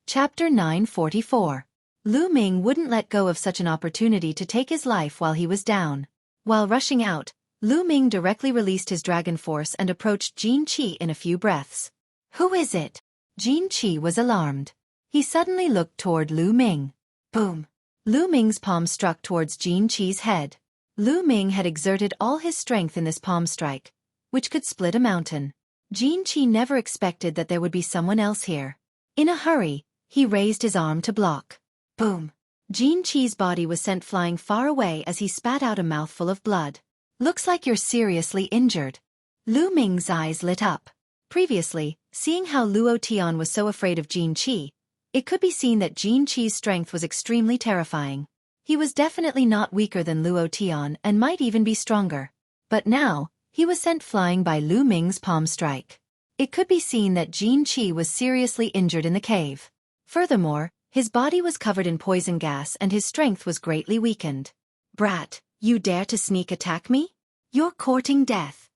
Chapter 944. Lu Ming wouldn't let go of such an opportunity to take his life while he was down. While rushing out, Lu Ming directly released his dragon force and approached Xueqi in a few breaths. "Who is it?" Xueqi was alarmed. He suddenly looked toward Lu Ming. Boom! Lu Ming's palm struck towards Xueqi's head. Lu Ming had exerted all his strength in this palm strike, which could split a mountain. Xueqi never expected that there would be someone else here. In a hurry, he raised his arm to block. Boom! Xueqi's body was sent flying far away as he spat out a mouthful of blood. "Looks like you're seriously injured." Lu Ming's eyes lit up. Previously, seeing how Luo Tian was so afraid of Xueqi, it could be seen that Xueqi's strength was extremely terrifying. He was definitely not weaker than Luo Tian and might even be stronger. But now, he was sent flying by Lu Ming's palm strike. It could be seen that Xueqi was seriously injured in the cave. Furthermore, his body was covered in poison gas and his strength was greatly weakened. "Brat, you dare to sneak attack me? You're courting death."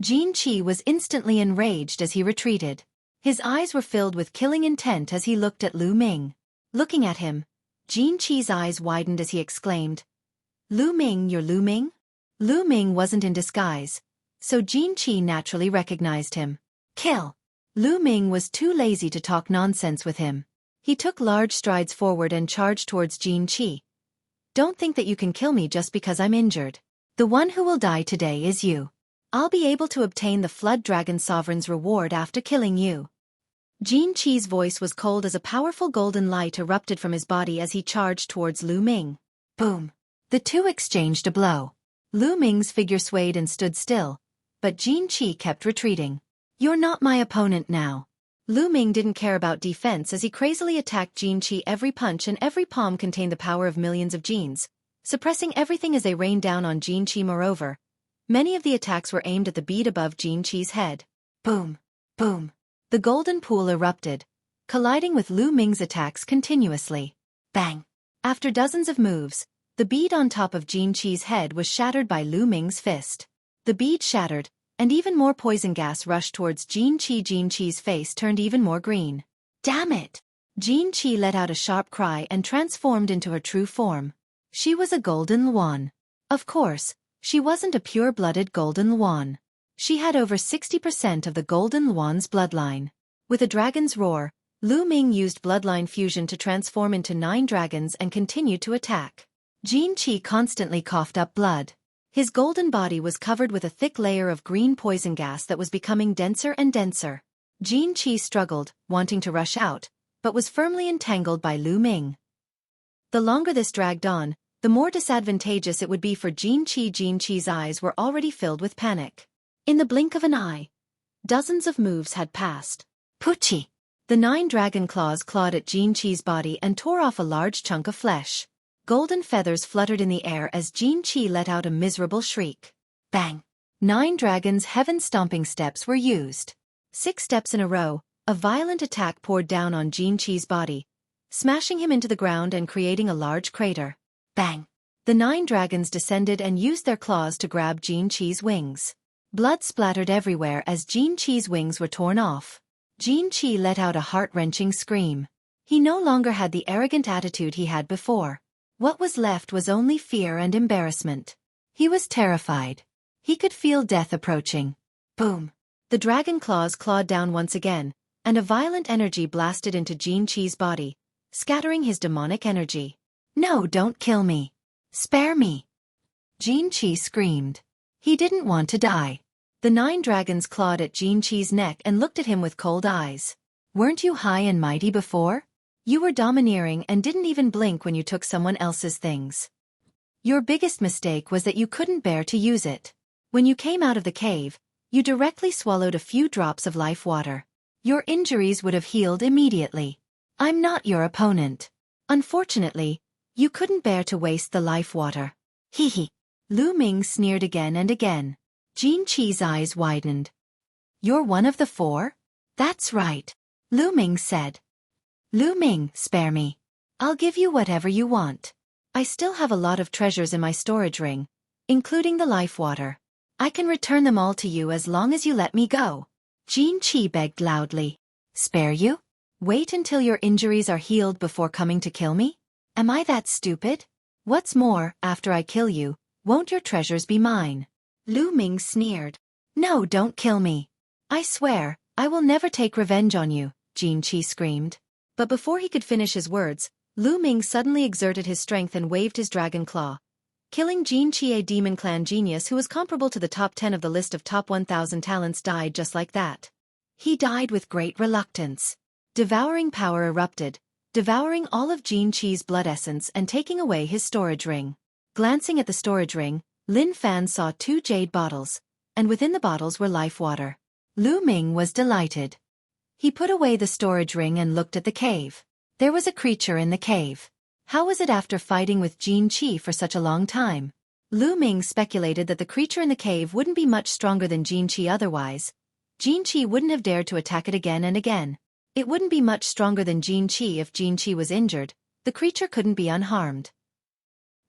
Xueqi was instantly enraged as he retreated. His eyes were filled with killing intent as he looked at Lu Ming. Looking at him, Xueqi's eyes widened as he exclaimed, "Lu Ming, you're Lu Ming?" Lu Ming wasn't in disguise, so Xueqi naturally recognized him. "Kill!" Lu Ming was too lazy to talk nonsense with him. He took large strides forward and charged towards Xueqi. "Don't think that you can kill me just because I'm injured. The one who will die today is you. I'll be able to obtain the Flood Dragon Sovereign's reward after killing you." Xueqi's voice was cold as a powerful golden light erupted from his body as he charged towards Lu Ming. Boom! The two exchanged a blow. Lu Ming's figure swayed and stood still, but Xueqi kept retreating. "You're not my opponent now." Lu Ming didn't care about defense as he crazily attacked Xueqi. Every punch and every palm contained the power of millions of genes, suppressing everything as they rained down on Xueqi. Moreover, many of the attacks were aimed at the bead above Xueqi's head. Boom! Boom! The golden pool erupted, colliding with Lu Ming's attacks continuously. Bang! After dozens of moves, the bead on top of Xueqi's head was shattered by Lu Ming's fist. The bead shattered, and even more poison gas rushed towards Xueqi. Xueqi's face turned even more green. "Damn it!" Xueqi let out a sharp cry and transformed into her true form. She was a golden Luan. Of course, she wasn't a pure-blooded golden Luan. She had over 60% of the golden Luan's bloodline. With a dragon's roar, Lu Ming used bloodline fusion to transform into 9 dragons and continued to attack. Xueqi constantly coughed up blood. His golden body was covered with a thick layer of green poison gas that was becoming denser and denser. Xueqi struggled, wanting to rush out, but was firmly entangled by Lu Ming. The longer this dragged on, the more disadvantageous it would be for Xueqi. Xueqi's eyes were already filled with panic. In the blink of an eye, dozens of moves had passed. Puchi! The 9 dragon claws clawed at Xueqi's body and tore off a large chunk of flesh. Golden feathers fluttered in the air as Xueqi let out a miserable shriek. Bang! 9 dragons' heaven-stomping steps were used. 6 steps in a row, a violent attack poured down on Xueqi's body, smashing him into the ground and creating a large crater. Bang! The 9 dragons descended and used their claws to grab Xueqi's wings. Blood splattered everywhere as Xueqi's wings were torn off. Xueqi let out a heart-wrenching scream. He no longer had the arrogant attitude he had before. What was left was only fear and embarrassment. He was terrified. He could feel death approaching. Boom! The dragon claws clawed down once again, and a violent energy blasted into Xueqi's body, scattering his demonic energy. "No, don't kill me. Spare me!" Xueqi screamed. He didn't want to die. The 9 dragons clawed at Xueqi's neck and looked at him with cold eyes. "Weren't you high and mighty before? You were domineering and didn't even blink when you took someone else's things. Your biggest mistake was that you couldn't bear to use it. When you came out of the cave, you directly swallowed a few drops of life water. Your injuries would have healed immediately. I'm not your opponent. Unfortunately, you couldn't bear to waste the life water." Hee hee. Lu Ming sneered again and again. Xueqi's eyes widened. "You're one of the 4? That's right," Lu Ming said. "Lu Ming, spare me. I'll give you whatever you want. I still have a lot of treasures in my storage ring, including the life water. I can return them all to you as long as you let me go." Xueqi begged loudly. "Spare you? Wait until your injuries are healed before coming to kill me? Am I that stupid? What's more, after I kill you, won't your treasures be mine? Lu Ming sneered. No, don't kill me. I swear, I will never take revenge on you, Jin Qi screamed. But before he could finish his words, Lu Ming suddenly exerted his strength and waved his dragon claw, killing Jin Qi. A demon clan genius who was comparable to the top 10 of the list of top 1,000 talents died just like that. He died with great reluctance. Devouring power erupted, devouring all of Jin Qi's blood essence and taking away his storage ring. Glancing at the storage ring, Lin Fan saw 2 jade bottles, and within the bottles were life water. Lu Ming was delighted. He put away the storage ring and looked at the cave. There was a creature in the cave. How was it after fighting with Jin Qi for such a long time? Lu Ming speculated that the creature in the cave wouldn't be much stronger than Jin Qi otherwise. Jin Qi wouldn't have dared to attack it again and again. It wouldn't be much stronger than Jin Qi if Jin Qi was injured. The creature couldn't be unharmed.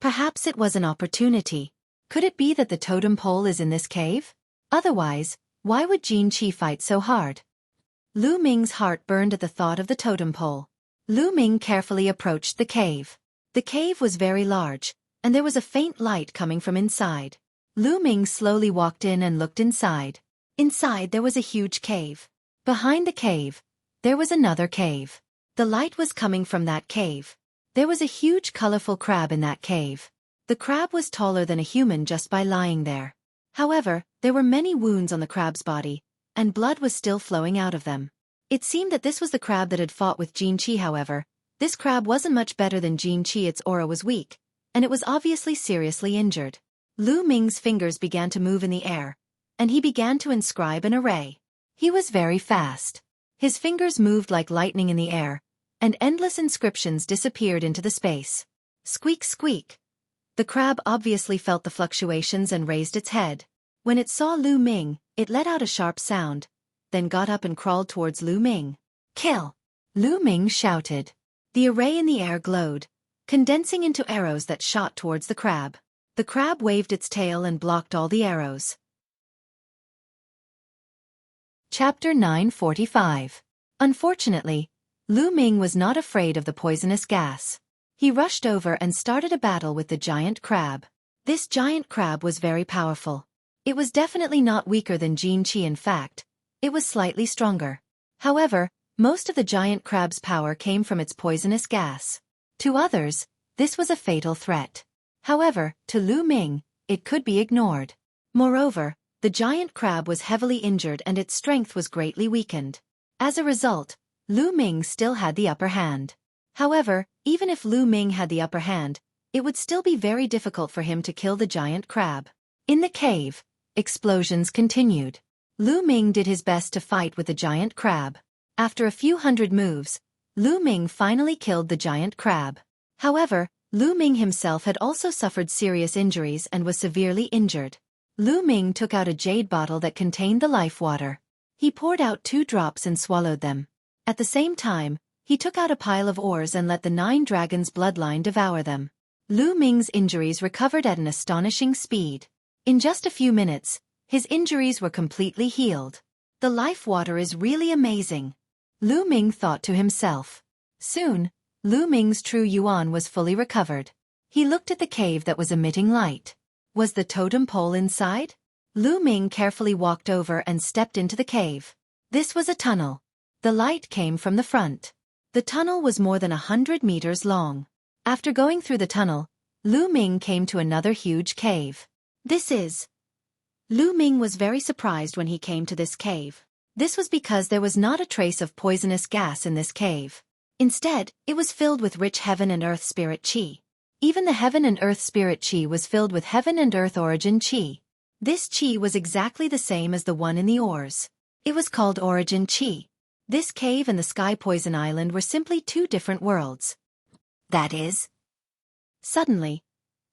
Perhaps it was an opportunity. Could it be that the totem pole is in this cave? Otherwise, why would Jin Qi fight so hard? Lu Ming's heart burned at the thought of the totem pole. Lu Ming carefully approached the cave. The cave was very large, and there was a faint light coming from inside. Lu Ming slowly walked in and looked inside. Inside there was a huge cave. Behind the cave, there was another cave. The light was coming from that cave. There was a huge colorful crab in that cave. The crab was taller than a human just by lying there. However, there were many wounds on the crab's body, and blood was still flowing out of them. It seemed that this was the crab that had fought with Jin Qi. However, this crab wasn't much better than Jin Qi. Its aura was weak, and it was obviously seriously injured. Lu Ming's fingers began to move in the air, and he began to inscribe an array. He was very fast. His fingers moved like lightning in the air, and endless inscriptions disappeared into the space. Squeak, squeak. The crab obviously felt the fluctuations and raised its head. When it saw Lu Ming, it let out a sharp sound, then got up and crawled towards Lu Ming. Kill! Lu Ming shouted. The array in the air glowed, condensing into arrows that shot towards the crab. The crab waved its tail and blocked all the arrows. Chapter 945. Unfortunately, Lu Ming was not afraid of the poisonous gas. He rushed over and started a battle with the giant crab. This giant crab was very powerful. It was definitely not weaker than Jin Qi. In fact, it was slightly stronger. However, most of the giant crab's power came from its poisonous gas. To others, this was a fatal threat. However, to Lu Ming, it could be ignored. Moreover, the giant crab was heavily injured and its strength was greatly weakened. As a result, Lu Ming still had the upper hand. However, even if Lu Ming had the upper hand, it would still be very difficult for him to kill the giant crab. In the cave, explosions continued. Lu Ming did his best to fight with the giant crab. After a few hundred moves, Lu Ming finally killed the giant crab. However, Lu Ming himself had also suffered serious injuries and was severely injured. Lu Ming took out a jade bottle that contained the life water. He poured out 2 drops and swallowed them. At the same time, he took out a pile of ores and let the 9 dragons' bloodline devour them. Lu Ming's injuries recovered at an astonishing speed. In just a few minutes, his injuries were completely healed. The life water is really amazing, Lu Ming thought to himself. Soon, Lu Ming's true yuan was fully recovered. He looked at the cave that was emitting light. Was the totem pole inside? Lu Ming carefully walked over and stepped into the cave. This was a tunnel. The light came from the front. The tunnel was more than 100 meters long. After going through the tunnel, Lu Ming came to another huge cave. Lu Ming was very surprised when he came to this cave. This was because there was not a trace of poisonous gas in this cave. Instead, it was filled with rich heaven and earth spirit qi. Even the heaven and earth spirit qi was filled with heaven and earth origin qi. This qi was exactly the same as the one in the ores. It was called origin qi. This cave and the sky poison island were simply 2 different worlds. That is. Suddenly,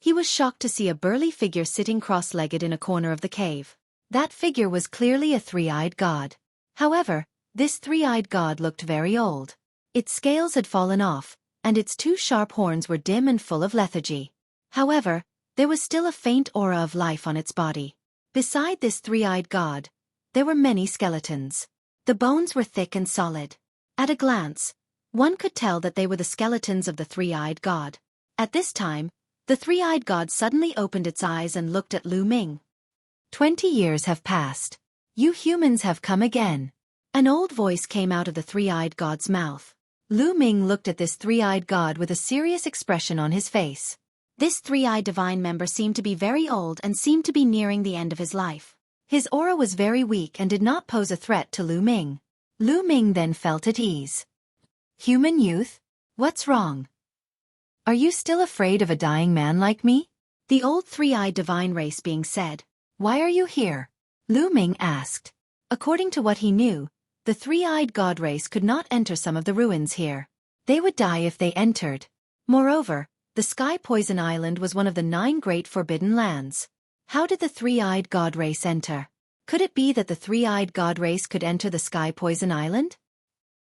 he was shocked to see a burly figure sitting cross-legged in a corner of the cave. That figure was clearly a 3-eyed god. However, this 3-eyed god looked very old. Its scales had fallen off, and its 2 sharp horns were dim and full of lethargy. However, there was still a faint aura of life on its body. Beside this 3-eyed god, there were many skeletons. The bones were thick and solid. At a glance, one could tell that they were the skeletons of the three-eyed god. At this time, the three-eyed god suddenly opened its eyes and looked at Lu Ming. 20 years have passed. You humans have come again. An old voice came out of the three-eyed god's mouth. Lu Ming looked at this three-eyed god with a serious expression on his face. This three-eyed divine member seemed to be very old and seemed to be nearing the end of his life. His aura was very weak and did not pose a threat to Lu Ming. Lu Ming then felt at ease. Human youth? What's wrong? Are you still afraid of a dying man like me? The old three-eyed divine race being said. Why are you here? Lu Ming asked. According to what he knew, the three-eyed god race could not enter some of the ruins here. They would die if they entered. Moreover, the Sky Poison Island was one of the 9 great forbidden lands. How did the three-eyed god race enter? Could it be that the three-eyed god race could enter the Sky Poison Island?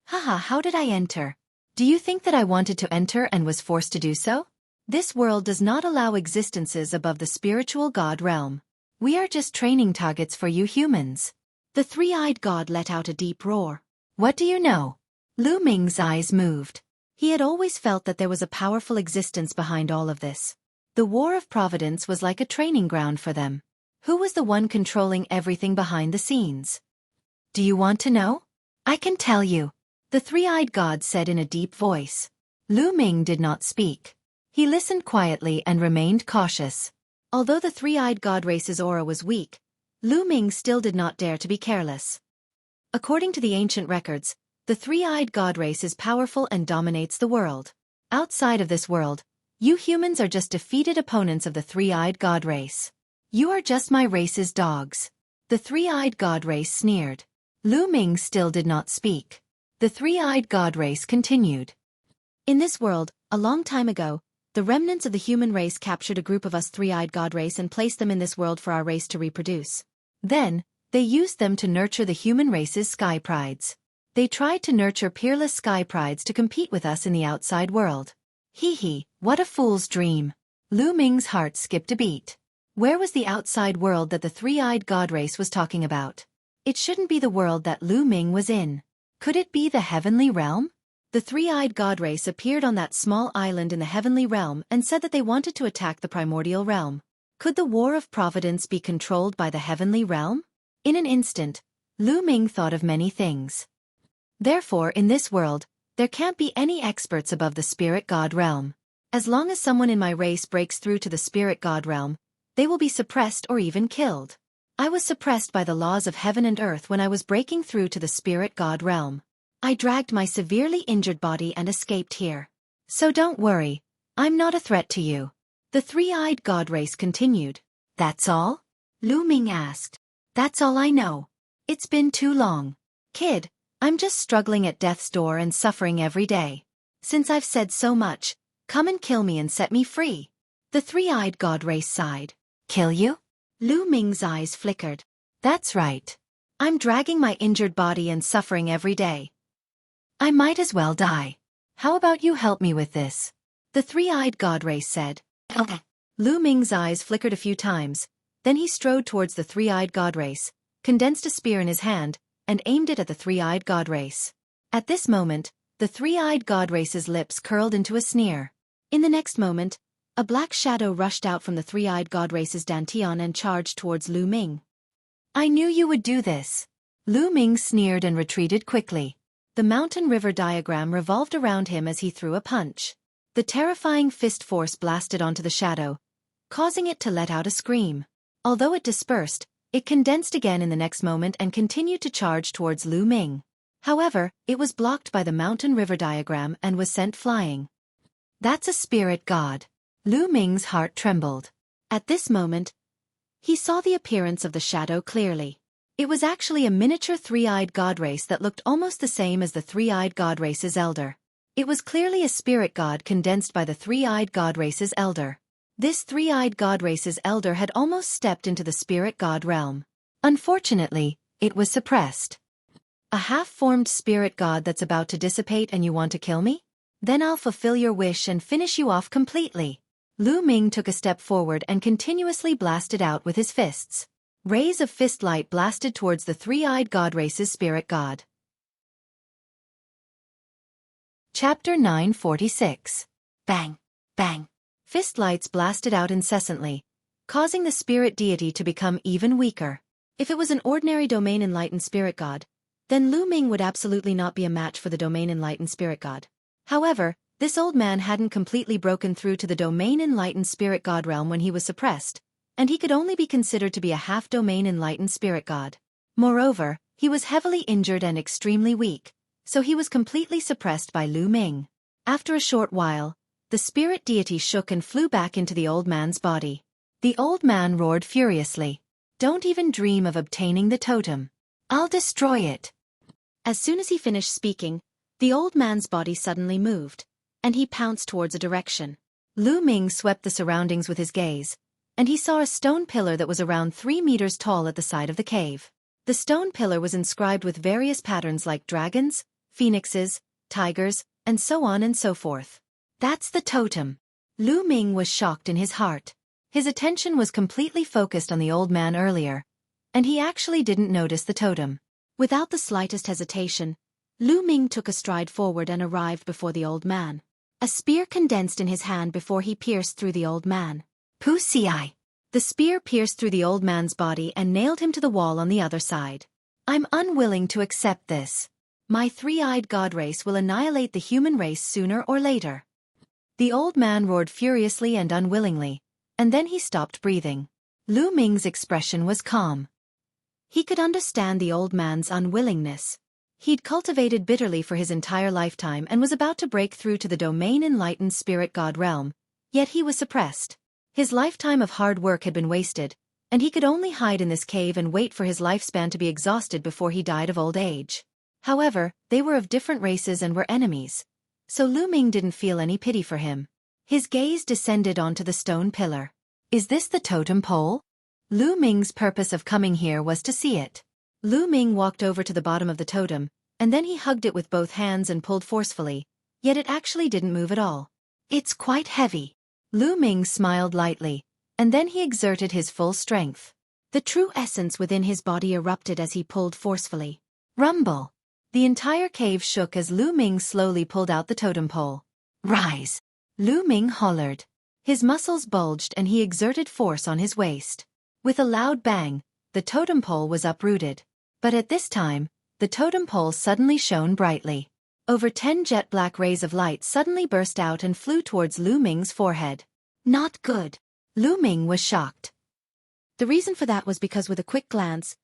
Haha, how did I enter? Do you think that I wanted to enter and was forced to do so? This world does not allow existences above the spiritual god realm. We are just training targets for you humans. The three-eyed god let out a deep roar. What do you know? Lu Ming's eyes moved. He had always felt that there was a powerful existence behind all of this. The War of Providence was like a training ground for them. Who was the one controlling everything behind the scenes? Do you want to know? I can tell you. The three-eyed god said in a deep voice. Lu Ming did not speak. He listened quietly and remained cautious. Although the three-eyed god race's aura was weak, Lu Ming still did not dare to be careless. According to the ancient records, the three-eyed god race is powerful and dominates the world. Outside of this world, you humans are just defeated opponents of the three-eyed god race. You are just my race's dogs. The three-eyed god race sneered. Lu Ming still did not speak. The three-eyed god race continued. In this world, a long time ago, the remnants of the human race captured a group of us three-eyed god race and placed them in this world for our race to reproduce. Then, they used them to nurture the human race's sky prides. They tried to nurture peerless sky prides to compete with us in the outside world. Hee, what a fool's dream. Lu Ming's heart skipped a beat. Where was the outside world that the three-eyed god race was talking about? It shouldn't be the world that Lu Ming was in. Could it be the heavenly realm? The three-eyed god race appeared on that small island in the heavenly realm and said that they wanted to attack the primordial realm. Could the War of Providence be controlled by the heavenly realm? In an instant, Lu Ming thought of many things. Therefore, in this world, there can't be any experts above the spirit god realm. As long as someone in my race breaks through to the spirit god realm, they will be suppressed or even killed. I was suppressed by the laws of heaven and earth when I was breaking through to the spirit god realm. I dragged my severely injured body and escaped here. So don't worry, I'm not a threat to you. The three-eyed god race continued. That's all? Lu Ming asked. That's all I know. It's been too long. Kid, I'm just struggling at death's door and suffering every day. Since I've said so much, come and kill me and set me free. The three-eyed god race sighed. Kill you? Lu Ming's eyes flickered. That's right. I'm dragging my injured body and suffering every day. I might as well die. How about you help me with this? The three-eyed god race said. Okay. Lu Ming's eyes flickered a few times, then he strode towards the three-eyed god race, condensed a spear in his hand, and aimed it at the three-eyed god race. At this moment, the three-eyed god race's lips curled into a sneer. In the next moment, a black shadow rushed out from the three-eyed god race's dantian and charged towards Lu Ming. I knew you would do this. Lu Ming sneered and retreated quickly. The mountain river diagram revolved around him as he threw a punch. The terrifying fist force blasted onto the shadow, causing it to let out a scream. Although it dispersed, it condensed again in the next moment and continued to charge towards Lu Ming. However, it was blocked by the mountain river diagram and was sent flying. That's a spirit god. Lu Ming's heart trembled. At this moment, he saw the appearance of the shadow clearly. It was actually a miniature three-eyed god race that looked almost the same as the three-eyed god race's elder. It was clearly a spirit god condensed by the three-eyed god race's elder. This three-eyed god race's elder had almost stepped into the spirit god realm. Unfortunately, it was suppressed. A half-formed spirit god that's about to dissipate and you want to kill me? Then I'll fulfill your wish and finish you off completely. Lu Ming took a step forward and continuously blasted out with his fists. Rays of fist light blasted towards the three-eyed god race's spirit god. Chapter 946. Bang! Bang! Fist lights blasted out incessantly, causing the spirit deity to become even weaker. If it was an ordinary domain enlightened spirit god, then Lu Ming would absolutely not be a match for the domain enlightened spirit god. However, this old man hadn't completely broken through to the domain enlightened spirit god realm when he was suppressed, and he could only be considered to be a half-domain enlightened spirit god. Moreover, he was heavily injured and extremely weak, so he was completely suppressed by Lu Ming. After a short while, the spirit deity shook and flew back into the old man's body. The old man roared furiously. "Don't even dream of obtaining the totem. I'll destroy it." As soon as he finished speaking, the old man's body suddenly moved, and he pounced towards a direction. Lu Ming swept the surroundings with his gaze, and he saw a stone pillar that was around 3 meters tall at the side of the cave. The stone pillar was inscribed with various patterns like dragons, phoenixes, tigers, and so on and so forth. That's the totem. Lu Ming was shocked in his heart. His attention was completely focused on the old man earlier, and he actually didn't notice the totem. Without the slightest hesitation, Lu Ming took a stride forward and arrived before the old man. A spear condensed in his hand before he pierced through the old man. Pussy. The spear pierced through the old man's body and nailed him to the wall on the other side. I'm unwilling to accept this. My three-eyed god race will annihilate the human race sooner or later. The old man roared furiously and unwillingly, and then he stopped breathing. Lu Ming's expression was calm. He could understand the old man's unwillingness. He'd cultivated bitterly for his entire lifetime and was about to break through to the domain enlightened spirit god realm, yet he was suppressed. His lifetime of hard work had been wasted, and he could only hide in this cave and wait for his lifespan to be exhausted before he died of old age. However, they were of different races and were enemies, so Lu Ming didn't feel any pity for him. His gaze descended onto the stone pillar. Is this the totem pole? Lu Ming's purpose of coming here was to see it. Lu Ming walked over to the bottom of the totem, and then he hugged it with both hands and pulled forcefully, yet it actually didn't move at all. It's quite heavy. Lu Ming smiled lightly, and then he exerted his full strength. The true essence within his body erupted as he pulled forcefully. Rumble! The entire cave shook as Lu Ming slowly pulled out the totem pole. Rise! Lu Ming hollered. His muscles bulged and he exerted force on his waist. With a loud bang, the totem pole was uprooted. But at this time, the totem pole suddenly shone brightly. Over 10 jet black rays of light suddenly burst out and flew towards Lu Ming's forehead. Not good. Lu Ming was shocked. The reason for that was because with a quick glance,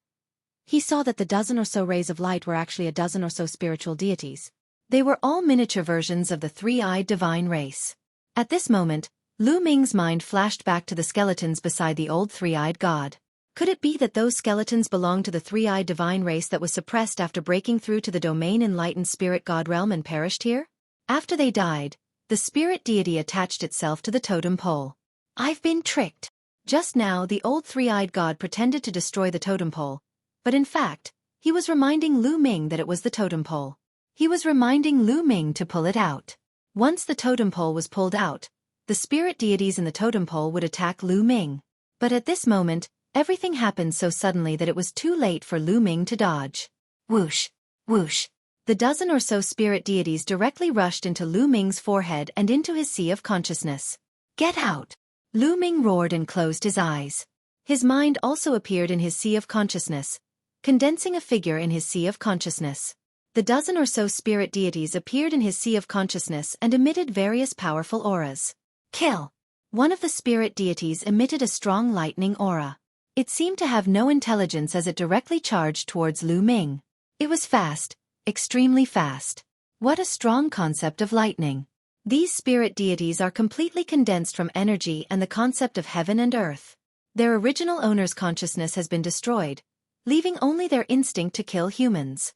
he saw that the dozen or so rays of light were actually a dozen or so spiritual deities. They were all miniature versions of the three-eyed divine race. At this moment, Lu Ming's mind flashed back to the skeletons beside the old three-eyed god. Could it be that those skeletons belonged to the three-eyed divine race that was suppressed after breaking through to the domain enlightened spirit god realm and perished here? After they died, the spirit deity attached itself to the totem pole. I've been tricked. Just now the old three-eyed god pretended to destroy the totem pole, but in fact, he was reminding Lu Ming that it was the totem pole. He was reminding Lu Ming to pull it out. Once the totem pole was pulled out, the spirit deities in the totem pole would attack Lu Ming. But at this moment, everything happened so suddenly that it was too late for Lu Ming to dodge. Whoosh! Whoosh! The dozen or so spirit deities directly rushed into Lu Ming's forehead and into his sea of consciousness. Get out! Lu Ming roared and closed his eyes. His mind also appeared in his sea of consciousness, condensing a figure in his sea of consciousness. The dozen or so spirit deities appeared in his sea of consciousness and emitted various powerful auras. Kill! One of the spirit deities emitted a strong lightning aura. It seemed to have no intelligence as it directly charged towards Lu Ming. It was fast, extremely fast. What a strong concept of lightning. These spirit deities are completely condensed from energy and the concept of heaven and earth. Their original owner's consciousness has been destroyed, leaving only their instinct to kill humans.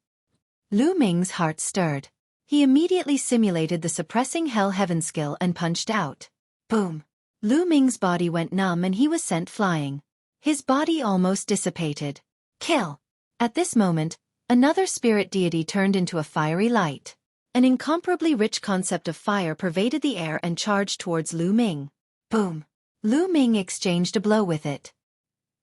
Lu Ming's heart stirred. He immediately simulated the suppressing hell-heaven skill and punched out. Boom! Lu Ming's body went numb and he was sent flying. His body almost dissipated. Kill! At this moment, another spirit deity turned into a fiery light. An incomparably rich concept of fire pervaded the air and charged towards Lu Ming. Boom! Lu Ming exchanged a blow with it.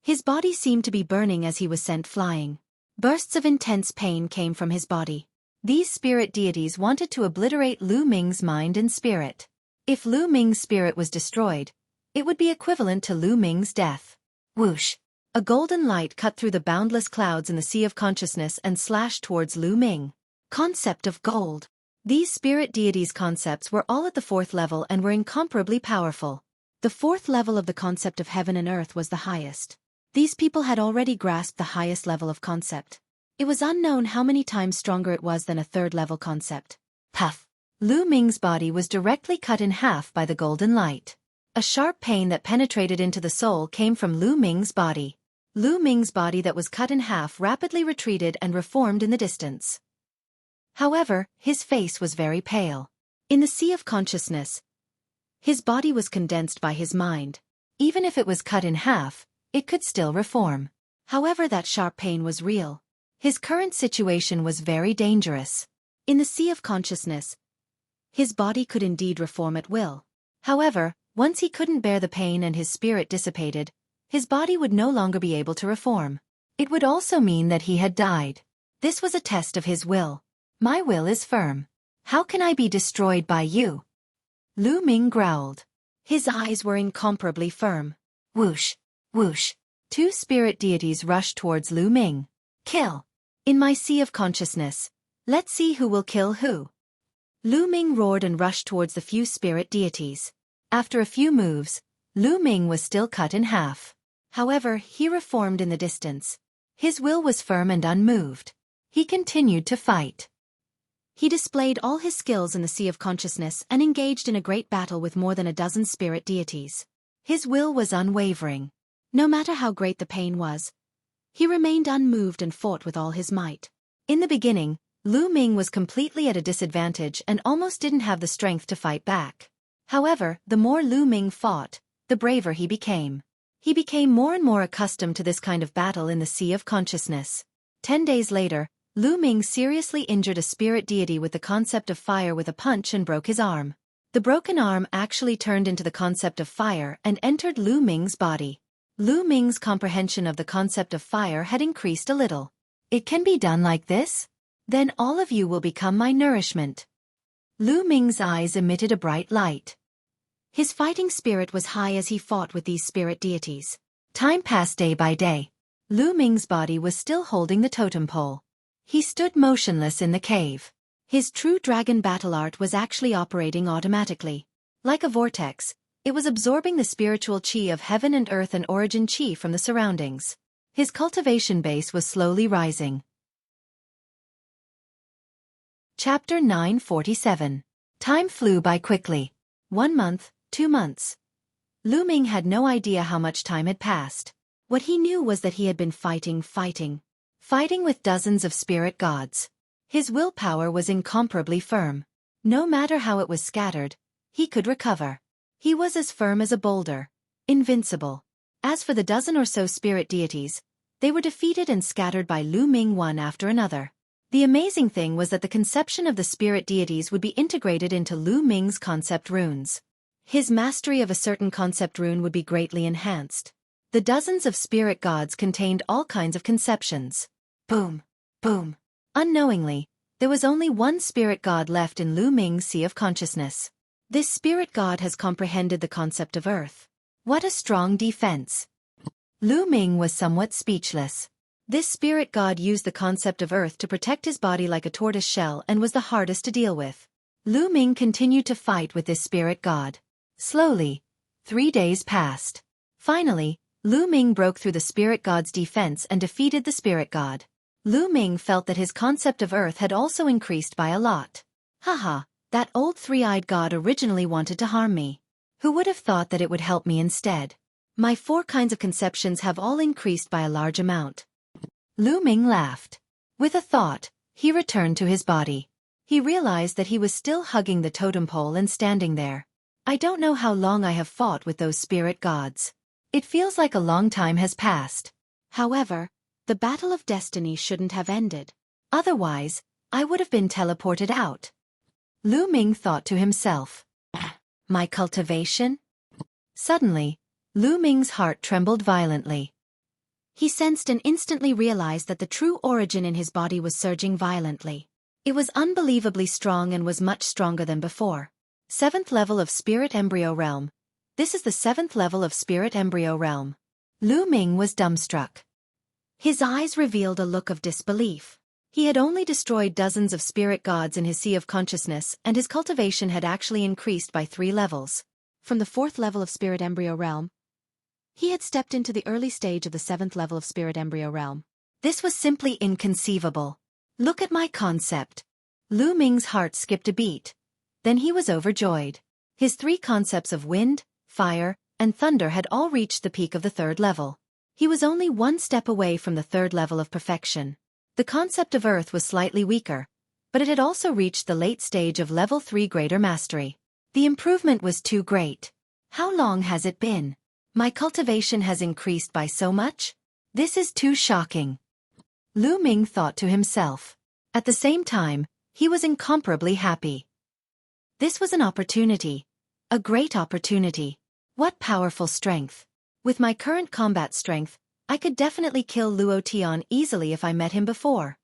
His body seemed to be burning as he was sent flying. Bursts of intense pain came from his body. These spirit deities wanted to obliterate Lu Ming's mind and spirit. If Lu Ming's spirit was destroyed, it would be equivalent to Lu Ming's death. Whoosh! A golden light cut through the boundless clouds in the sea of consciousness and slashed towards Lu Ming. Concept of gold. These spirit deities' concepts were all at the 4th level and were incomparably powerful. The 4th level of the concept of heaven and earth was the highest. These people had already grasped the highest level of concept. It was unknown how many times stronger it was than a 3rd level concept. Puff! Lu Ming's body was directly cut in half by the golden light. A sharp pain that penetrated into the soul came from Lu Ming's body. Lu Ming's body that was cut in half rapidly retreated and reformed in the distance. However, his face was very pale. In the sea of consciousness, his body was condensed by his mind. Even if it was cut in half, it could still reform. However, that sharp pain was real. His current situation was very dangerous. In the sea of consciousness, his body could indeed reform at will. However, once he couldn't bear the pain and his spirit dissipated, his body would no longer be able to reform. It would also mean that he had died. This was a test of his will. My will is firm. How can I be destroyed by you? Lu Ming growled. His eyes were incomparably firm. Whoosh! Whoosh! 2 spirit deities rushed towards Lu Ming. Kill! In my sea of consciousness, let's see who will kill who. Lu Ming roared and rushed towards the few spirit deities. After a few moves, Lu Ming was still cut in half. However, he reformed in the distance. His will was firm and unmoved. He continued to fight. He displayed all his skills in the sea of consciousness and engaged in a great battle with more than a dozen spirit deities. His will was unwavering. No matter how great the pain was, he remained unmoved and fought with all his might. In the beginning, Lu Ming was completely at a disadvantage and almost didn't have the strength to fight back. However, the more Lu Ming fought, the braver he became. He became more and more accustomed to this kind of battle in the sea of consciousness. 10 days later, Lu Ming seriously injured a spirit deity with the concept of fire with a punch and broke his arm. The broken arm actually turned into the concept of fire and entered Lu Ming's body. Lu Ming's comprehension of the concept of fire had increased a little. It can be done like this? Then all of you will become my nourishment. Lu Ming's eyes emitted a bright light. His fighting spirit was high as he fought with these spirit deities. Time passed day by day. Lu Ming's body was still holding the totem pole. He stood motionless in the cave. His true dragon battle art was actually operating automatically. Like a vortex, it was absorbing the spiritual chi of heaven and earth and origin chi from the surroundings. His cultivation base was slowly rising. Chapter 947. Time flew by quickly. 1 month, 2 months. Lu Ming had no idea how much time had passed. What he knew was that he had been fighting with dozens of spirit gods. His willpower was incomparably firm. No matter how it was scattered, he could recover. He was as firm as a boulder, invincible. As for the dozen or so spirit deities, they were defeated and scattered by Lu Ming one after another. The amazing thing was that the conception of the spirit deities would be integrated into Lu Ming's concept runes. His mastery of a certain concept rune would be greatly enhanced. The dozens of spirit gods contained all kinds of conceptions. Boom, boom. Unknowingly, there was only one spirit god left in Lu Ming's sea of consciousness. This spirit god has comprehended the concept of earth. What a strong defense. Lu Ming was somewhat speechless. This spirit god used the concept of earth to protect his body like a tortoise shell and was the hardest to deal with. Lu Ming continued to fight with this spirit god. Slowly, 3 days passed. Finally, Lu Ming broke through the spirit god's defense and defeated the spirit god. Lu Ming felt that his concept of earth had also increased by a lot. Haha, that old three-eyed god originally wanted to harm me. Who would have thought that it would help me instead? My 4 kinds of conceptions have all increased by a large amount. Lu Ming laughed. With a thought, he returned to his body. He realized that he was still hugging the totem pole and standing there. I don't know how long I have fought with those spirit gods. It feels like a long time has passed. However, the battle of destiny shouldn't have ended. Otherwise, I would have been teleported out. Lu Ming thought to himself. My cultivation? Suddenly, Lu Ming's heart trembled violently. He sensed and instantly realized that the true origin in his body was surging violently. It was unbelievably strong and was much stronger than before. 7th level of Spirit Embryo Realm. This is the 7th level of Spirit Embryo Realm. Lu Ming was dumbstruck. His eyes revealed a look of disbelief. He had only destroyed dozens of spirit gods in his sea of consciousness, and his cultivation had actually increased by 3 levels. From the 4th level of Spirit Embryo Realm, he had stepped into the early stage of the 7th level of Spirit Embryo Realm. This was simply inconceivable. Look at my concept. Lu Ming's heart skipped a beat. Then he was overjoyed. His 3 concepts of wind, fire, and thunder had all reached the peak of the 3rd level. He was only 1 step away from the 3rd level of perfection. The concept of earth was slightly weaker, but it had also reached the late stage of level 3 greater mastery. The improvement was too great. How long has it been? My cultivation has increased by so much? This is too shocking. Lu Ming thought to himself. At the same time, he was incomparably happy. This was an opportunity. A great opportunity. What powerful strength. With my current combat strength, I could definitely kill Luo Tian easily if I met him before.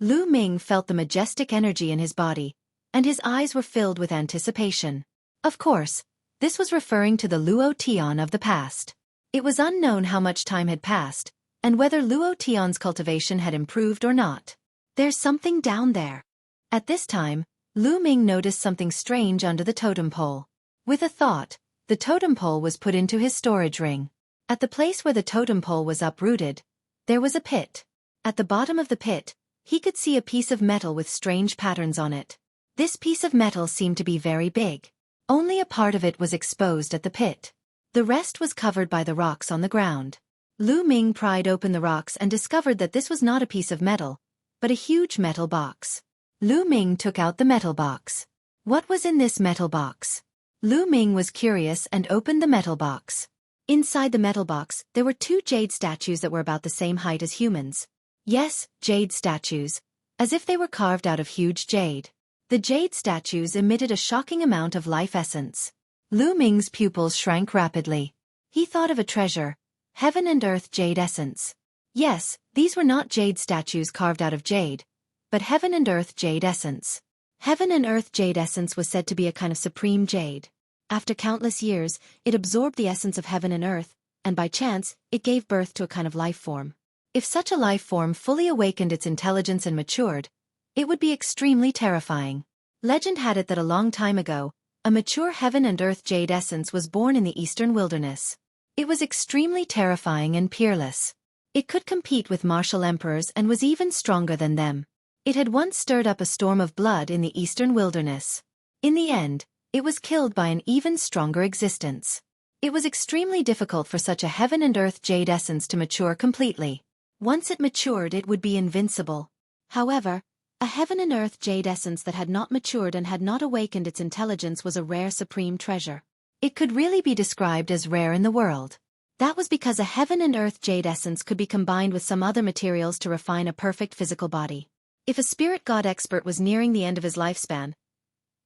Lu Ming felt the majestic energy in his body, and his eyes were filled with anticipation. Of course, this was referring to the Luo Tian of the past. It was unknown how much time had passed, and whether Luo Tian's cultivation had improved or not. There's something down there. At this time, Lu Ming noticed something strange under the totem pole. With a thought, the totem pole was put into his storage ring. At the place where the totem pole was uprooted, there was a pit. At the bottom of the pit, he could see a piece of metal with strange patterns on it. This piece of metal seemed to be very big. Only a part of it was exposed at the pit. The rest was covered by the rocks on the ground. Lu Ming pried open the rocks and discovered that this was not a piece of metal, but a huge metal box. Lu Ming took out the metal box. What was in this metal box? Lu Ming was curious and opened the metal box. Inside the metal box, there were 2 jade statues that were about the same height as humans. Yes, jade statues, as if they were carved out of huge jade. The jade statues emitted a shocking amount of life essence. Lu Ming's pupils shrank rapidly. He thought of a treasure, heaven and earth jade essence. Yes, these were not jade statues carved out of jade, but heaven and earth jade essence. Heaven and earth jade essence was said to be a kind of supreme jade. After countless years, it absorbed the essence of heaven and earth, and by chance, it gave birth to a kind of life form. If such a life form fully awakened its intelligence and matured, it would be extremely terrifying. Legend had it that a long time ago, a mature heaven and earth jade essence was born in the eastern wilderness. It was extremely terrifying and peerless. It could compete with martial emperors and was even stronger than them. It had once stirred up a storm of blood in the eastern wilderness. In the end, it was killed by an even stronger existence. It was extremely difficult for such a heaven and earth jade essence to mature completely. Once it matured, it would be invincible. However, a heaven and earth jade essence that had not matured and had not awakened its intelligence was a rare supreme treasure. It could really be described as rare in the world. That was because a heaven and earth jade essence could be combined with some other materials to refine a perfect physical body. If a spirit god expert was nearing the end of his lifespan,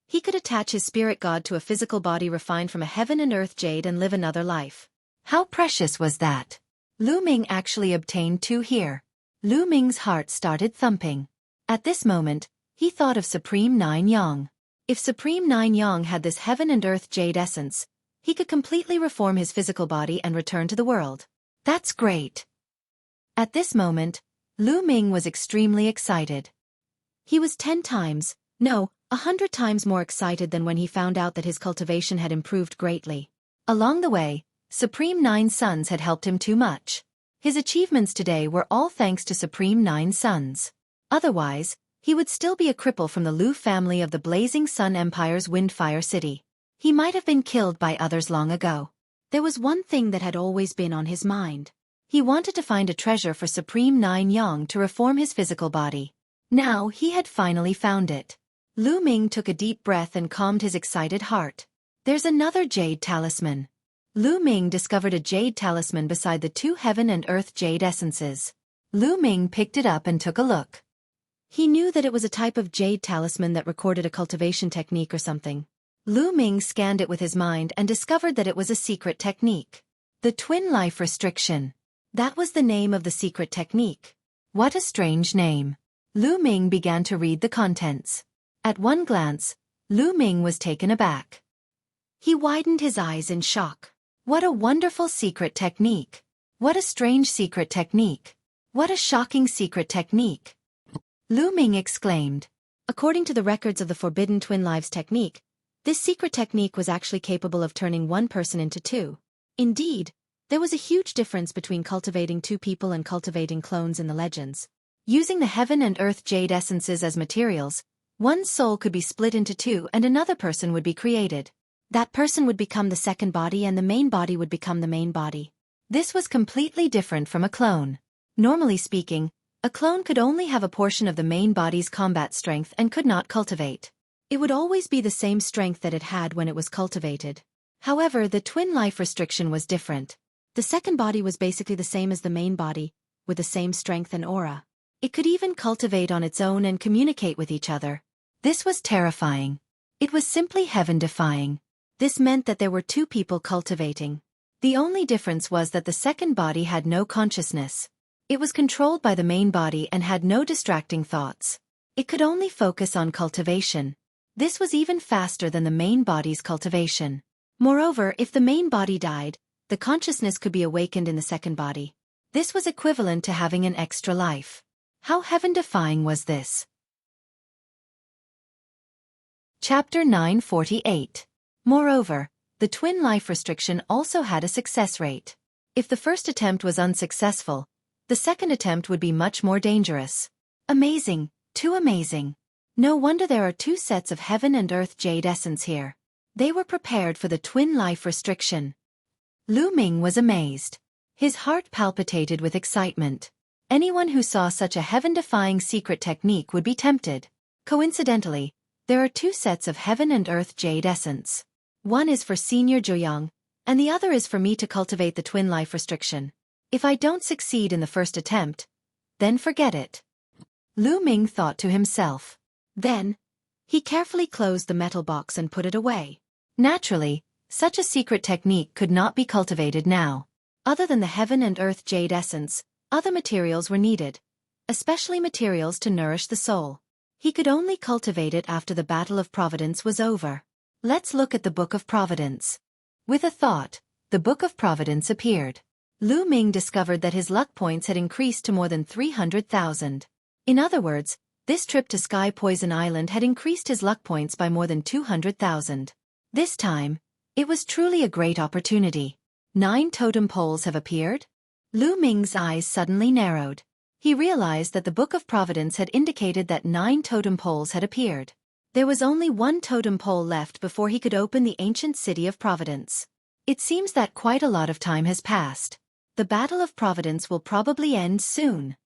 he could attach his spirit god to a physical body refined from a heaven and earth jade and live another life. How precious was that? Lu Ming actually obtained 2 here. Lu Ming's heart started thumping. At this moment, he thought of Supreme Nine Yang. If Supreme Nine Yang had this heaven and earth jade essence, he could completely reform his physical body and return to the world. That's great. At this moment, Lu Ming was extremely excited. He was 10 times, no, 100 times more excited than when he found out that his cultivation had improved greatly. Along the way, Supreme Nine Sons had helped him too much. His achievements today were all thanks to Supreme Nine Sons. Otherwise, he would still be a cripple from the Lu family of the Blazing Sun Empire's Windfire City. He might have been killed by others long ago. There was one thing that had always been on his mind. He wanted to find a treasure for Supreme Nine Yang to reform his physical body. Now he had finally found it. Lu Ming took a deep breath and calmed his excited heart. There's another jade talisman. Lu Ming discovered a jade talisman beside the 2 heaven and earth jade essences. Lu Ming picked it up and took a look. He knew that it was a type of jade talisman that recorded a cultivation technique or something. Lu Ming scanned it with his mind and discovered that it was a secret technique. The twin life restriction. That was the name of the secret technique. What a strange name. Lu Ming began to read the contents. At one glance, Lu Ming was taken aback. He widened his eyes in shock. What a wonderful secret technique! What a strange secret technique! What a shocking secret technique! Lu Ming exclaimed. According to the records of the Forbidden Twin Lives technique, this secret technique was actually capable of turning one person into two. Indeed, there was a huge difference between cultivating two people and cultivating clones in the legends. Using the heaven and earth jade essences as materials, one soul could be split into two and another person would be created. That person would become the second body and the main body would become the main body. This was completely different from a clone. Normally speaking, a clone could only have a portion of the main body's combat strength and could not cultivate. It would always be the same strength that it had when it was cultivated. However, the twin life restriction was different. The second body was basically the same as the main body, with the same strength and aura. It could even cultivate on its own and communicate with each other. This was terrifying. It was simply heaven-defying. This meant that there were two people cultivating. The only difference was that the second body had no consciousness. It was controlled by the main body and had no distracting thoughts. It could only focus on cultivation. This was even faster than the main body's cultivation. Moreover, if the main body died, the consciousness could be awakened in the second body. This was equivalent to having an extra life. How heaven-defying was this? Chapter 948. Moreover, the twin life restriction also had a success rate. If the first attempt was unsuccessful, the second attempt would be much more dangerous. Amazing, too amazing. No wonder there are two sets of heaven and earth jade essence here. They were prepared for the twin life restriction. Lu Ming was amazed. His heart palpitated with excitement. Anyone who saw such a heaven-defying secret technique would be tempted. Coincidentally, there are two sets of heaven and earth jade essence. One is for Senior Joyoung, and the other is for me to cultivate the twin life restriction. If I don't succeed in the first attempt, then forget it. Lu Ming thought to himself. Then, he carefully closed the metal box and put it away. Naturally, such a secret technique could not be cultivated now. Other than the heaven and earth jade essence, other materials were needed, especially materials to nourish the soul. He could only cultivate it after the Battle of Providence was over. Let's look at the Book of Providence. With a thought, the Book of Providence appeared. Lu Ming discovered that his luck points had increased to more than 300,000. In other words, this trip to Sky Poison Island had increased his luck points by more than 200,000. This time, it was truly a great opportunity. 9 totem poles have appeared? Lu Ming's eyes suddenly narrowed. He realized that the Book of Providence had indicated that 9 totem poles had appeared. There was only 1 totem pole left before he could open the ancient city of Providence. It seems that quite a lot of time has passed. The Battle of Providence will probably end soon.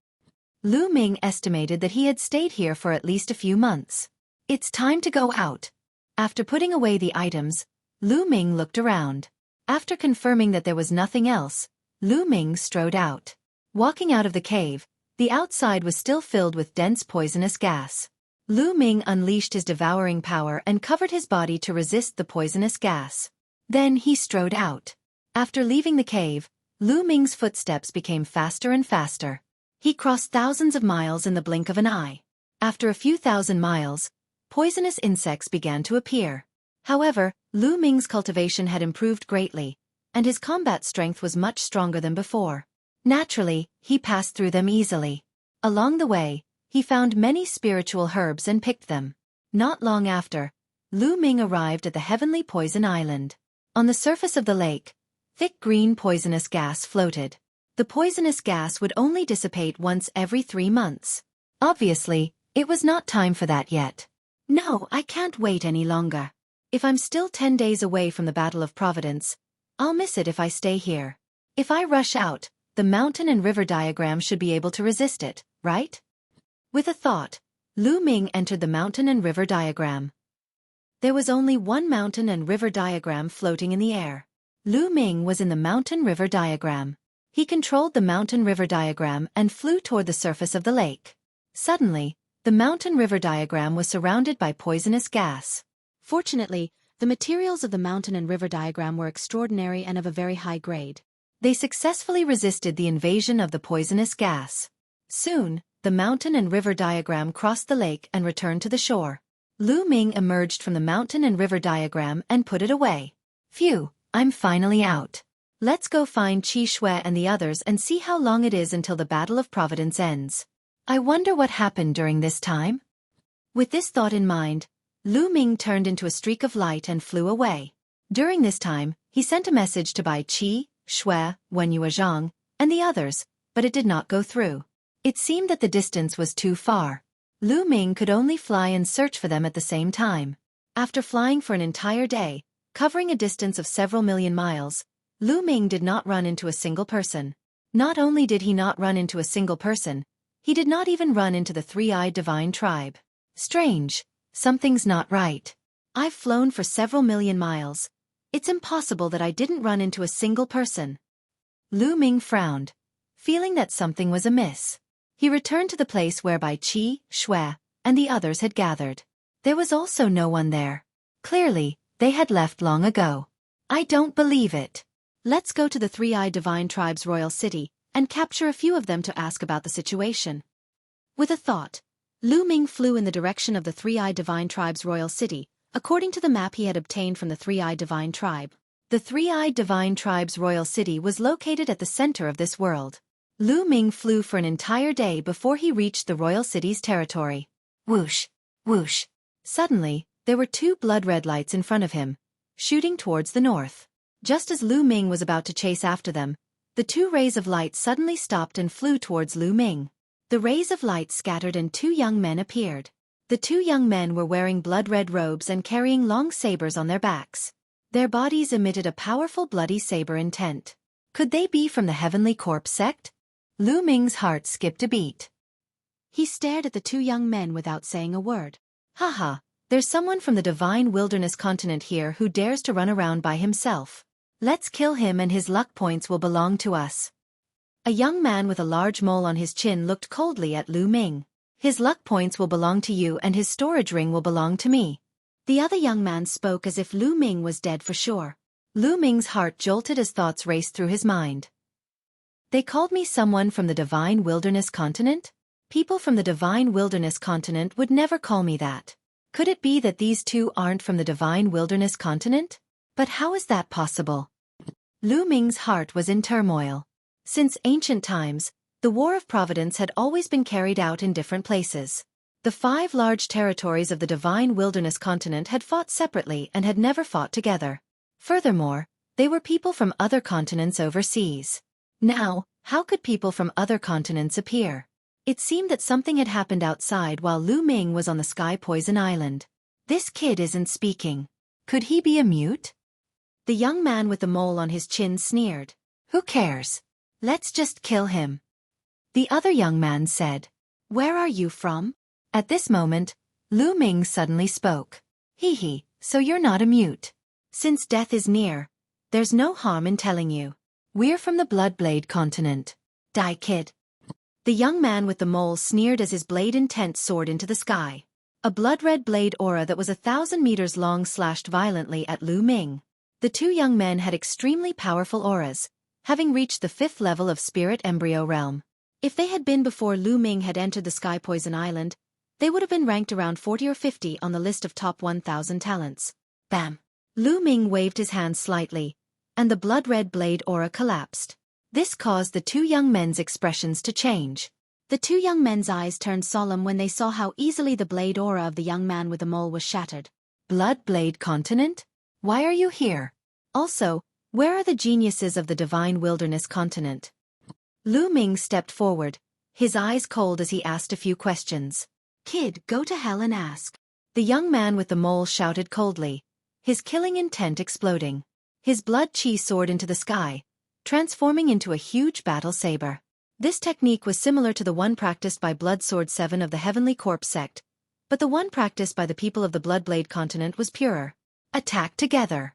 Lu Ming estimated that he had stayed here for at least a few months. It's time to go out. After putting away the items, Lu Ming looked around. After confirming that there was nothing else, Lu Ming strode out. Walking out of the cave, the outside was still filled with dense poisonous gas. Lu Ming unleashed his devouring power and covered his body to resist the poisonous gas. Then he strode out. After leaving the cave, Lu Ming's footsteps became faster and faster. He crossed thousands of miles in the blink of an eye. After a few thousand miles, poisonous insects began to appear. However, Lu Ming's cultivation had improved greatly, and his combat strength was much stronger than before. Naturally, he passed through them easily. Along the way, he found many spiritual herbs and picked them. Not long after, Lu Ming arrived at the heavenly poison island. On the surface of the lake, thick green poisonous gas floated. The poisonous gas would only dissipate once every 3 months. Obviously, it was not time for that yet. No, I can't wait any longer. If I'm still 10 days away from the Battle of Providence, I'll miss it if I stay here. If I rush out, the mountain and river diagram should be able to resist it, right? With a thought, Lu Ming entered the mountain and river diagram. There was only one mountain and river diagram floating in the air. Lu Ming was in the mountain-river diagram. He controlled the mountain-river diagram and flew toward the surface of the lake. Suddenly, the mountain-river diagram was surrounded by poisonous gas. Fortunately, the materials of the mountain and river diagram were extraordinary and of a very high grade. They successfully resisted the invasion of the poisonous gas. Soon, the mountain and river diagram crossed the lake and returned to the shore. Lu Ming emerged from the mountain and river diagram and put it away. Phew, I'm finally out. Let's go find Xueqi and the others and see how long it is until the Battle of Providence ends. I wonder what happened during this time? With this thought in mind, Lu Ming turned into a streak of light and flew away. During this time, he sent a message to Bai Qi, Xue, Wen Yuezhang, and the others, but it did not go through. It seemed that the distance was too far. Lu Ming could only fly and search for them at the same time. After flying for an entire day, covering a distance of several million miles, Lu Ming did not run into a single person. Not only did he not run into a single person, he did not even run into the three-eyed divine tribe. Strange. Something's not right. I've flown for several million miles. It's impossible that I didn't run into a single person. Lu Ming frowned, feeling that something was amiss. He returned to the place where Bai Qi, Xue, and the others had gathered. There was also no one there. Clearly, they had left long ago. I don't believe it. Let's go to the Three-Eyed Divine Tribe's royal city and capture a few of them to ask about the situation. With a thought, Lu Ming flew in the direction of the Three-Eyed Divine Tribe's royal city, according to the map he had obtained from the Three-Eyed Divine Tribe. The Three-Eyed Divine Tribe's royal city was located at the center of this world. Lu Ming flew for an entire day before he reached the royal city's territory. Whoosh, whoosh. Suddenly, there were two blood-red lights in front of him, shooting towards the north. Just as Lu Ming was about to chase after them, the two rays of light suddenly stopped and flew towards Lu Ming. The rays of light scattered and two young men appeared. The two young men were wearing blood-red robes and carrying long sabers on their backs. Their bodies emitted a powerful bloody saber intent. Could they be from the Heavenly Corpse sect? Lu Ming's heart skipped a beat. He stared at the two young men without saying a word. Haha, there's someone from the Divine Wilderness continent here who dares to run around by himself. Let's kill him and his luck points will belong to us. A young man with a large mole on his chin looked coldly at Lu Ming. His luck points will belong to you and his storage ring will belong to me. The other young man spoke as if Lu Ming was dead for sure. Lu Ming's heart jolted as thoughts raced through his mind. They called me someone from the Divine Wilderness continent? People from the Divine Wilderness continent would never call me that. Could it be that these two aren't from the Divine Wilderness continent? But how is that possible? Lu Ming's heart was in turmoil. Since ancient times, the War of Providence had always been carried out in different places. The 5 large territories of the Divine Wilderness continent had fought separately and had never fought together. Furthermore, they were people from other continents overseas. Now, how could people from other continents appear? It seemed that something had happened outside while Lu Ming was on the Sky Poison Island. This kid isn't speaking. Could he be a mute? The young man with the mole on his chin sneered. Who cares? Let's just kill him. The other young man said. Where are you from? At this moment, Lu Ming suddenly spoke. Hee, so you're not a mute. Since death is near, there's no harm in telling you. We're from the Bloodblade continent. Die, kid. The young man with the mole sneered as his blade intent soared into the sky. A blood-red blade aura that was 1,000 meters long slashed violently at Lu Ming. The two young men had extremely powerful auras, having reached the 5th level of Spirit Embryo Realm. If they had been before Lu Ming had entered the Sky Poison Island, they would have been ranked around 40 or 50 on the list of top 1,000 talents. Bam! Lu Ming waved his hand slightly, and the blood-red blade aura collapsed. This caused the two young men's expressions to change. The two young men's eyes turned solemn when they saw how easily the blade aura of the young man with the mole was shattered. Bloodblade continent? Why are you here? Also, where are the geniuses of the Divine Wilderness continent? Lu Ming stepped forward, his eyes cold as he asked a few questions. Kid, go to hell and ask. The young man with the mole shouted coldly, his killing intent exploding. His blood chi soared into the sky, transforming into a huge battle saber. This technique was similar to the one practiced by Blood Sword 7 of the Heavenly Corpse sect, but the one practiced by the people of the Bloodblade continent was purer. Attack together.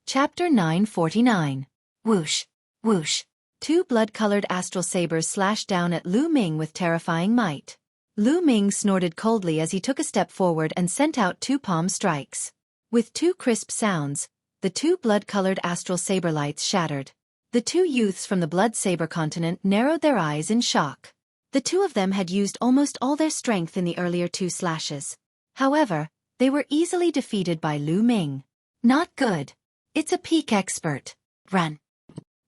Chapter 949. Whoosh, whoosh. 2 blood-colored astral sabers slashed down at Lu Ming with terrifying might. Lu Ming snorted coldly as he took a step forward and sent out 2 palm strikes. With 2 crisp sounds, the 2 blood-colored astral saber lights shattered. The two youths from the Blood Saber continent narrowed their eyes in shock. The two of them had used almost all their strength in the earlier two slashes. However, they were easily defeated by Lu Ming. Not good. It's a peak expert. Run.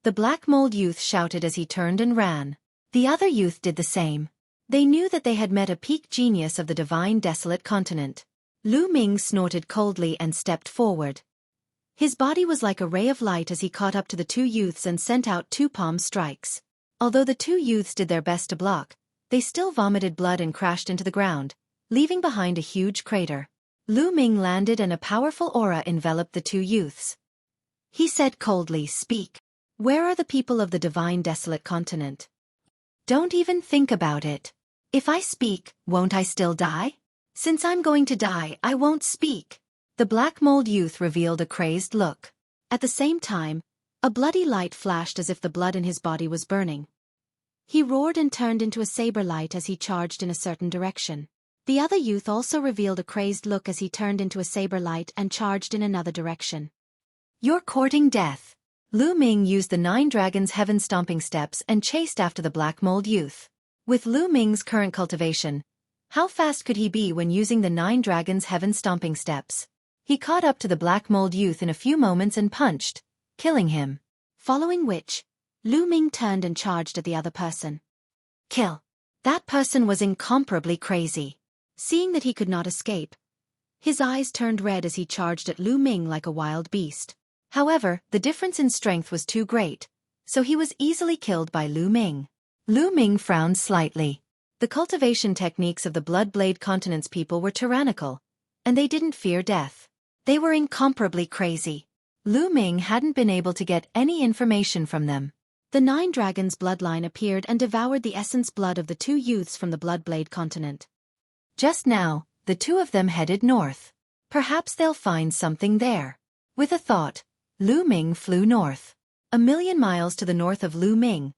The black mold youth shouted as he turned and ran. The other youth did the same. They knew that they had met a peak genius of the divine desolate continent. Lu Ming snorted coldly and stepped forward. His body was like a ray of light as he caught up to the two youths and sent out two palm strikes. Although the two youths did their best to block, they still vomited blood and crashed into the ground, leaving behind a huge crater. Lu Ming landed and a powerful aura enveloped the two youths. He said coldly, "Speak. Where are the people of the divine desolate continent? Don't even think about it. If I speak, won't I still die? Since I'm going to die, I won't speak." The black mold youth revealed a crazed look. At the same time, a bloody light flashed as if the blood in his body was burning. He roared and turned into a saber light as he charged in a certain direction. The other youth also revealed a crazed look as he turned into a saber light and charged in another direction. "You're courting death." Lu Ming used the 9 dragons' heaven-stomping steps and chased after the black mold youth. With Lu Ming's current cultivation, how fast could he be when using the 9 dragons' heaven-stomping steps? He caught up to the black mold youth in a few moments and punched, killing him. Following which, Lu Ming turned and charged at the other person. Kill. That person was incomparably crazy. Seeing that he could not escape, his eyes turned red as he charged at Lu Ming like a wild beast. However, the difference in strength was too great, so he was easily killed by Lu Ming. Lu Ming frowned slightly. The cultivation techniques of the Blood Blade Continent's people were tyrannical, and they didn't fear death. They were incomparably crazy. Lu Ming hadn't been able to get any information from them. The 9 dragons' bloodline appeared and devoured the essence blood of the two youths from the Blood Blade Continent. Just now, the two of them headed north. Perhaps they'll find something there. With a thought, Lu Ming flew north. 1,000,000 miles to the north of Lu Ming,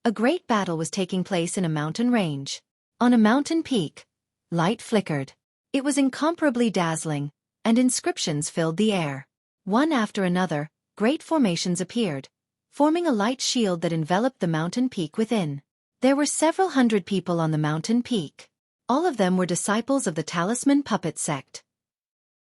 a great battle was taking place in a mountain range. On a mountain peak, light flickered. It was incomparably dazzling, and inscriptions filled the air. One after another, great formations appeared, forming a light shield that enveloped the mountain peak within. There were several hundred people on the mountain peak. All of them were disciples of the Talisman Puppet sect.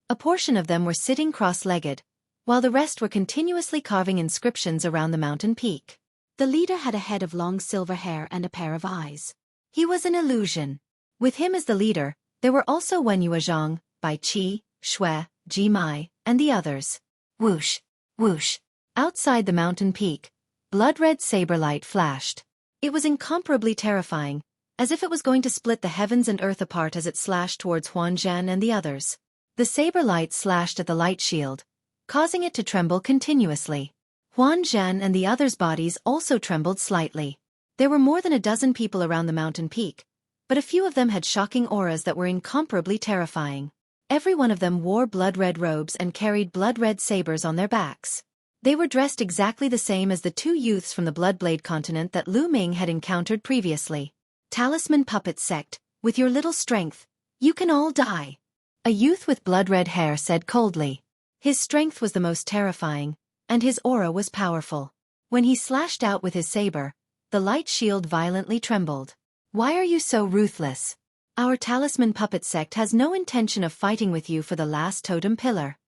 A portion of them were sitting cross-legged, while the rest were continuously carving inscriptions around the mountain peak. The leader had a head of long silver hair and a pair of eyes. He was an illusion. With him as the leader, there were also Wen Yuezhang, Bai Qi, Xue, Ji Mai, and the others. Whoosh, whoosh. Outside the mountain peak, blood-red saber light flashed. It was incomparably terrifying, as if it was going to split the heavens and earth apart as it slashed towards Huan Zhan and the others. The saber light slashed at the light shield, causing it to tremble continuously. Huan Zhan and the others' bodies also trembled slightly. There were more than a dozen people around the mountain peak, but a few of them had shocking auras that were incomparably terrifying. Every one of them wore blood-red robes and carried blood-red sabers on their backs. They were dressed exactly the same as the two youths from the Bloodblade continent that Lu Ming had encountered previously. Talisman Puppet Sect, with your little strength, you can all die. A youth with blood-red hair said coldly. His strength was the most terrifying, and his aura was powerful. When he slashed out with his saber, the light shield violently trembled. Why are you so ruthless? Our Talisman Puppet Sect has no intention of fighting with you for the last totem pillar.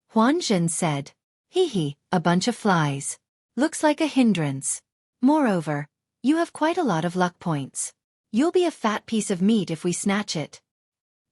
Huan Zhan said. Hee, a bunch of flies. Looks like a hindrance. Moreover, you have quite a lot of luck points. You'll be a fat piece of meat if we snatch it.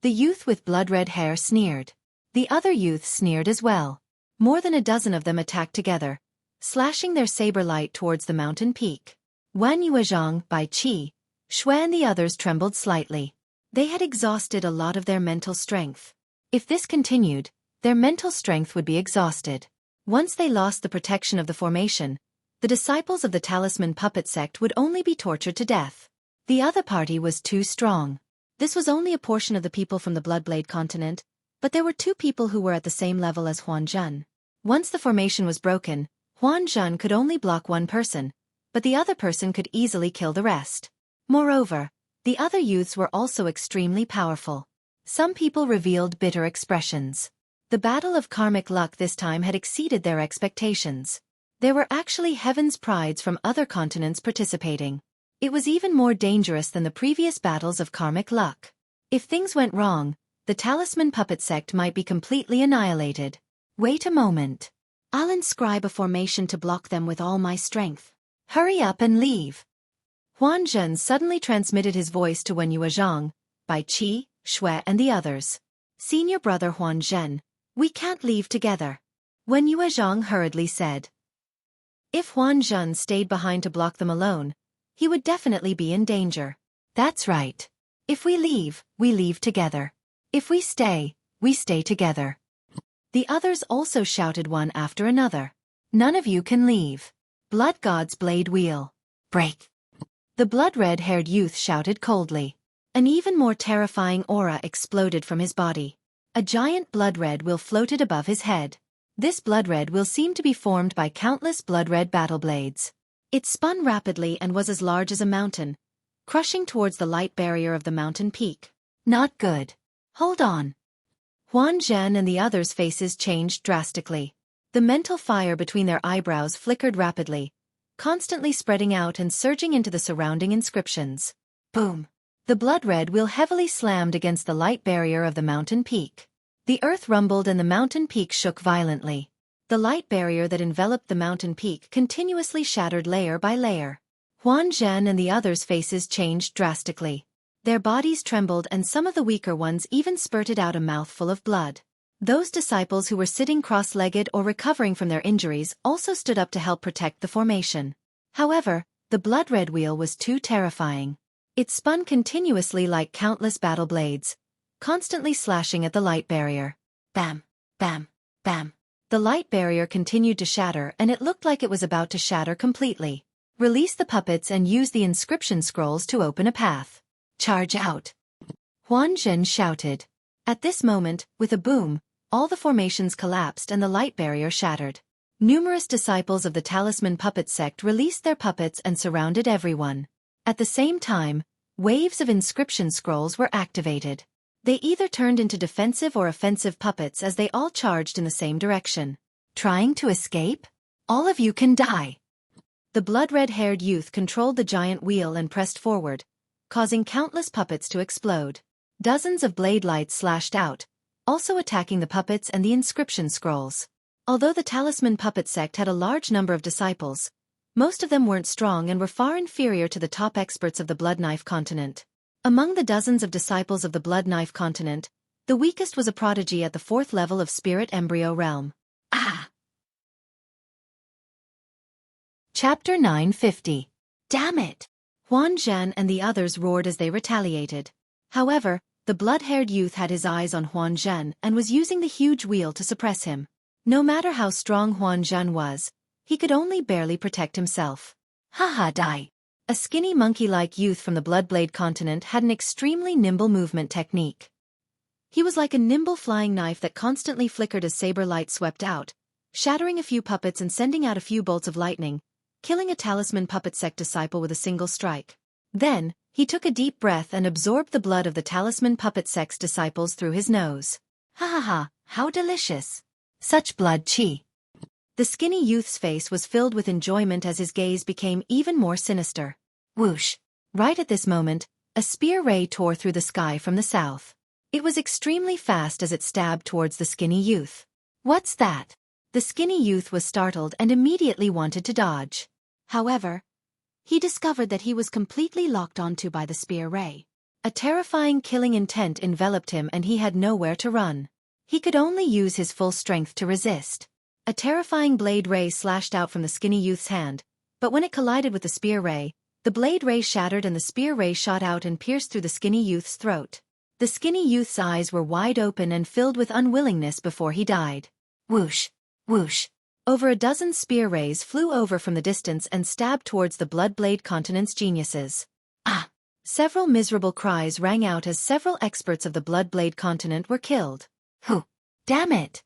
The youth with blood-red hair sneered. The other youths sneered as well. More than a dozen of them attacked together, slashing their saber light towards the mountain peak. Wan Yuezhang, Bai Qi, Xue and the others trembled slightly. They had exhausted a lot of their mental strength. If this continued, their mental strength would be exhausted. Once they lost the protection of the formation, the disciples of the Talisman Puppet Sect would only be tortured to death. The other party was too strong. This was only a portion of the people from the Bloodblade continent, but there were two people who were at the same level as Huan Zhan. Once the formation was broken, Huan Zhan could only block one person, but the other person could easily kill the rest. Moreover, the other youths were also extremely powerful. Some people revealed bitter expressions. The battle of karmic luck this time had exceeded their expectations. There were actually Heaven's Prides from other continents participating. It was even more dangerous than the previous battles of karmic luck. If things went wrong, the Talisman Puppet Sect might be completely annihilated. Wait a moment. I'll inscribe a formation to block them with all my strength. Hurry up and leave. Huan Zhen suddenly transmitted his voice to Wen Yuezhang, Bai Qi, Xue and the others. Senior brother Huan Zhen, we can't leave together. Wen Yuezhang hurriedly said. If Huan Zhen stayed behind to block them alone, he would definitely be in danger. That's right. If we leave together. If we stay together. The others also shouted one after another. None of you can leave. Blood God's blade wheel. Break. The blood-red-haired youth shouted coldly. An even more terrifying aura exploded from his body. A giant blood-red wheel floated above his head. This blood-red wheel seemed to be formed by countless blood-red battle blades. It spun rapidly and was as large as a mountain, crushing towards the light barrier of the mountain peak. Not good. Hold on. Huan Zhen and the others' faces changed drastically. The mental fire between their eyebrows flickered rapidly, constantly spreading out and surging into the surrounding inscriptions. Boom! The blood-red wheel heavily slammed against the light barrier of the mountain peak. The earth rumbled and the mountain peak shook violently. The light barrier that enveloped the mountain peak continuously shattered layer by layer. Huan Zhen and the others' faces changed drastically. Their bodies trembled and some of the weaker ones even spurted out a mouthful of blood. Those disciples who were sitting cross-legged or recovering from their injuries also stood up to help protect the formation. However, the blood-red wheel was too terrifying. It spun continuously like countless battle blades, constantly slashing at the light barrier. Bam! Bam! Bam! The light barrier continued to shatter and it looked like it was about to shatter completely. Release the puppets and use the inscription scrolls to open a path. Charge out! Huan Zhen shouted. At this moment, with a boom, all the formations collapsed and the light barrier shattered. Numerous disciples of the Talisman Puppet Sect released their puppets and surrounded everyone. At the same time, waves of inscription scrolls were activated. They either turned into defensive or offensive puppets as they all charged in the same direction. Trying to escape? All of you can die! The blood-red-haired youth controlled the giant wheel and pressed forward, causing countless puppets to explode. Dozens of blade lights slashed out, also attacking the puppets and the inscription scrolls. Although the Talisman Puppet Sect had a large number of disciples, most of them weren't strong and were far inferior to the top experts of the Blood Knife continent. Among the dozens of disciples of the Blood Knife continent, the weakest was a prodigy at the 4th level of Spirit Embryo Realm. Ah! Chapter 950. Damn it! Huan Zhen and the others roared as they retaliated. However, the blood-haired youth had his eyes on Huan Zhen and was using the huge wheel to suppress him. No matter how strong Huan Zhen was, he could only barely protect himself. Haha die! A skinny monkey-like youth from the Bloodblade continent had an extremely nimble movement technique. He was like a nimble flying knife that constantly flickered as saber light swept out, shattering a few puppets and sending out a few bolts of lightning, killing a Talisman Puppet Sect disciple with a single strike. Then, he took a deep breath and absorbed the blood of the Talisman Puppet Sect's disciples through his nose. Ha ha ha, how delicious! Such blood chi! The skinny youth's face was filled with enjoyment as his gaze became even more sinister. Whoosh! Right at this moment, a spear ray tore through the sky from the south. It was extremely fast as it stabbed towards the skinny youth. What's that? The skinny youth was startled and immediately wanted to dodge. However, he discovered that he was completely locked onto by the spear ray. A terrifying killing intent enveloped him and he had nowhere to run. He could only use his full strength to resist. A terrifying blade ray slashed out from the skinny youth's hand, but when it collided with the spear ray, the blade ray shattered and the spear ray shot out and pierced through the skinny youth's throat. The skinny youth's eyes were wide open and filled with unwillingness before he died. Whoosh! Whoosh! Over a dozen spear rays flew over from the distance and stabbed towards the Bloodblade continent's geniuses. Ah! Several miserable cries rang out as several experts of the Bloodblade continent were killed. Whew! Damn it!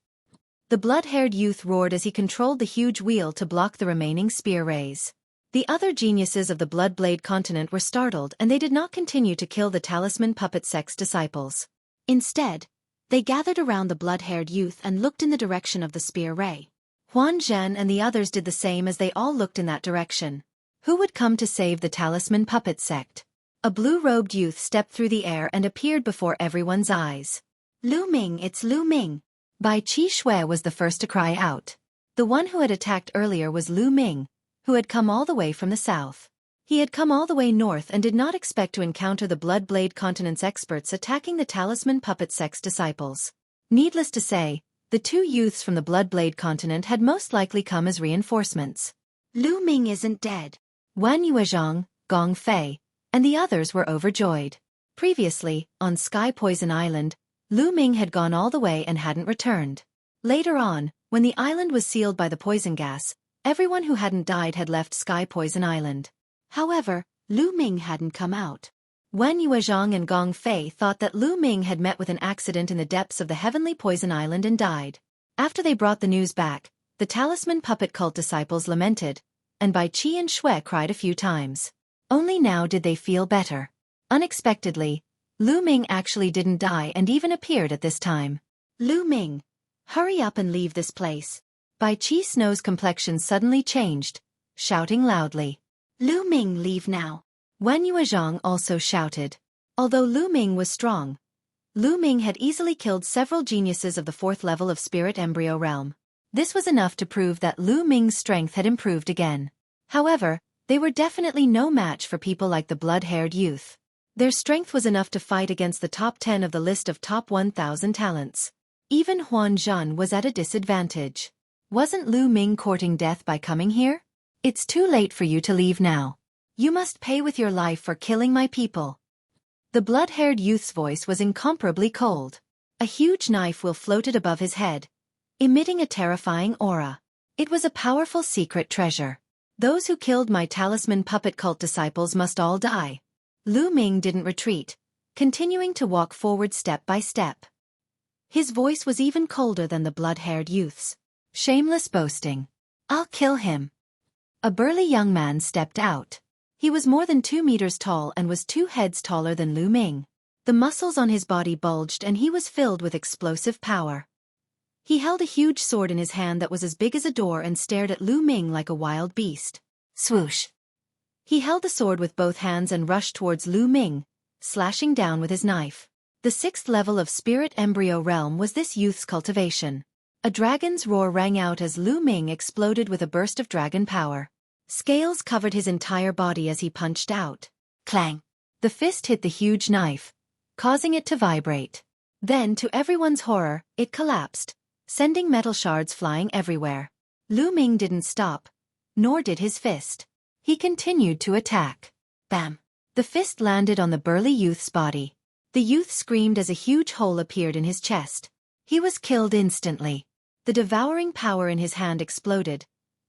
The blood-haired youth roared as he controlled the huge wheel to block the remaining spear rays. The other geniuses of the Bloodblade continent were startled and they did not continue to kill the Talisman Puppet Sect's disciples. Instead, they gathered around the blood-haired youth and looked in the direction of the spear ray. Huan Zhen and the others did the same as they all looked in that direction. Who would come to save the talisman puppet sect? A blue-robed youth stepped through the air and appeared before everyone's eyes. Lu Ming, it's Lu Ming. Bai Qi was the first to cry out. The one who had attacked earlier was Lu Ming, who had come all the way from the south. He had come all the way north and did not expect to encounter the Blood Blade Continent's experts attacking the talisman puppet sect's disciples. Needless to say, the two youths from the Blood Blade Continent had most likely come as reinforcements. Lu Ming isn't dead. Wan Yuezhang, Gong Fei, and the others were overjoyed. Previously, on Sky Poison Island, Lu Ming had gone all the way and hadn't returned. Later on, when the island was sealed by the poison gas, everyone who hadn't died had left Sky Poison Island. However, Lu Ming hadn't come out. Wen Yuezhang and Gong Fei thought that Lu Ming had met with an accident in the depths of the Heavenly Poison Island and died. After they brought the news back, the talisman puppet cult disciples lamented, and Bai Qi and Xueqi cried a few times. Only now did they feel better. Unexpectedly, Lu Ming actually didn't die and even appeared at this time. Lu Ming, hurry up and leave this place. Bai Qi Snow's complexion suddenly changed, shouting loudly. Lu Ming, leave now. Wen Yuezhang also shouted. Although Lu Ming was strong, Lu Ming had easily killed several geniuses of the 4th level of Spirit Embryo Realm. This was enough to prove that Lu Ming's strength had improved again. However, they were definitely no match for people like the blood-haired youth. Their strength was enough to fight against the top 10 of the list of top 1,000 talents. Even Huan Zhen was at a disadvantage. Wasn't Lu Ming courting death by coming here? It's too late for you to leave now. You must pay with your life for killing my people. The blood-haired youth's voice was incomparably cold. A huge knife will floated above his head, emitting a terrifying aura. It was a powerful secret treasure. Those who killed my talisman puppet cult disciples must all die. Lu Ming didn't retreat, continuing to walk forward step by step. His voice was even colder than the blood-haired youth's. Shameless boasting. I'll kill him. A burly young man stepped out. He was more than 2 meters tall and was 2 heads taller than Lu Ming. The muscles on his body bulged and he was filled with explosive power. He held a huge sword in his hand that was as big as a door and stared at Lu Ming like a wild beast. Swoosh! He held the sword with both hands and rushed towards Lu Ming, slashing down with his knife. The 6th level of Spirit Embryo Realm was this youth's cultivation. A dragon's roar rang out as Lu Ming exploded with a burst of dragon power. Scales covered his entire body as he punched out. Clang! The fist hit the huge knife, causing it to vibrate. Then, to everyone's horror, it collapsed, sending metal shards flying everywhere. Lu Ming didn't stop, nor did his fist. He continued to attack. Bam! The fist landed on the burly youth's body. The youth screamed as a huge hole appeared in his chest. He was killed instantly. The devouring power in his hand exploded,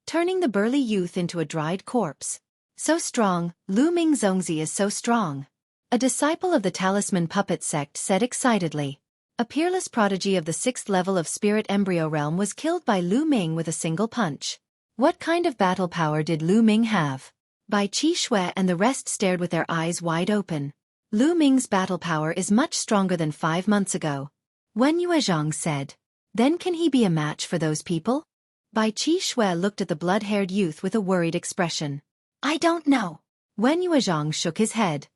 turning the burly youth into a dried corpse. So strong, Lu Ming Zongzi is so strong. A disciple of the Talisman Puppet Sect said excitedly. A peerless prodigy of the 6th level of Spirit Embryo Realm was killed by Lu Ming with a single punch. What kind of battle power did Lu Ming have? Bai Qi Shui and the rest stared with their eyes wide open. Lu Ming's battle power is much stronger than 5 months ago. Wen Yuezhang said. Then can he be a match for those people? Bai Qi Shui looked at the blood-haired youth with a worried expression. I don't know. Wen Yuezhang shook his head.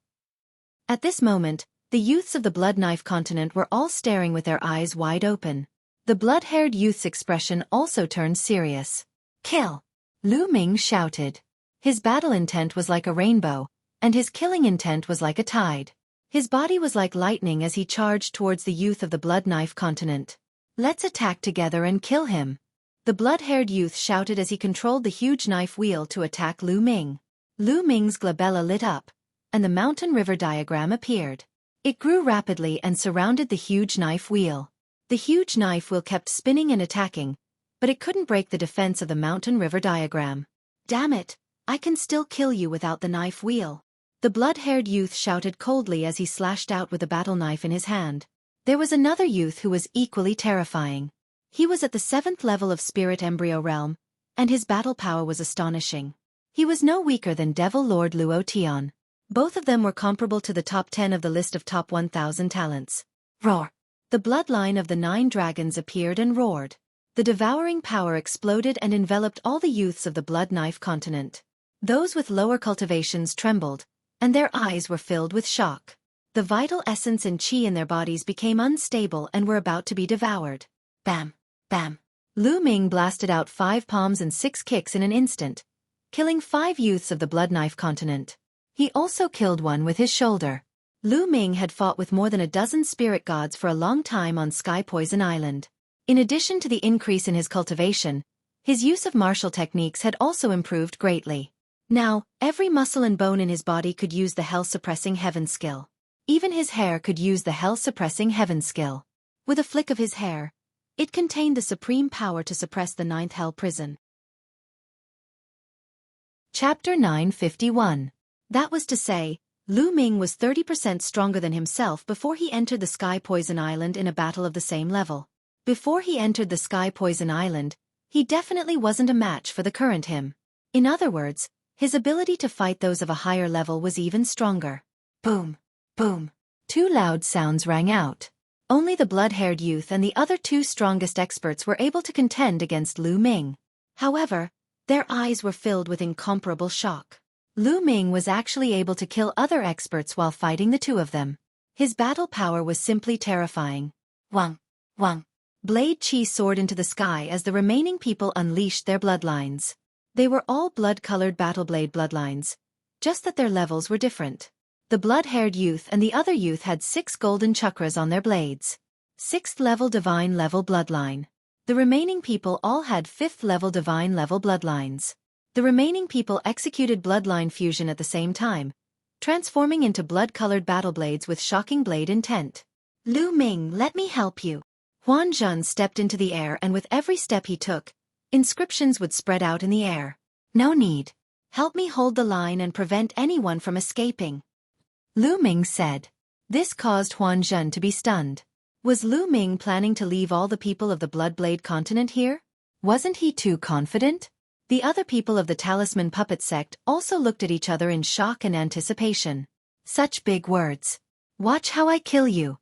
At this moment, the youths of the Blood Knife continent were all staring with their eyes wide open. The blood-haired youth's expression also turned serious. Kill! Lu Ming shouted. His battle intent was like a rainbow, and his killing intent was like a tide. His body was like lightning as he charged towards the youth of the Blood Knife continent. Let's attack together and kill him. The blood-haired youth shouted as he controlled the huge knife wheel to attack Lu Ming. Lu Ming's glabella lit up, and the mountain river diagram appeared. It grew rapidly and surrounded the huge knife wheel. The huge knife wheel kept spinning and attacking, but it couldn't break the defense of the mountain river diagram. Damn it, I can still kill you without the knife wheel. The blood-haired youth shouted coldly as he slashed out with a battle knife in his hand. There was another youth who was equally terrifying. He was at the 7th level of Spirit Embryo Realm, and his battle power was astonishing. He was no weaker than Devil Lord Luo Tian. Both of them were comparable to the top 10 of the list of top 1,000 talents. Roar! The bloodline of the 9 dragons appeared and roared. The devouring power exploded and enveloped all the youths of the Blood Knife continent. Those with lower cultivations trembled, and their eyes were filled with shock. The vital essence and chi in their bodies became unstable and were about to be devoured. Bam! Bam! Lu Ming blasted out 5 palms and 6 kicks in an instant, killing 5 youths of the Blood Knife continent. He also killed one with his shoulder. Lu Ming had fought with more than a dozen spirit gods for a long time on Sky Poison Island. In addition to the increase in his cultivation, his use of martial techniques had also improved greatly. Now, every muscle and bone in his body could use the Hell-Suppressing Heaven skill. Even his hair could use the Hell-Suppressing Heaven skill. With a flick of his hair, it contained the supreme power to suppress the 9th Hell Prison. Chapter 951. That was to say, Lu Ming was 30% stronger than himself before he entered the Sky Poison Island in a battle of the same level. Before he entered the Sky Poison Island, he definitely wasn't a match for the current him. In other words, his ability to fight those of a higher level was even stronger. Boom! Boom! 2 loud sounds rang out. Only the blood-haired youth and the other 2 strongest experts were able to contend against Lu Ming. However, their eyes were filled with incomparable shock. Lu Ming was actually able to kill other experts while fighting the 2 of them. His battle power was simply terrifying. Wang! Wang! Blade chi soared into the sky as the remaining people unleashed their bloodlines. They were all blood-colored battleblade bloodlines, just that their levels were different. The blood-haired youth and the other youth had 6 golden chakras on their blades. 6th level divine level bloodline. The remaining people all had 5th level divine level bloodlines. The remaining people executed bloodline fusion at the same time, transforming into blood-colored battleblades with shocking blade intent. Lu Ming, let me help you. Huan Zhen stepped into the air, and with every step he took, inscriptions would spread out in the air. No need. Help me hold the line and prevent anyone from escaping. Lu Ming said. This caused Huan Zhen to be stunned. Was Lu Ming planning to leave all the people of the Bloodblade continent here? Wasn't he too confident? The other people of the Talisman Puppet sect also looked at each other in shock and anticipation. Such big words. Watch how I kill you.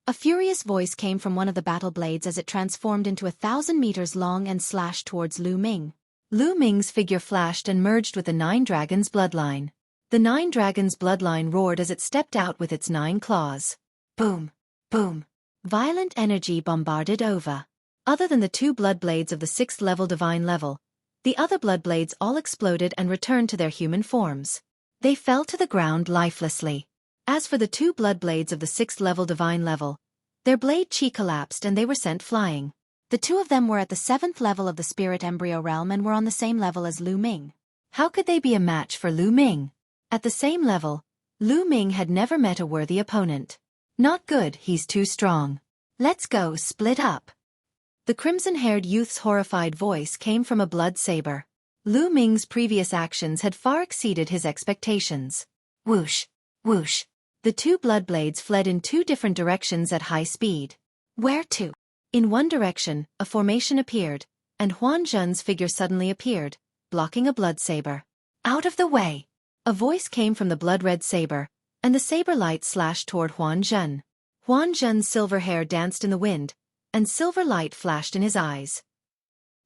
A furious voice came from one of the battle blades as it transformed into 1,000 meters long and slashed towards Lu Ming. Lu Ming's figure flashed and merged with the 9 dragons' bloodline. The 9 dragons' bloodline roared as it stepped out with its 9 claws. Boom! Boom! Violent energy bombarded over. Other than the 2 blood blades of the 6th level divine level, the other blood blades all exploded and returned to their human forms. They fell to the ground lifelessly. As for the 2 blood blades of the 6th level divine level, their blade chi collapsed and they were sent flying. The 2 of them were at the 7th level of the spirit embryo realm and were on the same level as Lu Ming. How could they be a match for Lu Ming? At the same level, Lu Ming had never met a worthy opponent. Not good, he's too strong. Let's go split up. The crimson-haired youth's horrified voice came from a blood saber. Lu Ming's previous actions had far exceeded his expectations. Whoosh! Whoosh! The 2 blood blades fled in 2 different directions at high speed. Where to? In one direction, a formation appeared, and Huan Zhen's figure suddenly appeared, blocking a blood saber. Out of the way! A voice came from the blood-red saber, and the saber light slashed toward Huan Zhen. Huan Zhen's silver hair danced in the wind, and silver light flashed in his eyes.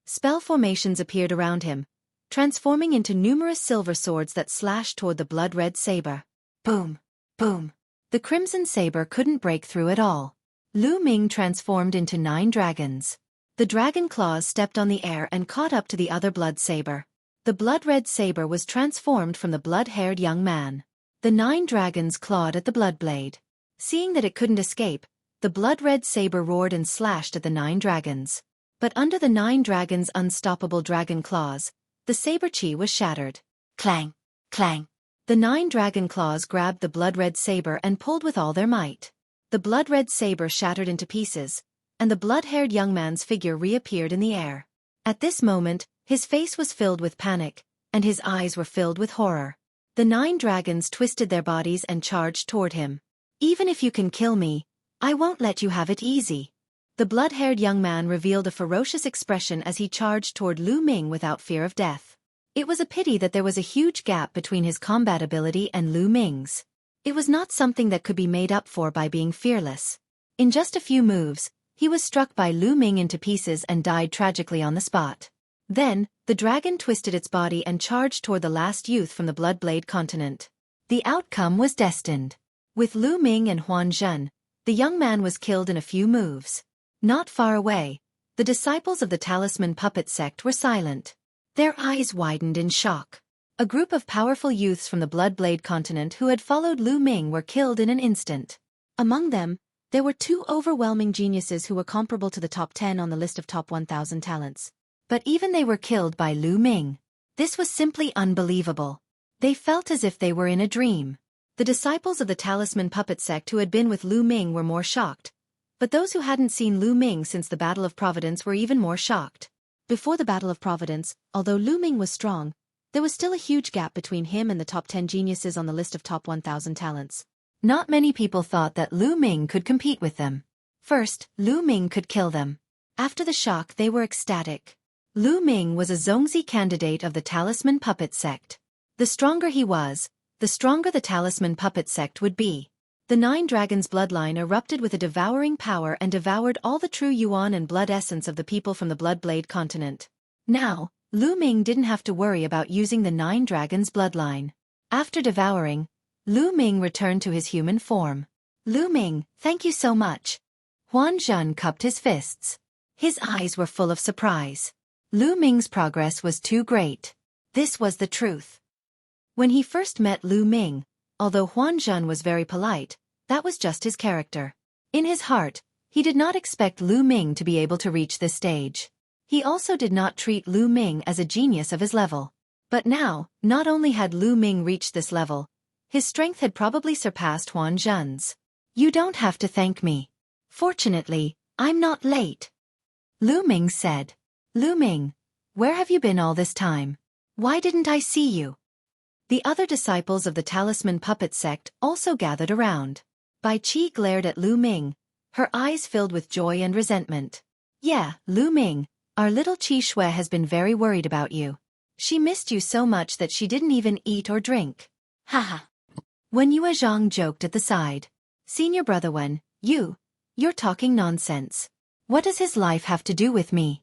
Spell formations appeared around him, transforming into numerous silver swords that slashed toward the blood-red saber. Boom! Boom! The crimson saber couldn't break through at all. Lu Ming transformed into 9 dragons. The dragon claws stepped on the air and caught up to the other blood saber. The blood-red saber was transformed from the blood-haired young man. The 9 dragons clawed at the blood blade. Seeing that it couldn't escape, the blood-red saber roared and slashed at the 9 dragons. But under the 9 dragons' unstoppable dragon claws, the saber chi was shattered. Clang! Clang! The 9 dragon claws grabbed the blood-red saber and pulled with all their might. The blood-red saber shattered into pieces, and the blood-haired young man's figure reappeared in the air. At this moment, his face was filled with panic, and his eyes were filled with horror. The 9 dragons twisted their bodies and charged toward him. Even if you can kill me, I won't let you have it easy. The blood-haired young man revealed a ferocious expression as he charged toward Lu Ming without fear of death. It was a pity that there was a huge gap between his combat ability and Lu Ming's. It was not something that could be made up for by being fearless. In just a few moves, He was struck by Lu Ming into pieces and died tragically on the spot. Then, the dragon twisted its body and charged toward the last youth from the Bloodblade continent. The outcome was destined. With Lu Ming and Huan Zhen, the young man was killed in a few moves. Not far away, the disciples of the Talisman Puppet sect were silent. Their eyes widened in shock. A group of powerful youths from the Bloodblade continent who had followed Lu Ming were killed in an instant. Among them, there were 2 overwhelming geniuses who were comparable to the top 10 on the list of top 1,000 talents. But even they were killed by Lu Ming. This was simply unbelievable. They felt as if they were in a dream. The disciples of the Talisman Puppet sect who had been with Lu Ming were more shocked. But those who hadn't seen Lu Ming since the Battle of Providence were even more shocked. Before the Battle of Providence, although Lu Ming was strong, there was still a huge gap between him and the top 10 geniuses on the list of top 1,000 talents. Not many people thought that Lu Ming could compete with them. First, Lu Ming could kill them. After the shock, they were ecstatic. Lu Ming was a Zongzi candidate of the Talisman Puppet sect. The stronger he was, the stronger the Talisman Puppet sect would be. The 9 Dragons bloodline erupted with a devouring power and devoured all the true yuan and blood essence of the people from the Bloodblade continent. Now, Lu Ming didn't have to worry about using the 9 Dragons bloodline. After devouring, Lu Ming returned to his human form. Lu Ming, thank you so much. Huan Zhen cupped his fists. His eyes were full of surprise. Lu Ming's progress was too great. This was the truth. When he first met Lu Ming, although Huan Zhen was very polite, that was just his character. In his heart, he did not expect Lu Ming to be able to reach this stage. He also did not treat Lu Ming as a genius of his level. But now, not only had Lu Ming reached this level, his strength had probably surpassed Huan Zhen's. You don't have to thank me. Fortunately, I'm not late. Lu Ming said. Lu Ming, where have you been all this time? Why didn't I see you? The other disciples of the Talisman Puppet sect also gathered around. Bai Qi glared at Lu Ming, her eyes filled with joy and resentment. Yeah, Lu Ming, our little Qi Xue has been very worried about you. She missed you so much that she didn't even eat or drink. Haha. Wen Yuezhang joked at the side. Senior brother Wen, you're talking nonsense. What does his life have to do with me?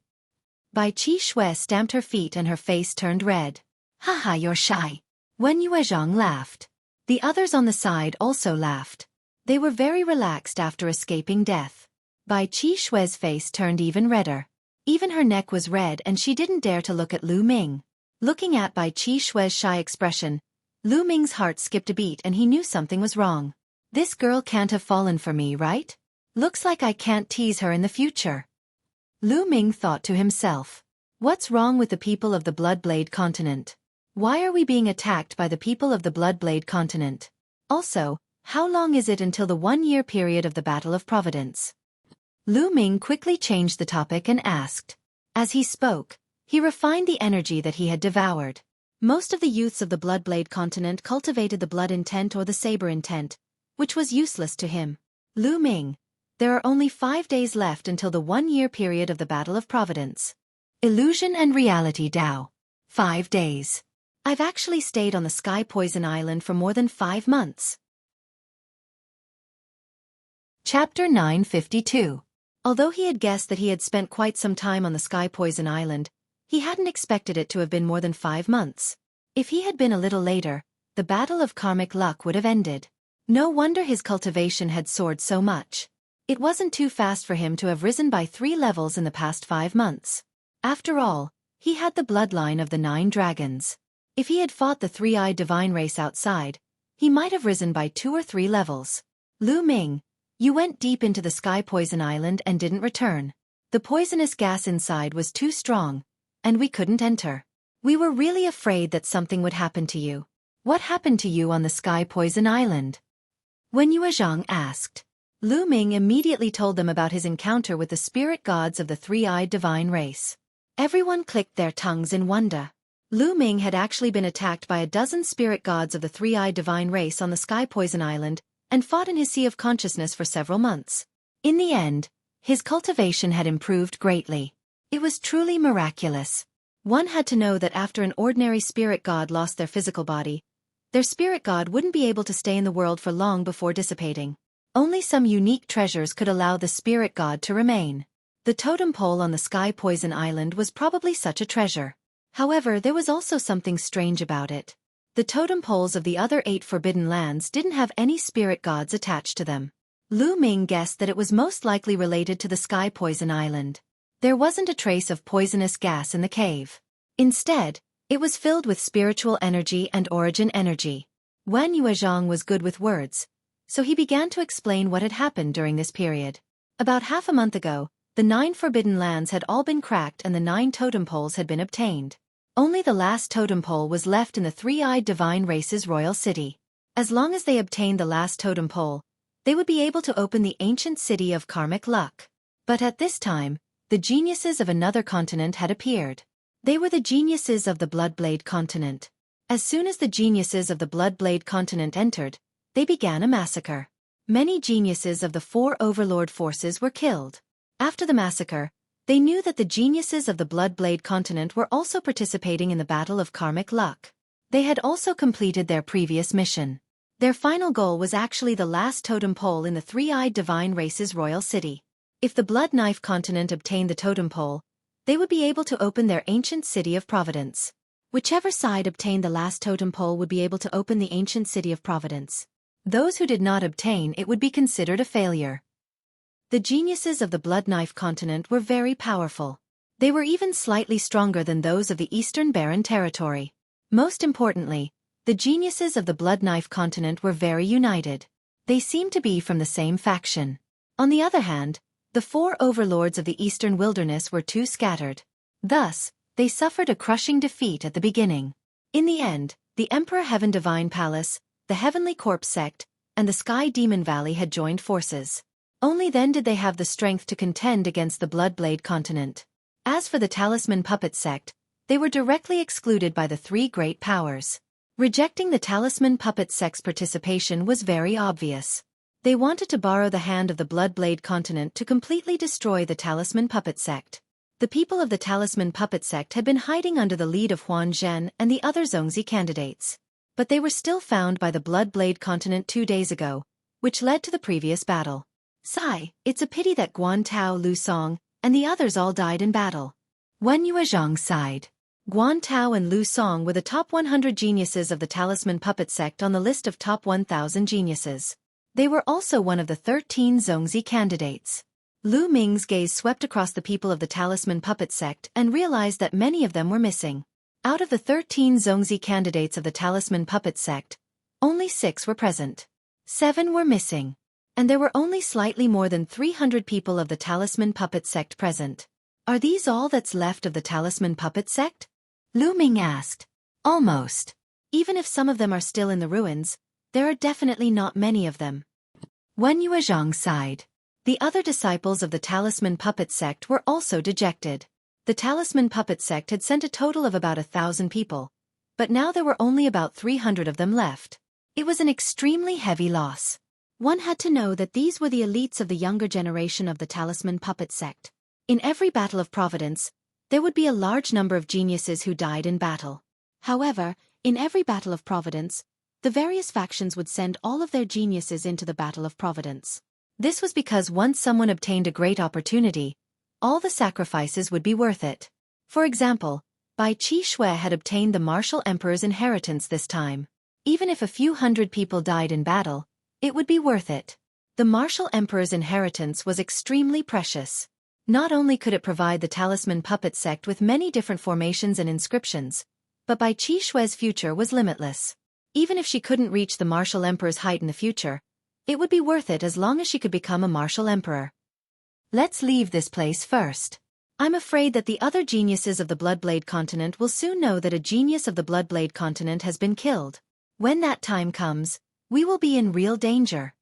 Bai Qi Xue stamped her feet and her face turned red. Haha, you're shy. Wen Yuezhang laughed. The others on the side also laughed. They were very relaxed after escaping death. Bai Qi Xue's face turned even redder. Even her neck was red and she didn't dare to look at Lu Ming. Looking at Bai Qi Xue's shy expression, Lu Ming's heart skipped a beat and he knew something was wrong. This girl can't have fallen for me, right? Looks like I can't tease her in the future. Lu Ming thought to himself. What's wrong with the people of the Bloodblade continent? Why are we being attacked by the people of the Bloodblade continent? Also, how long is it until the 1-year period of the Battle of Providence? Lu Ming quickly changed the topic and asked. As he spoke, he refined the energy that he had devoured. Most of the youths of the Bloodblade continent cultivated the blood intent or the saber intent, which was useless to him. Lu Ming, there are only 5 days left until the 1-year period of the Battle of Providence. Illusion and Reality Dao. 5 days. I've actually stayed on the Sky Poison Island for more than 5 months. Chapter 952. Although he had guessed that he had spent quite some time on the Sky Poison Island, he hadn't expected it to have been more than 5 months. If he had been a little later, the battle of karmic luck would have ended. No wonder his cultivation had soared so much. It wasn't too fast for him to have risen by 3 levels in the past 5 months. After all, he had the bloodline of the 9 dragons. If he had fought the 3-eyed divine race outside, he might have risen by 2 or 3 levels. Lu Ming, you went deep into the Sky Poison Island and didn't return. The poisonous gas inside was too strong, and we couldn't enter. We were really afraid that something would happen to you. What happened to you on the Sky Poison Island? Wen Yuezhang asked. Lu Ming immediately told them about his encounter with the spirit gods of the 3-eyed divine race. Everyone clicked their tongues in wonder. Lu Ming had actually been attacked by a dozen spirit gods of the 3-eyed divine race on the Sky Poison Island, and fought in his sea of consciousness for several months. In the end, his cultivation had improved greatly. It was truly miraculous. One had to know that after an ordinary spirit god lost their physical body, their spirit god wouldn't be able to stay in the world for long before dissipating. Only some unique treasures could allow the spirit god to remain. The totem pole on the Sky Poison Island was probably such a treasure. However, there was also something strange about it. The totem poles of the other 8 forbidden lands didn't have any spirit gods attached to them. Lu Ming guessed that it was most likely related to the Sky Poison Island. There wasn't a trace of poisonous gas in the cave. Instead, it was filled with spiritual energy and origin energy. Wan Yuezhang was good with words, so he began to explain what had happened during this period. About half a month ago, the 9 forbidden lands had all been cracked and the 9 totem poles had been obtained. Only the last totem pole was left in the 3-eyed divine race's royal city. As long as they obtained the last totem pole, they would be able to open the ancient city of karmic luck. But at this time, the geniuses of another continent had appeared. They were the geniuses of the Bloodblade continent. As soon as the geniuses of the Bloodblade continent entered, they began a massacre. Many geniuses of the 4 overlord forces were killed. After the massacre, they knew that the geniuses of the Bloodblade continent were also participating in the Battle of Karmic Luck. They had also completed their previous mission. Their final goal was actually the last totem pole in the 3-eyed divine race's royal city. If the Blood Knife continent obtained the totem pole, they would be able to open their ancient city of Providence. Whichever side obtained the last totem pole would be able to open the ancient city of Providence. Those who did not obtain it would be considered a failure. The geniuses of the Blood Knife continent were very powerful. They were even slightly stronger than those of the Eastern Barren territory. Most importantly, the geniuses of the Blood Knife continent were very united. They seemed to be from the same faction. On the other hand, the 4 overlords of the Eastern Wilderness were too scattered. Thus, they suffered a crushing defeat at the beginning. In the end, the Emperor Heaven Divine Palace, the Heavenly Corpse sect, and the Sky Demon Valley had joined forces. Only then did they have the strength to contend against the Bloodblade continent. As for the Talisman Puppet sect, they were directly excluded by the 3 great powers. Rejecting the Talisman Puppet sect's participation was very obvious. They wanted to borrow the hand of the Bloodblade continent to completely destroy the Talisman Puppet sect. The people of the Talisman Puppet sect had been hiding under the lead of Huan Zhen and the other Zongzi candidates. But they were still found by the Bloodblade continent 2 days ago, which led to the previous battle. Sigh, it's a pity that Guan Tao, Lu Song, and the others all died in battle. Wen Yuezhang sighed. Guan Tao and Lu Song were the top 100 geniuses of the Talisman Puppet sect on the list of top 1,000 geniuses. They were also one of the 13 Zongzi candidates. Lu Ming's gaze swept across the people of the Talisman Puppet sect and realized that many of them were missing. Out of the 13 Zongzi candidates of the Talisman Puppet sect, only 6 were present. 7 were missing. And there were only slightly more than 300 people of the Talisman Puppet sect present. Are these all that's left of the Talisman Puppet sect? Lu Ming asked. Almost. Even if some of them are still in the ruins, there are definitely not many of them. Wen Yuezhang sighed. The other disciples of the Talisman Puppet sect were also dejected. The Talisman Puppet sect had sent a total of about 1,000 people, but now there were only about 300 of them left. It was an extremely heavy loss. One had to know that these were the elites of the younger generation of the Talisman Puppet sect. In every battle of Providence, there would be a large number of geniuses who died in battle. However, in every battle of Providence, the various factions would send all of their geniuses into the Battle of Providence. This was because once someone obtained a great opportunity, all the sacrifices would be worth it. For example, Bai Qi Shui had obtained the Martial Emperor's inheritance this time. Even if a few hundred people died in battle, it would be worth it. The Martial Emperor's inheritance was extremely precious. Not only could it provide the Talisman Puppet sect with many different formations and inscriptions, but Bai Qi Shui's future was limitless. Even if she couldn't reach the Martial Emperor's height in the future, it would be worth it as long as she could become a Martial Emperor. Let's leave this place first. I'm afraid that the other geniuses of the Bloodblade continent will soon know that a genius of the Bloodblade continent has been killed. When that time comes, we will be in real danger.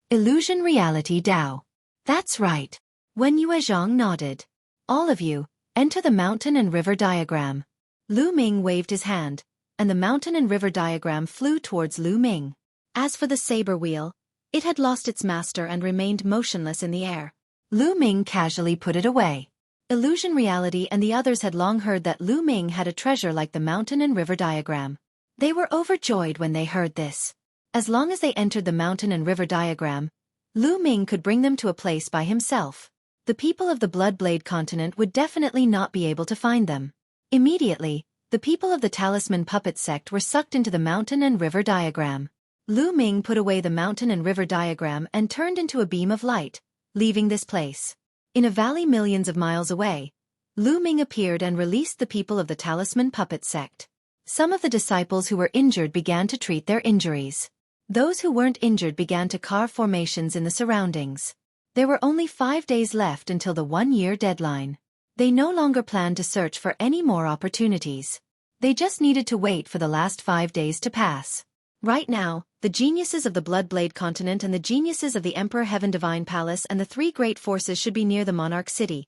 Illusion Reality Dao. That's right. Wen Yuezhang nodded. All of you, enter the mountain and river diagram. Lu Ming waved his hand, and the mountain and river diagram flew towards Lu Ming. As for the saber wheel, it had lost its master and remained motionless in the air. Lu Ming casually put it away. Illusion Reality and the others had long heard that Lu Ming had a treasure like the mountain and river diagram. They were overjoyed when they heard this. As long as they entered the mountain and river diagram, Lu Ming could bring them to a place by himself. The people of the Bloodblade continent would definitely not be able to find them. Immediately, the people of the Talisman Puppet sect were sucked into the mountain and river diagram. Lu Ming put away the mountain and river diagram and turned into a beam of light, leaving this place. In a valley millions of miles away, Lu Ming appeared and released the people of the Talisman Puppet sect. Some of the disciples who were injured began to treat their injuries. Those who weren't injured began to carve formations in the surroundings. There were only 5 days left until the 1-year deadline. They no longer planned to search for any more opportunities. They just needed to wait for the last 5 days to pass. Right now, the geniuses of the Bloodblade continent and the geniuses of the Emperor Heaven Divine Palace and the 3 great forces should be near the Monarch City,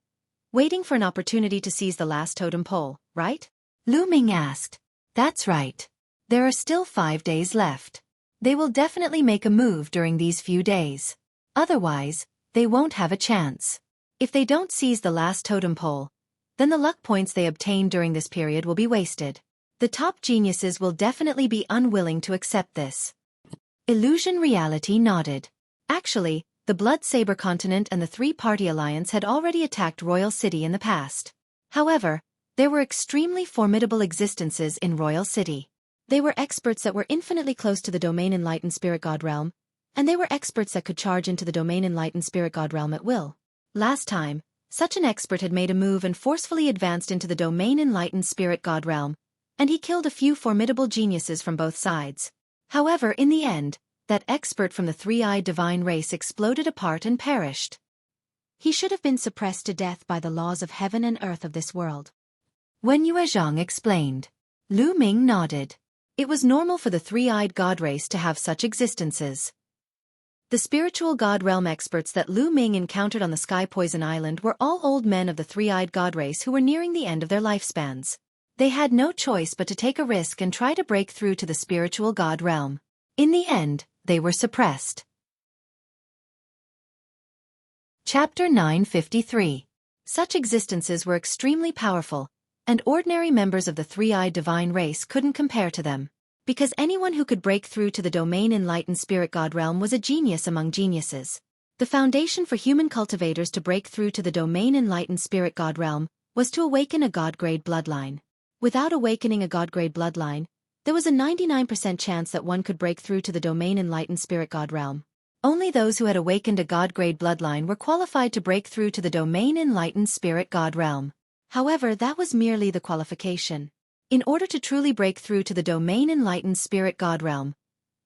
waiting for an opportunity to seize the last totem pole, right? Lu Ming asked. That's right. There are still 5 days left. They will definitely make a move during these few days. Otherwise, they won't have a chance. If they don't seize the last totem pole, then the luck points they obtain during this period will be wasted. The top geniuses will definitely be unwilling to accept this. Illusion Reality nodded. Actually, the Blood Saber continent and the 3-party alliance had already attacked Royal City in the past. However, there were extremely formidable existences in Royal City. They were experts that were infinitely close to the Domain Enlightened Spirit God realm, and they were experts that could charge into the Domain Enlightened Spirit God realm at will. Last time, such an expert had made a move and forcefully advanced into the Domain Enlightened Spirit God realm, and he killed a few formidable geniuses from both sides. However, in the end, that expert from the 3-eyed divine race exploded apart and perished. He should have been suppressed to death by the laws of heaven and earth of this world. Wen Yuezhang explained. Lu Ming nodded. It was normal for the 3-eyed god race to have such existences. The spiritual god realm experts that Lu Ming encountered on the Sky Poison Island were all old men of the 3-eyed god race who were nearing the end of their lifespans. They had no choice but to take a risk and try to break through to the spiritual god realm. In the end, they were suppressed. Chapter 953. Such existences were extremely powerful, and ordinary members of the 3-eyed divine race couldn't compare to them. Because anyone who could break through to the Domain Enlightened Spirit God realm was a genius among geniuses. The foundation for human cultivators to break through to the Domain Enlightened Spirit God realm was to awaken a God-grade bloodline. Without awakening a God-grade bloodline, there was a 99% chance that one could break through to the Domain Enlightened Spirit God realm. Only those who had awakened a God-grade bloodline were qualified to break through to the Domain Enlightened Spirit God realm. However, that was merely the qualification. In order to truly break through to the Domain Enlightened Spirit God realm,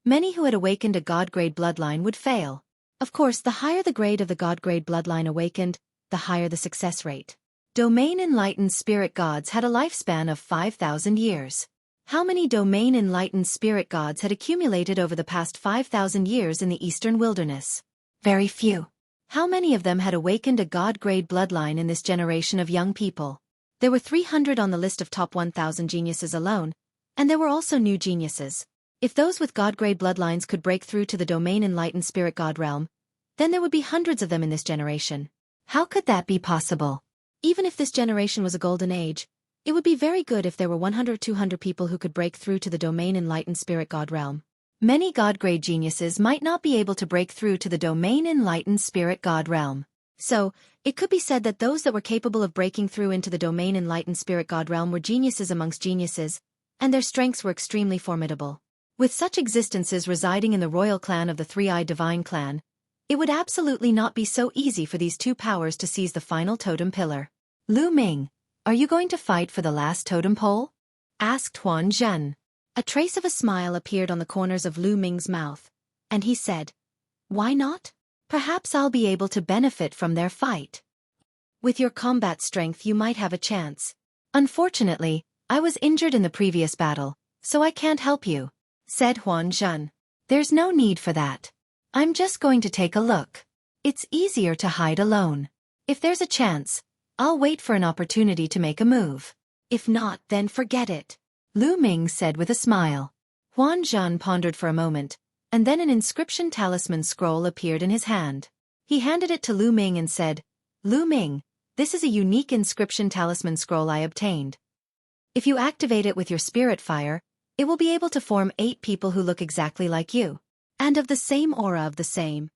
many who had awakened a God-grade bloodline would fail. Of course, the higher the grade of the God-grade bloodline awakened, the higher the success rate. Domain Enlightened Spirit Gods had a lifespan of 5,000 years. How many Domain Enlightened Spirit Gods had accumulated over the past 5,000 years in the Eastern Wilderness? Very few. How many of them had awakened a God-grade bloodline in this generation of young people? There were 300 on the list of top 1,000 geniuses alone, and there were also new geniuses. If those with God-grade bloodlines could break through to the Domain Enlightened Spirit God realm, then there would be hundreds of them in this generation. How could that be possible? Even if this generation was a golden age, it would be very good if there were 100 or 200 people who could break through to the Domain Enlightened Spirit God realm. Many God-grade geniuses might not be able to break through to the Domain Enlightened Spirit God realm. So, it could be said that those that were capable of breaking through into the Domain Enlightened Spirit God realm were geniuses amongst geniuses, and their strengths were extremely formidable. With such existences residing in the royal clan of the 3-eyed divine clan, it would absolutely not be so easy for these two powers to seize the final totem pillar. Lu Ming, are you going to fight for the last totem pole? Asked Huan Zhen. A trace of a smile appeared on the corners of Lu Ming's mouth, and he said, "Why not? Perhaps I'll be able to benefit from their fight. With your combat strength you might have a chance. Unfortunately, I was injured in the previous battle, so I can't help you," said Huan Zhen. "There's no need for that. I'm just going to take a look. It's easier to hide alone. If there's a chance, I'll wait for an opportunity to make a move. If not, then forget it," Lu Ming said with a smile. Huan Zhen pondered for a moment, and then an inscription talisman scroll appeared in his hand. He handed it to Lu Ming and said, "Lu Ming, this is a unique inscription talisman scroll I obtained. If you activate it with your spirit fire, it will be able to form 8 people who look exactly like you, and of the same aura of the same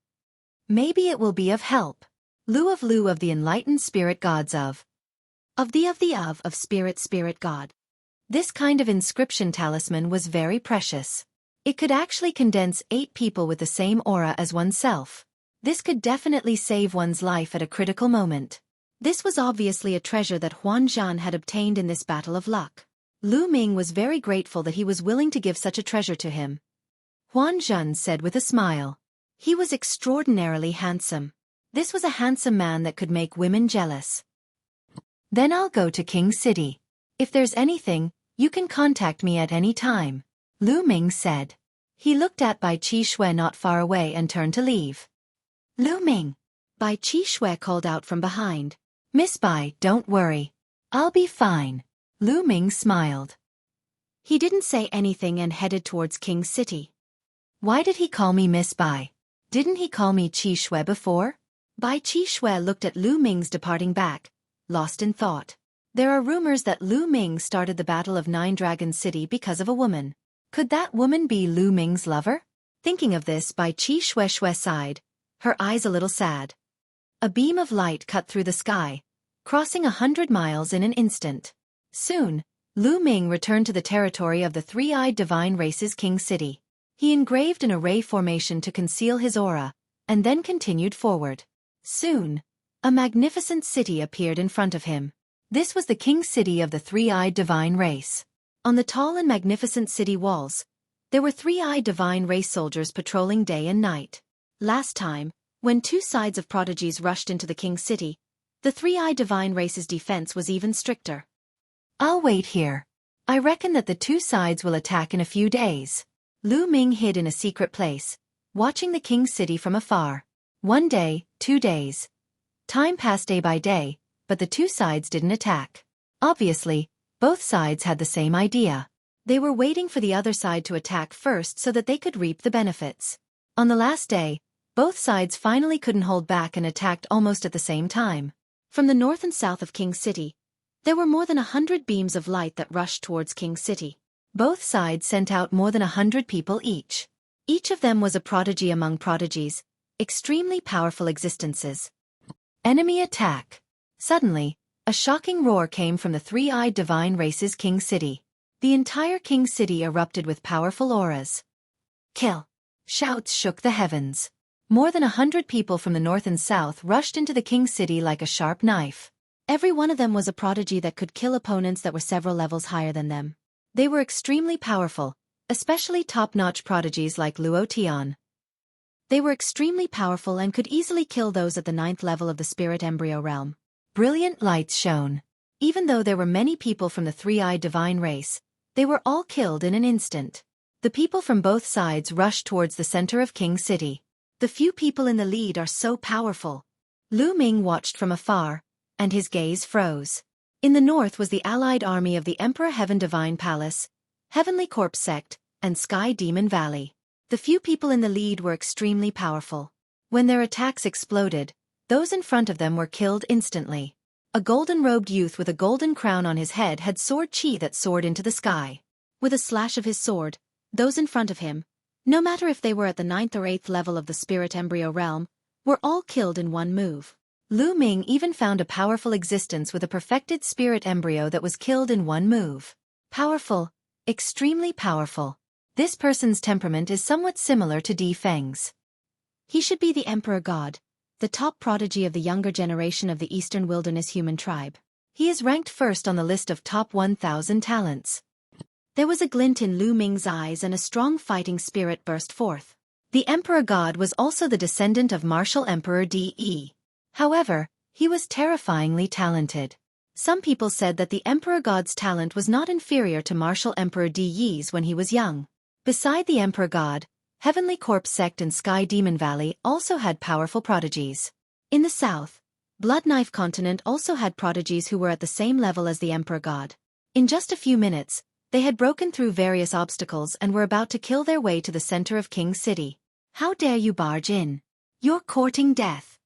Maybe it will be of help. Lu of the enlightened spirit gods of spirit god. This kind of inscription talisman was very precious. It could actually condense 8 people with the same aura as oneself. This could definitely save one's life at a critical moment. This was obviously a treasure that Huan Zhan had obtained in this battle of luck. Lu Ming was very grateful that he was willing to give such a treasure to him. Huan Zhan said with a smile. He was extraordinarily handsome. This was a handsome man that could make women jealous. Then I'll go to King City. If there's anything, you can contact me at any time, Lu Ming said. He looked at Bai Qixue not far away and turned to leave. Lu Ming! Bai Qixue called out from behind. Miss Bai, don't worry. I'll be fine. Lu Ming smiled. He didn't say anything and headed towards King City. Why did he call me Miss Bai? Didn't he call me Qixue before? Bai Qixue looked at Lu Ming's departing back, lost in thought. There are rumors that Lu Ming started the Battle of Nine Dragon City because of a woman. Could that woman be Lu Ming's lover? Thinking of this, Bai Qixue sighed, her eyes a little sad. A beam of light cut through the sky, crossing 100 miles in an instant. Soon, Lu Ming returned to the territory of the three-eyed divine race's King City. He engraved an array formation to conceal his aura, and then continued forward. Soon, a magnificent city appeared in front of him. This was the King City of the three-eyed divine race. On the tall and magnificent city walls, there were three-eyed divine race soldiers patrolling day and night. Last time, when 2 sides of prodigies rushed into the King City, the three-eyed divine race's defense was even stricter. I'll wait here. I reckon that the 2 sides will attack in a few days. Lu Ming hid in a secret place, watching the King City from afar. 1 day, 2 days. Time passed day by day, but the 2 sides didn't attack. Obviously, both sides had the same idea. They were waiting for the other side to attack first so that they could reap the benefits. On the last day, both sides finally couldn't hold back and attacked almost at the same time. From the north and south of King City, there were more than 100 beams of light that rushed towards King City. Both sides sent out more than 100 people each. Each of them was a prodigy among prodigies, extremely powerful existences. Enemy attack. Suddenly, a shocking roar came from the three-eyed divine race's King City. The entire King City erupted with powerful auras. Kill! Shouts shook the heavens. More than 100 people from the north and south rushed into the King City like a sharp knife. Every one of them was a prodigy that could kill opponents that were several levels higher than them. They were extremely powerful, especially top-notch prodigies like Luo Tian. They were extremely powerful and could easily kill those at the 9th level of the spirit embryo realm. Brilliant lights shone. Even though there were many people from the three-eyed divine race, they were all killed in an instant. The people from both sides rushed towards the center of King City. The few people in the lead are so powerful. Lu Ming watched from afar, and his gaze froze. In the north was the allied army of the Emperor Heaven Divine Palace, Heavenly Corpse Sect, and Sky Demon Valley. The few people in the lead were extremely powerful. When their attacks exploded, those in front of them were killed instantly. A golden-robed youth with a golden crown on his head had sword chi that soared into the sky. With a slash of his sword, those in front of him, no matter if they were at the 9th or 8th level of the spirit embryo realm, were all killed in one move. Lu Ming even found a powerful existence with a perfected spirit embryo that was killed in one move. Powerful, extremely powerful. This person's temperament is somewhat similar to Di Feng's. He should be the Emperor God, the top prodigy of the younger generation of the Eastern Wilderness human tribe. He is ranked first on the list of top 1,000 talents. There was a glint in Lu Ming's eyes and a strong fighting spirit burst forth. The Emperor God was also the descendant of Martial Emperor De. However, he was terrifyingly talented. Some people said that the Emperor God's talent was not inferior to Martial Emperor De's when he was young. Beside the Emperor God, Heavenly Corpse Sect and Sky Demon Valley also had powerful prodigies. In the south, Blood Knife Continent also had prodigies who were at the same level as the Emperor God. In just a few minutes, they had broken through various obstacles and were about to kill their way to the center of King City. How dare you barge in? You're courting death.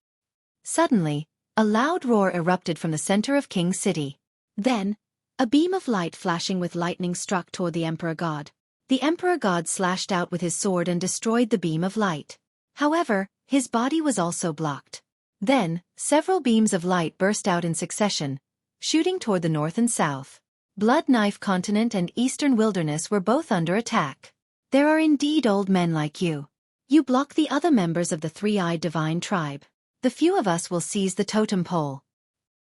Suddenly, a loud roar erupted from the center of King City. Then, a beam of light flashing with lightning struck toward the Emperor God. The Emperor God slashed out with his sword and destroyed the beam of light. However, His body was also blocked. Then, several beams of light burst out in succession, shooting toward the north and south. Blood Knife Continent and Eastern Wilderness were both under attack. There are indeed old men like you. You block the other members of the three-eyed divine tribe. The few of us will seize the totem pole.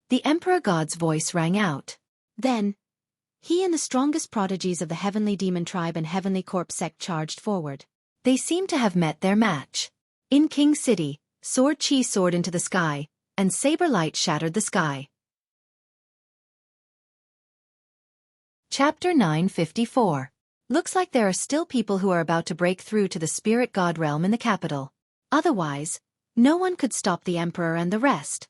The Emperor God's voice rang out. Then, he and the strongest prodigies of the Heavenly Demon Tribe and Heavenly Corpse sect charged forward. They seemed to have met their match. In King City, Xueqi soared into the sky, and saber light shattered the sky. Chapter 954. Looks like there are still people who are about to break through to the spirit god realm in the capital. Otherwise, no one could stop the Emperor and the rest.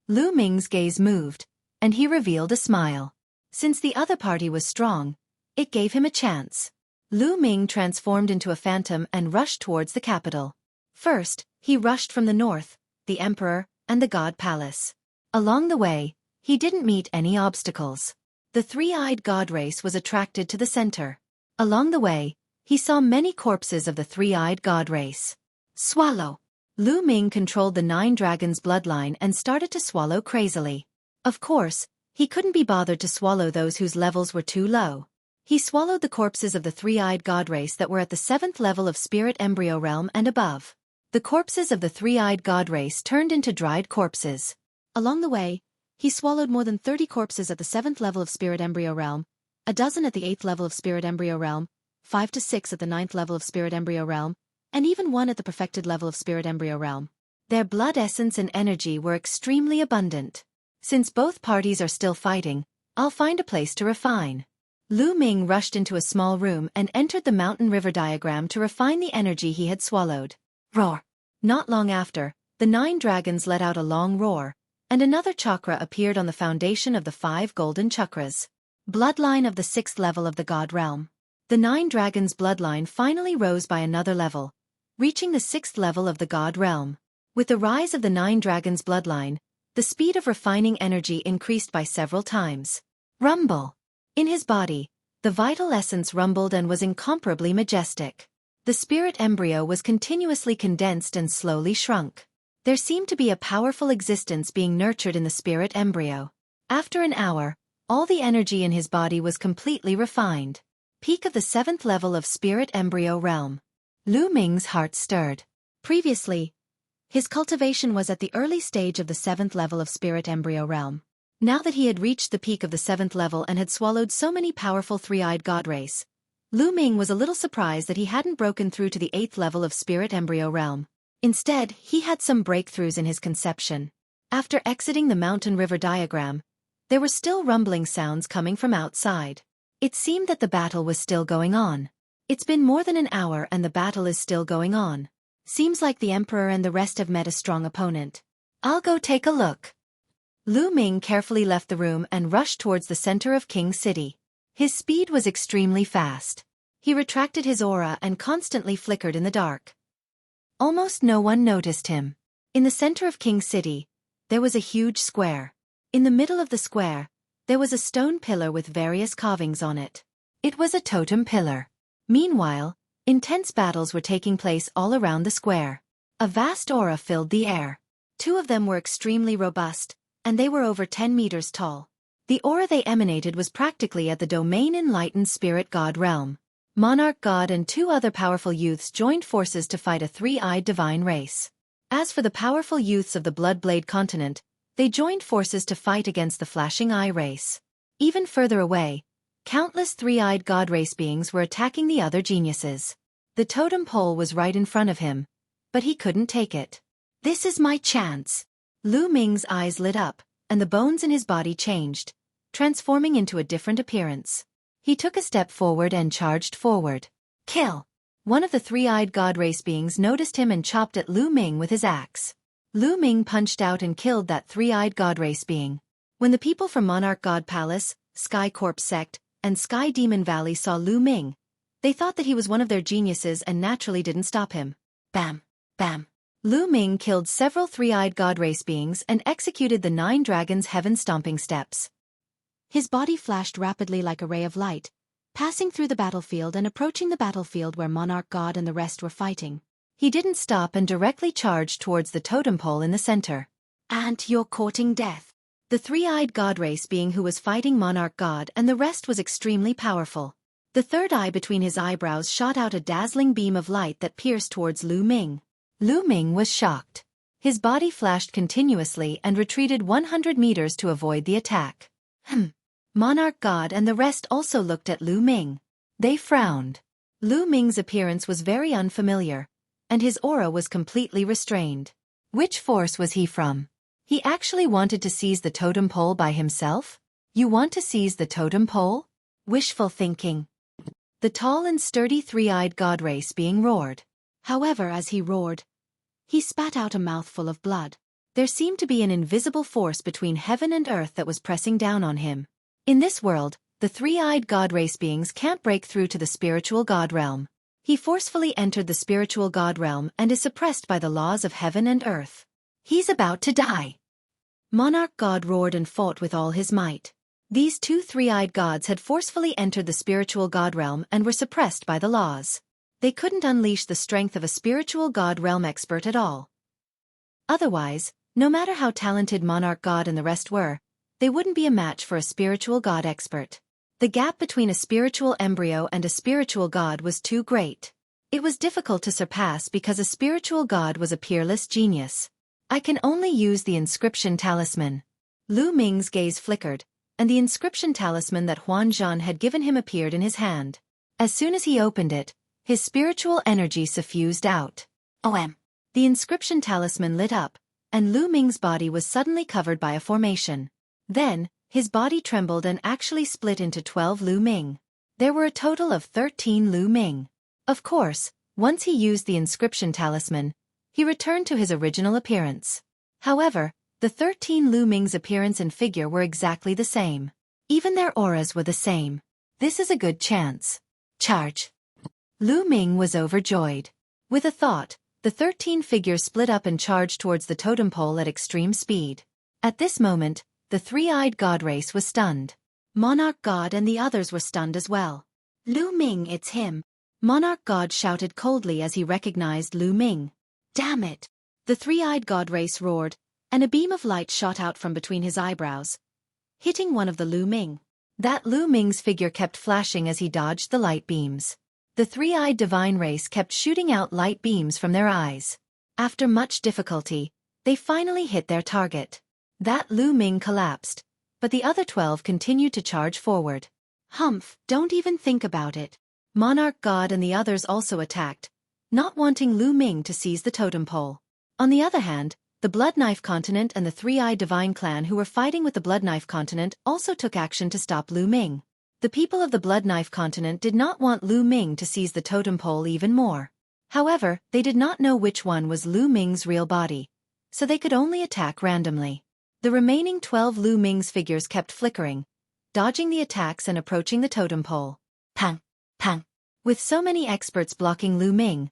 Lu Ming's gaze moved, and he revealed a smile. Since the other party was strong, it gave him a chance. Lu Ming transformed into a phantom and rushed towards the capital. First, he rushed from the north, the Emperor, and the God Palace. Along the way, he didn't meet any obstacles. The three-eyed god race was attracted to the center. Along the way, he saw many corpses of the three-eyed god race. Swallow. Lu Ming controlled the 9 dragons' bloodline and started to swallow crazily. Of course, he couldn't be bothered to swallow those whose levels were too low. He swallowed the corpses of the three-eyed god race that were at the 7th level of spirit embryo realm and above. The corpses of the three-eyed god race turned into dried corpses. Along the way, he swallowed more than 30 corpses at the 7th level of spirit embryo realm, a dozen at the 8th level of spirit embryo realm, 5 to 6 at the 9th level of spirit embryo realm, and even 1 at the perfected level of spirit embryo realm. Their blood essence and energy were extremely abundant. Since both parties are still fighting, I'll find a place to refine. Lu Ming rushed into a small room and entered the mountain river diagram to refine the energy he had swallowed. Roar! Not long after, the 9 dragons let out a long roar, and another chakra appeared on the foundation of the 5 golden chakras. Bloodline of the 6th level of the god realm. The 9 dragons' bloodline finally rose by another level, reaching the 6th level of the god realm. With the rise of the 9 dragons' bloodline, the speed of refining energy increased by several times. Rumble! In his body, the vital essence rumbled and was incomparably majestic. The spirit embryo was continuously condensed and slowly shrunk. There seemed to be a powerful existence being nurtured in the spirit embryo. After an hour, all the energy in his body was completely refined. Peak of the 7th level of spirit embryo realm. Lu Ming's heart stirred. Previously, his cultivation was at the early stage of the 7th level of spirit embryo realm. Now that he had reached the peak of the 7th level and had swallowed so many powerful three-eyed god race, Lu Ming was a little surprised that he hadn't broken through to the 8th level of spirit embryo realm. Instead, he had some breakthroughs in his conception. After exiting the mountain river diagram, there were still rumbling sounds coming from outside. It seemed that the battle was still going on. It's been more than an hour and the battle is still going on. Seems like the Emperor and the rest have met a strong opponent. I'll go take a look. Lu Ming carefully left the room and rushed towards the center of King City. His speed was extremely fast. He retracted his aura and constantly flickered in the dark. Almost no one noticed him. In the center of King City, there was a huge square. In the middle of the square, there was a stone pillar with various carvings on it. It was a totem pillar. Meanwhile, intense battles were taking place all around the square. A vast aura filled the air. 2 of them were extremely robust, and they were over 10 meters tall. The aura they emanated was practically at the domain enlightened spirit god realm. Monarch God and 2 other powerful youths joined forces to fight a three-eyed divine race. As for the powerful youths of the Bloodblade continent, they joined forces to fight against the Flashing Eye race. Even further away, countless three-eyed god race beings were attacking the other geniuses. The totem pole was right in front of him, but he couldn't take it. This is my chance. Lu Ming's eyes lit up, and the bones in his body changed, transforming into a different appearance. He took a step forward and charged forward. Kill! One of the three-eyed god race beings noticed him and chopped at Lu Ming with his axe. Lu Ming punched out and killed that three-eyed god race being. When the people from Monarch God Palace, Sky Corpse Sect, and Sky Demon Valley saw Lu Ming, they thought that he was one of their geniuses and naturally didn't stop him. Bam! Bam! Lu Ming killed several three-eyed god race beings and executed the 9 dragons' heaven-stomping steps. His body flashed rapidly like a ray of light, passing through the battlefield and approaching the battlefield where Monarch God and the rest were fighting. He didn't stop and directly charged towards the totem pole in the center. "And you're courting death." The three-eyed god race being who was fighting Monarch God and the rest was extremely powerful. The third eye between his eyebrows shot out a dazzling beam of light that pierced towards Lu Ming. Lu Ming was shocked. His body flashed continuously and retreated 100 meters to avoid the attack. Monarch God and the rest also looked at Lu Ming. They frowned. Lu Ming's appearance was very unfamiliar, and his aura was completely restrained. Which force was he from? He actually wanted to seize the totem pole by himself? You want to seize the totem pole? Wishful thinking. The tall and sturdy three-eyed god race being roared. However, as he roared, he spat out a mouthful of blood. There seemed to be an invisible force between heaven and earth that was pressing down on him. In this world, the three-eyed god race beings can't break through to the spiritual god realm. He forcefully entered the spiritual god realm and is suppressed by the laws of heaven and earth. He's about to die. Monarch God roared and fought with all his might. These two three-eyed gods had forcefully entered the spiritual god realm and were suppressed by the laws. They couldn't unleash the strength of a spiritual god realm expert at all. Otherwise, no matter how talented Monarch God and the rest were, they wouldn't be a match for a spiritual god expert. The gap between a spiritual embryo and a spiritual god was too great. It was difficult to surpass because a spiritual god was a peerless genius. I can only use the inscription talisman. Lu Ming's gaze flickered, and the inscription talisman that Huan Zhan had given him appeared in his hand. As soon as he opened it, his spiritual energy suffused out. The inscription talisman lit up, and Lu Ming's body was suddenly covered by a formation. Then, his body trembled and actually split into 12 Lu Ming. There were a total of 13 Lu Ming. Of course, once he used the inscription talisman, he returned to his original appearance. However, the 13 Lu Ming's appearance and figure were exactly the same. Even their auras were the same. This is a good chance. Charge. Lu Ming was overjoyed. With a thought, the 13 figures split up and charged towards the totem pole at extreme speed. At this moment, the three-eyed god race was stunned. Monarch God and the others were stunned as well. "Lu Ming, it's him!" Monarch God shouted coldly as he recognized Lu Ming. "Damn it!" The three-eyed god race roared, and a beam of light shot out from between his eyebrows, hitting one of the Lu Ming. That Lu Ming's figure kept flashing as he dodged the light beams. The three-eyed divine race kept shooting out light beams from their eyes. After much difficulty, they finally hit their target. That Lu Ming collapsed, but the other 12 continued to charge forward. "Humph, don't even think about it." Monarch God and the others also attacked, not wanting Lu Ming to seize the totem pole. On the other hand, the Blood Knife Continent and the Three-Eyed Divine Clan who were fighting with the Blood Knife Continent also took action to stop Lu Ming. The people of the Blood Knife Continent did not want Lu Ming to seize the totem pole even more. However, they did not know which one was Lu Ming's real body, so they could only attack randomly. The remaining 12 Lu Ming's figures kept flickering, dodging the attacks and approaching the totem pole. Pang! Pang! With so many experts blocking Lu Ming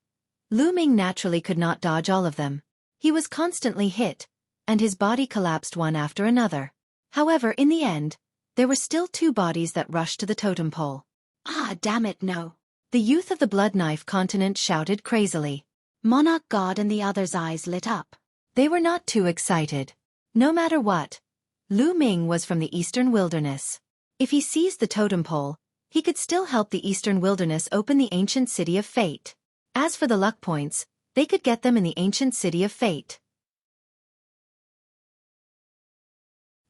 naturally could not dodge all of them. He was constantly hit, and his body collapsed one after another. However, in the end, there were still 2 bodies that rushed to the totem pole. "Ah, damn it, no!" The youth of the Blood Knife Continent shouted crazily. Monarch God and the others' eyes lit up. They were not too excited. No matter what, Lu Ming was from the Eastern Wilderness. If he seized the totem pole, he could still help the Eastern Wilderness open the ancient City of Fate. As for the luck points, they could get them in the ancient City of Fate.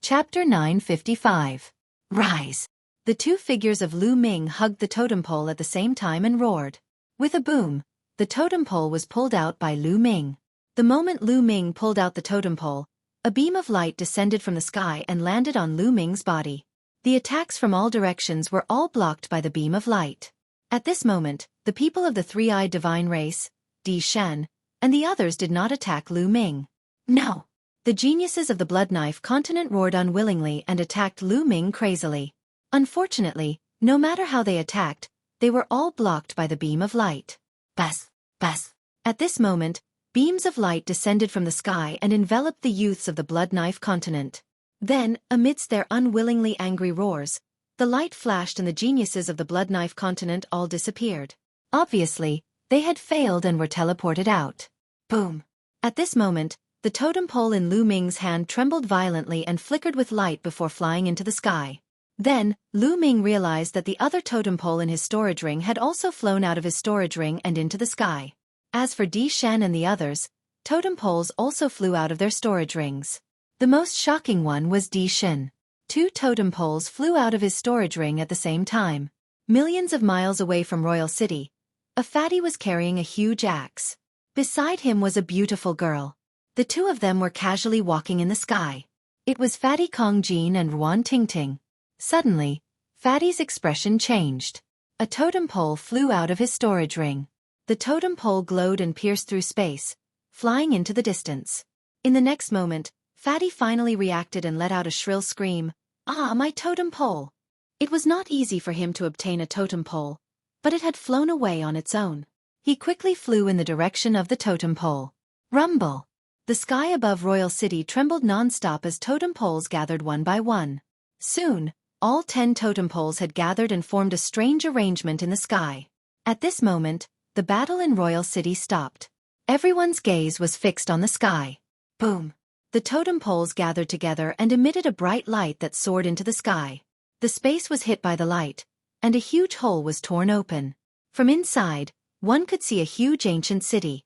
Chapter 955. Rise! The 2 figures of Lu Ming hugged the totem pole at the same time and roared. With a boom, the totem pole was pulled out by Lu Ming. The moment Lu Ming pulled out the totem pole, a beam of light descended from the sky and landed on Lu Ming's body. The attacks from all directions were all blocked by the beam of light. At this moment, the people of the Three-Eyed Divine Race, Di Shen, and the others did not attack Lu Ming. No! The geniuses of the Blood Knife Continent roared unwillingly and attacked Lu Ming crazily. Unfortunately, no matter how they attacked, they were all blocked by the beam of light. Bas! Bas! At this moment, beams of light descended from the sky and enveloped the youths of the Blood Knife Continent. Then, amidst their unwillingly angry roars, the light flashed and the geniuses of the Blood Knife Continent all disappeared. Obviously, They had failed and were teleported out. Boom! At this moment, the totem pole in Lu Ming's hand trembled violently and flickered with light before flying into the sky. Then, Lu Ming realized that the other totem pole in his storage ring had also flown out of his storage ring and into the sky. As for Di Shen and the others, totem poles also flew out of their storage rings. The most shocking one was Di Shen. 2 totem poles flew out of his storage ring at the same time. Millions of miles away from Royal City, a fatty was carrying a huge axe. Beside him was a beautiful girl. The 2 of them were casually walking in the sky. It was Fatty Kong Jin and Ruan Tingting. Suddenly, Fatty's expression changed. A totem pole flew out of his storage ring. The totem pole glowed and pierced through space, flying into the distance. In the next moment, Fatty finally reacted and let out a shrill scream, "Ah, my totem pole!" It was not easy for him to obtain a totem pole, but it had flown away on its own. He quickly flew in the direction of the totem pole. Rumble! The sky above Royal City trembled non-stop as totem poles gathered one by one. Soon, all 10 totem poles had gathered and formed a strange arrangement in the sky. At this moment, the battle in Royal City stopped. Everyone's gaze was fixed on the sky. Boom! The totem poles gathered together and emitted a bright light that soared into the sky. The space was hit by the light, and a huge hole was torn open. From inside, one could see a huge ancient city.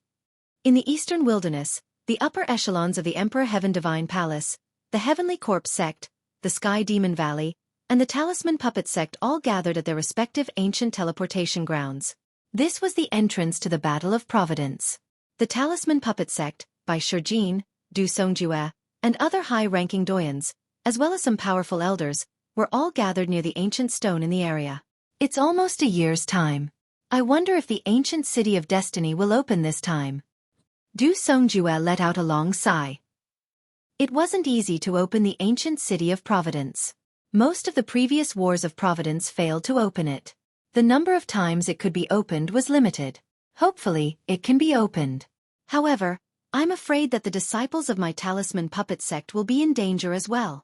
In the eastern wilderness, the upper echelons of the Emperor Heaven Divine Palace, the Heavenly Corpse Sect, the Sky Demon Valley, and the Talisman Puppet Sect all gathered at their respective ancient teleportation grounds. This was the entrance to the Battle of Providence. The Talisman Puppet Sect, by Xueqi, Du Songjue, and other high-ranking doyens, as well as some powerful elders, were all gathered near the ancient stone in the area. It's almost a year's time. I wonder if the ancient city of destiny will open this time. Du Songjue let out a long sigh. It wasn't easy to open the ancient city of Providence. Most of the previous wars of Providence failed to open it. The number of times it could be opened was limited. Hopefully, it can be opened. However, I'm afraid that the disciples of my Talisman Puppet Sect will be in danger as well.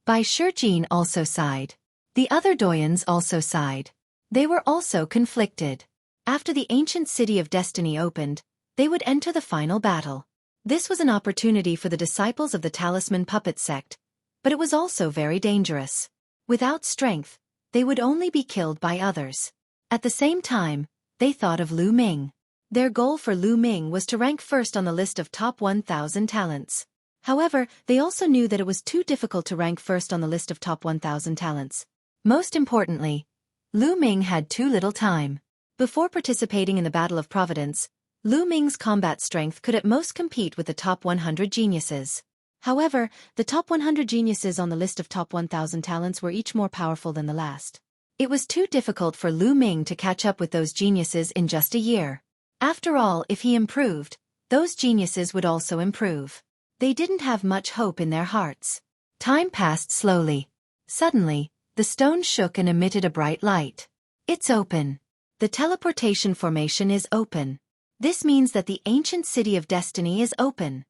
Bai Shijin also sighed. The other doyens also sighed. They were also conflicted. After the ancient city of destiny opened, they would enter the final battle. This was an opportunity for the disciples of the Talisman Puppet Sect, but it was also very dangerous. Without strength, they would only be killed by others. At the same time, they thought of Lu Ming. Their goal for Lu Ming was to rank first on the list of top 1,000 talents. However, they also knew that it was too difficult to rank first on the list of top 1,000 talents. Most importantly, Lu Ming had too little time. Before participating in the Battle of Providence, Lu Ming's combat strength could at most compete with the top 100 geniuses. However, the top 100 geniuses on the list of top 1,000 talents were each more powerful than the last. It was too difficult for Lu Ming to catch up with those geniuses in just a year. After all, if he improved, those geniuses would also improve. They didn't have much hope in their hearts. Time passed slowly. Suddenly, the stone shook and emitted a bright light. It's open. The teleportation formation is open. This means that the ancient city of destiny is open.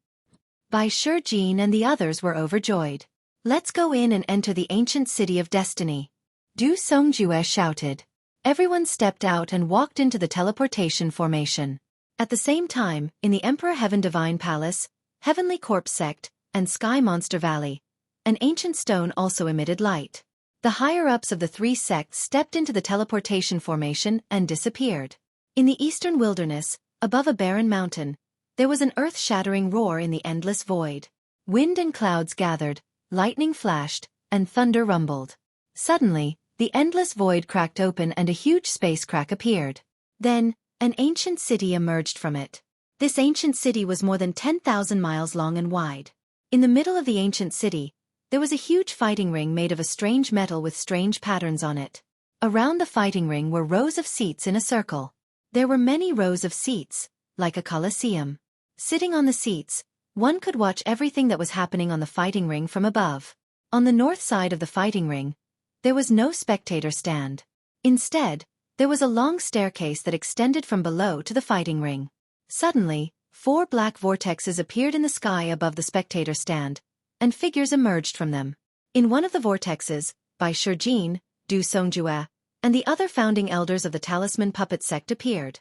Bai Shijin and the others were overjoyed. Let's go in and enter the ancient city of destiny. Du Songjue shouted. Everyone stepped out and walked into the teleportation formation. At the same time, in the Emperor Heaven Divine Palace, Heavenly Corpse Sect, and Sky Monster Valley, an ancient stone also emitted light. The higher-ups of the 3 sects stepped into the teleportation formation and disappeared. In the eastern wilderness, above a barren mountain, there was an earth-shattering roar in the endless void. Wind and clouds gathered, lightning flashed, and thunder rumbled. Suddenly, the endless void cracked open and a huge space crack appeared. Then, an ancient city emerged from it. This ancient city was more than 10,000 miles long and wide. In the middle of the ancient city, there was a huge fighting ring made of a strange metal with strange patterns on it. Around the fighting ring were rows of seats in a circle. There were many rows of seats, like a coliseum. Sitting on the seats, one could watch everything that was happening on the fighting ring from above. On the north side of the fighting ring, there was no spectator stand. Instead, there was a long staircase that extended from below to the fighting ring. Suddenly, 4 black vortexes appeared in the sky above the spectator stand, and figures emerged from them. In one of the vortexes, Bai Shijin, Du Songjue, and the other founding elders of the Talisman Puppet Sect appeared.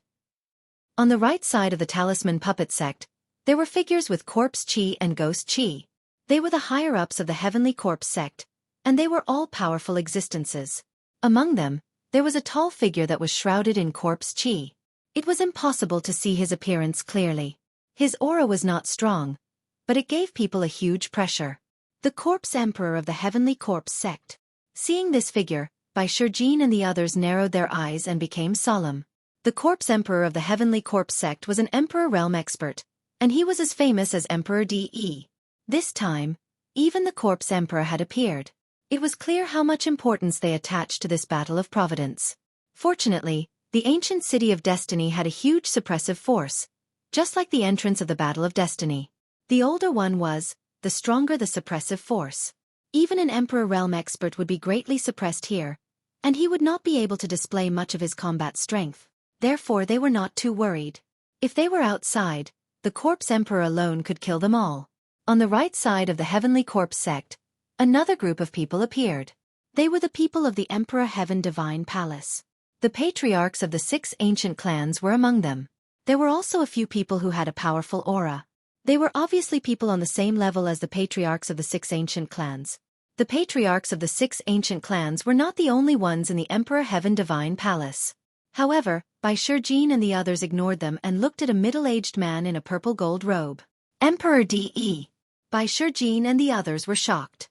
On the right side of the talisman puppet sect, there were figures with corpse chi and ghost chi. They were the higher-ups of the heavenly corpse sect, and they were all powerful existences. Among them, there was a tall figure that was shrouded in corpse chi. It was impossible to see his appearance clearly. His aura was not strong, but it gave people a huge pressure. The corpse emperor of the heavenly corpse sect. Seeing this figure, Xueqi and the others narrowed their eyes and became solemn. The corpse emperor of the heavenly corpse sect was an emperor realm expert, and he was as famous as Emperor De. This time, even the corpse emperor had appeared. It was clear how much importance they attached to this battle of providence. Fortunately, the ancient city of destiny had a huge suppressive force, just like the entrance of the battle of destiny. The older one was, the stronger the suppressive force. Even an emperor realm expert would be greatly suppressed here, and he would not be able to display much of his combat strength. Therefore they were not too worried. If they were outside, the corpse emperor alone could kill them all. On the right side of the heavenly corpse sect, another group of people appeared. They were the people of the Emperor Heaven Divine Palace. The patriarchs of the 6 ancient clans were among them. There were also a few people who had a powerful aura. They were obviously people on the same level as the patriarchs of the 6 ancient clans. The patriarchs of the 6 ancient clans were not the only ones in the Emperor Heaven Divine Palace. However, Xueqi and the others ignored them and looked at a middle-aged man in a purple gold robe. Emperor De. Xueqi and the others were shocked.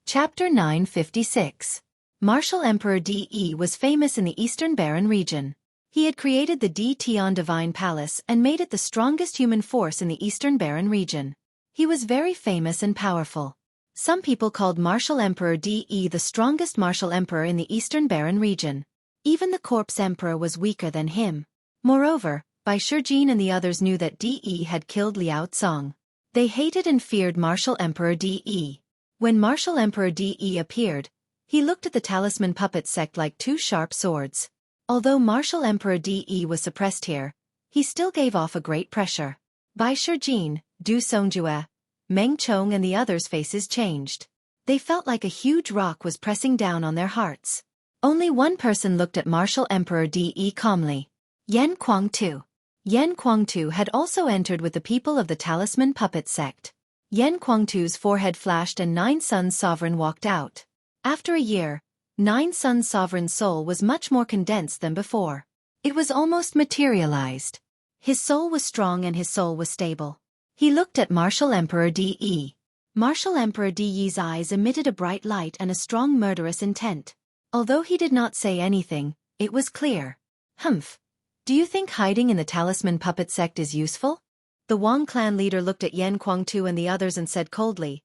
Chapter 956. Martial Emperor De was famous in the Eastern Barren region. He had created the De Tian Divine Palace and made it the strongest human force in the Eastern Barren region. He was very famous and powerful. Some people called Martial Emperor De the strongest martial emperor in the Eastern Barren region. Even the corpse emperor was weaker than him. Moreover, Xueqi and the others knew that De had killed Liao Cong. They hated and feared Martial Emperor De. When Martial Emperor De appeared, he looked at the talisman puppet sect like 2 sharp swords. Although Martial Emperor De was suppressed here, he still gave off a great pressure. Xueqi, Du Songjue, Meng Chong and the others' faces changed. They felt like a huge rock was pressing down on their hearts. Only one person looked at Martial Emperor De calmly. Yan Kuangtu. Yan Kuangtu had also entered with the people of the talisman puppet sect. Yan Kuangtu's forehead flashed and 9 Suns Sovereign walked out. After a year, 9 Suns Sovereign's soul was much more condensed than before. It was almost materialized. His soul was strong and his soul was stable. He looked at Martial Emperor De. Martial Emperor De's eyes emitted a bright light and a strong murderous intent. Although he did not say anything, it was clear. Humph. Do you think hiding in the talisman puppet sect is useful? The Wang clan leader looked at Yan Kuangtu and the others and said coldly,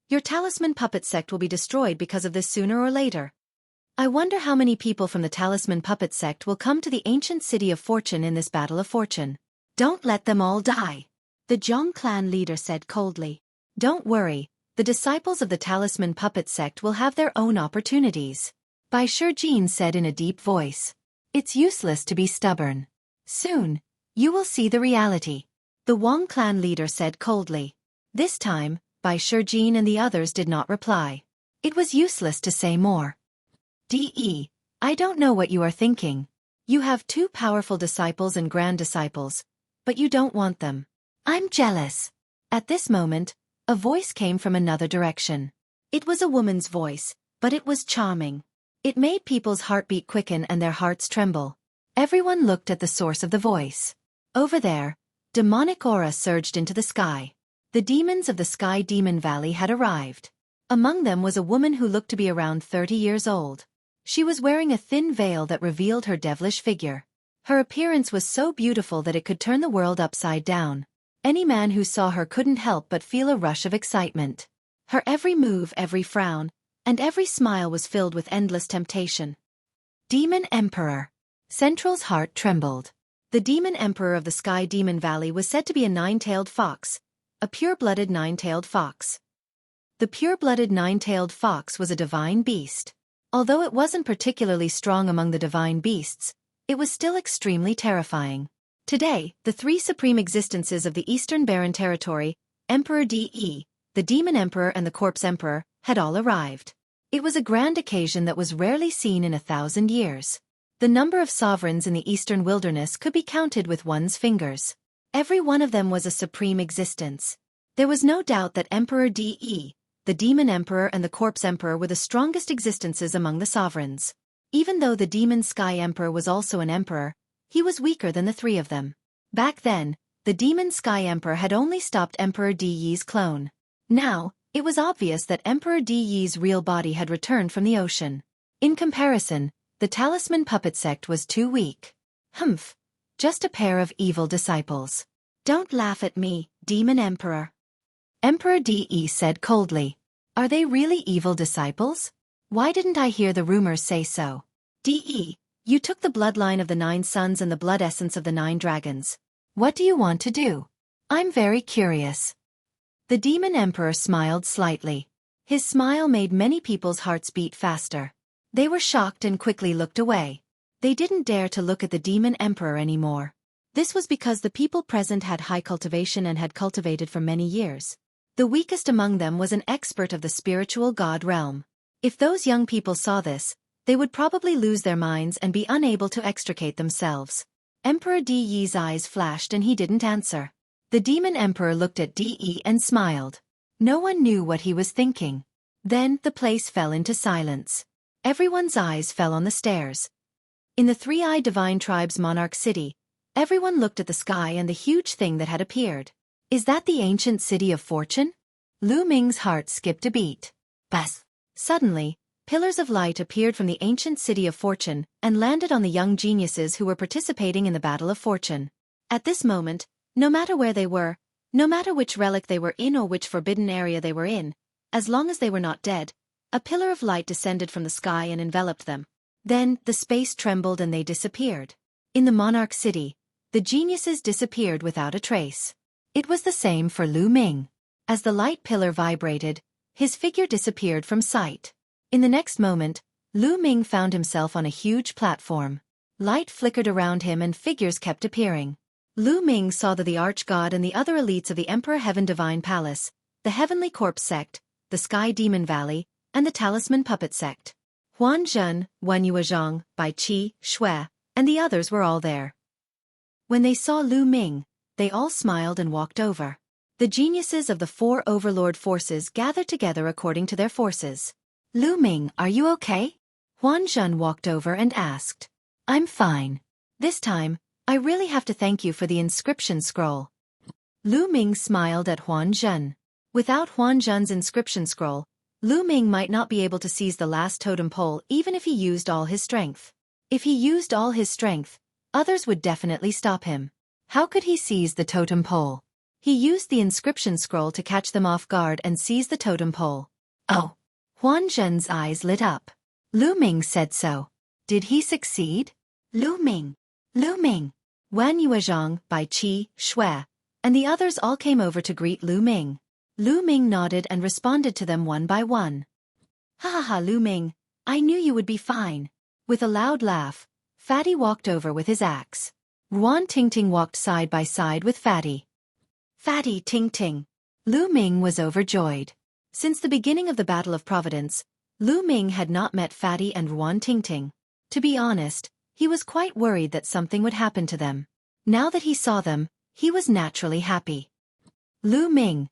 "Your talisman puppet sect will be destroyed because of this sooner or later. I wonder how many people from the talisman puppet sect will come to the ancient city of fortune in this battle of fortune. Don't let them all die." The Zhong clan leader said coldly. "Don't worry, the disciples of the talisman puppet sect will have their own opportunities." Xueqi said in a deep voice. "It's useless to be stubborn. Soon, you will see the reality." The Wang clan leader said coldly. This time, Xueqi and the others did not reply. It was useless to say more. "De, I don't know what you are thinking. You have 2 powerful disciples and grand disciples, but you don't want them. I'm jealous." At this moment, a voice came from another direction. It was a woman's voice, but it was charming. It made people's heartbeat quicken and their hearts tremble. Everyone looked at the source of the voice. Over there, demonic aura surged into the sky. The demons of the Sky Demon Valley had arrived. Among them was a woman who looked to be around 30 years old. She was wearing a thin veil that revealed her devilish figure. Her appearance was so beautiful that it could turn the world upside down. Any man who saw her couldn't help but feel a rush of excitement. Her every move, every frown, and every smile was filled with endless temptation. Demon Emperor. Central's heart trembled. The Demon Emperor of the Sky Demon Valley was said to be a 9-tailed fox, a pure-blooded 9-tailed fox. The pure-blooded 9-tailed fox was a divine beast. Although it wasn't particularly strong among the divine beasts, it was still extremely terrifying. Today, the 3 supreme existences of the Eastern Barren Territory, Emperor De, the Demon Emperor and the Corpse Emperor, had all arrived. It was a grand occasion that was rarely seen in 1,000 years. The number of sovereigns in the eastern wilderness could be counted with one's fingers. Every one of them was a supreme existence. There was no doubt that Emperor De, the Demon Emperor and the Corpse Emperor were the strongest existences among the sovereigns. Even though the Demon Sky Emperor was also an emperor, he was weaker than the three of them. Back then, the Demon Sky Emperor had only stopped Emperor De's clone. Now, it was obvious that Emperor De's real body had returned from the ocean. In comparison, the Talisman Puppet Sect was too weak. Humph. Just a pair of evil disciples. Don't laugh at me, Demon Emperor. Emperor De said coldly. Are they really evil disciples? Why didn't I hear the rumors say so? De, you took the bloodline of the 9 sons and the blood essence of the 9 dragons. What do you want to do? I'm very curious. The Demon Emperor smiled slightly. His smile made many people's hearts beat faster. They were shocked and quickly looked away. They didn't dare to look at the Demon Emperor anymore. This was because the people present had high cultivation and had cultivated for many years. The weakest among them was an expert of the spiritual god realm. If those young people saw this, they would probably lose their minds and be unable to extricate themselves. Emperor De's eyes flashed and he didn't answer. The Demon Emperor looked at De and smiled. No one knew what he was thinking. Then the place fell into silence. Everyone's eyes fell on the stairs. In the three-eyed divine tribe's monarch city, everyone looked at the sky and the huge thing that had appeared. Is that the ancient city of fortune? Lu Ming's heart skipped a beat. Bas! Suddenly, pillars of light appeared from the ancient city of fortune and landed on the young geniuses who were participating in the battle of fortune. At this moment, no matter where they were, no matter which relic they were in or which forbidden area they were in, as long as they were not dead, a pillar of light descended from the sky and enveloped them. Then, the space trembled and they disappeared. In the monarch city, the geniuses disappeared without a trace. It was the same for Lu Ming. As the light pillar vibrated, his figure disappeared from sight. In the next moment, Lu Ming found himself on a huge platform. Light flickered around him and figures kept appearing. Lu Ming saw that the Arch-God and the other elites of the Emperor Heaven Divine Palace, the Heavenly Corpse Sect, the Sky Demon Valley, and the Talisman Puppet Sect. Huan Zhen, Wan Yuezhang, Bai Qi, Xue, and the others were all there. When they saw Lu Ming, they all smiled and walked over. The geniuses of the 4 overlord forces gathered together according to their forces. Lu Ming, are you okay? Huan Zhen walked over and asked. I'm fine. This time, I really have to thank you for the inscription scroll. Lu Ming smiled at Huan Zhen. Without Huan Zhen's inscription scroll, Lu Ming might not be able to seize the last totem pole even if he used all his strength. If he used all his strength, others would definitely stop him. How could he seize the totem pole? He used the inscription scroll to catch them off guard and seize the totem pole. Oh! Huan Zhen's eyes lit up. Lu Ming said so. Did he succeed? Lu Ming! Lu Ming! Wan Yuezhang, Bai Qi, Xue, and the others all came over to greet Lu Ming. Lu Ming nodded and responded to them one by one. Ha ha ha, Lu Ming, I knew you would be fine. With a loud laugh, Fatty walked over with his axe. Ruan Tingting walked side by side with Fatty. Fatty Tingting. Lu Ming was overjoyed. Since the beginning of the Battle of Providence, Lu Ming had not met Fatty and Ruan Tingting. To be honest, he was quite worried that something would happen to them. Now that he saw them, he was naturally happy. Lu Ming.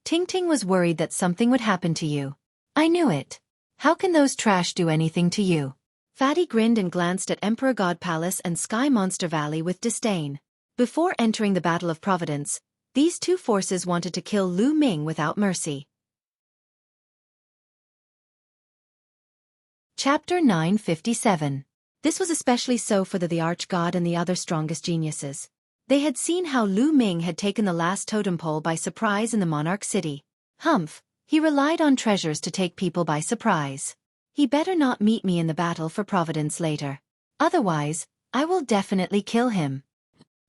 Tingting was worried that something would happen to you. I knew it. How can those trash do anything to you? Fatty grinned and glanced at Emperor God Palace and Sky Monster Valley with disdain. Before entering the Battle of Providence, these two forces wanted to kill Lu Ming without mercy. Chapter 957. This was especially so for the Arch-God and the other strongest geniuses. They had seen how Lu Ming had taken the last totem pole by surprise in the monarch city. Humph, he relied on treasures to take people by surprise. He better not meet me in the battle for Providence later. Otherwise, I will definitely kill him.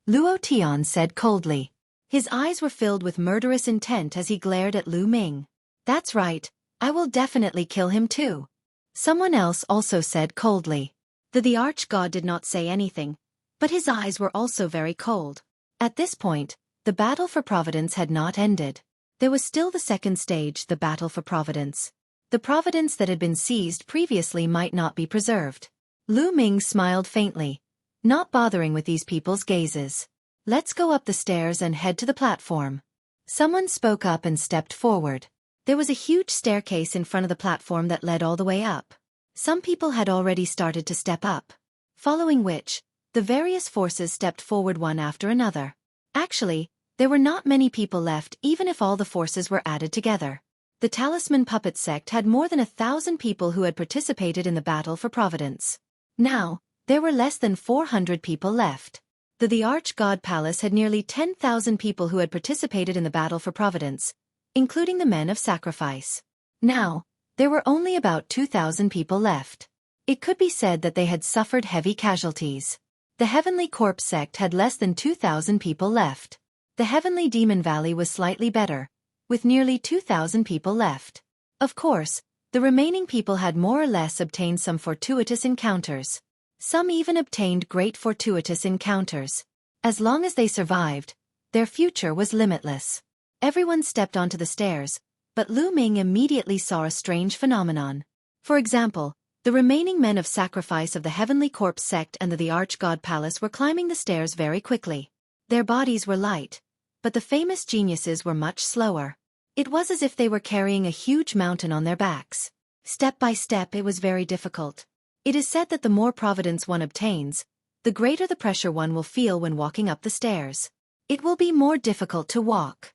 Luo Tian said coldly. His eyes were filled with murderous intent as he glared at Lu Ming. That's right, I will definitely kill him too. Someone else also said coldly. The Arch-God did not say anything, but his eyes were also very cold. At this point, the battle for Providence had not ended. There was still the second stage, the battle for Providence. The Providence that had been seized previously might not be preserved. Lu Ming smiled faintly, not bothering with these people's gazes. Let's go up the stairs and head to the platform. Someone spoke up and stepped forward. There was a huge staircase in front of the platform that led all the way up. Some people had already started to step up. Following which, the various forces stepped forward one after another. Actually, there were not many people left even if all the forces were added together. The Talisman Puppet Sect had more than 1,000 people who had participated in the battle for Providence. Now, there were less than 400 people left. The Arch-God Palace had nearly 10,000 people who had participated in the battle for Providence, including the men of sacrifice. Now, there were only about 2,000 people left. It could be said that they had suffered heavy casualties. The Heavenly Corpse Sect had less than 2,000 people left. The Heavenly Demon Valley was slightly better, with nearly 2,000 people left. Of course, the remaining people had more or less obtained some fortuitous encounters. Some even obtained great fortuitous encounters. As long as they survived, their future was limitless. Everyone stepped onto the stairs, but Lu Ming immediately saw a strange phenomenon. For example, the remaining men of sacrifice of the Heavenly Corpse Sect and the Arch-God Palace were climbing the stairs very quickly. Their bodies were light, but the famous geniuses were much slower. It was as if they were carrying a huge mountain on their backs. Step by step it was very difficult. It is said that the more providence one obtains, the greater the pressure one will feel when walking up the stairs. It will be more difficult to walk,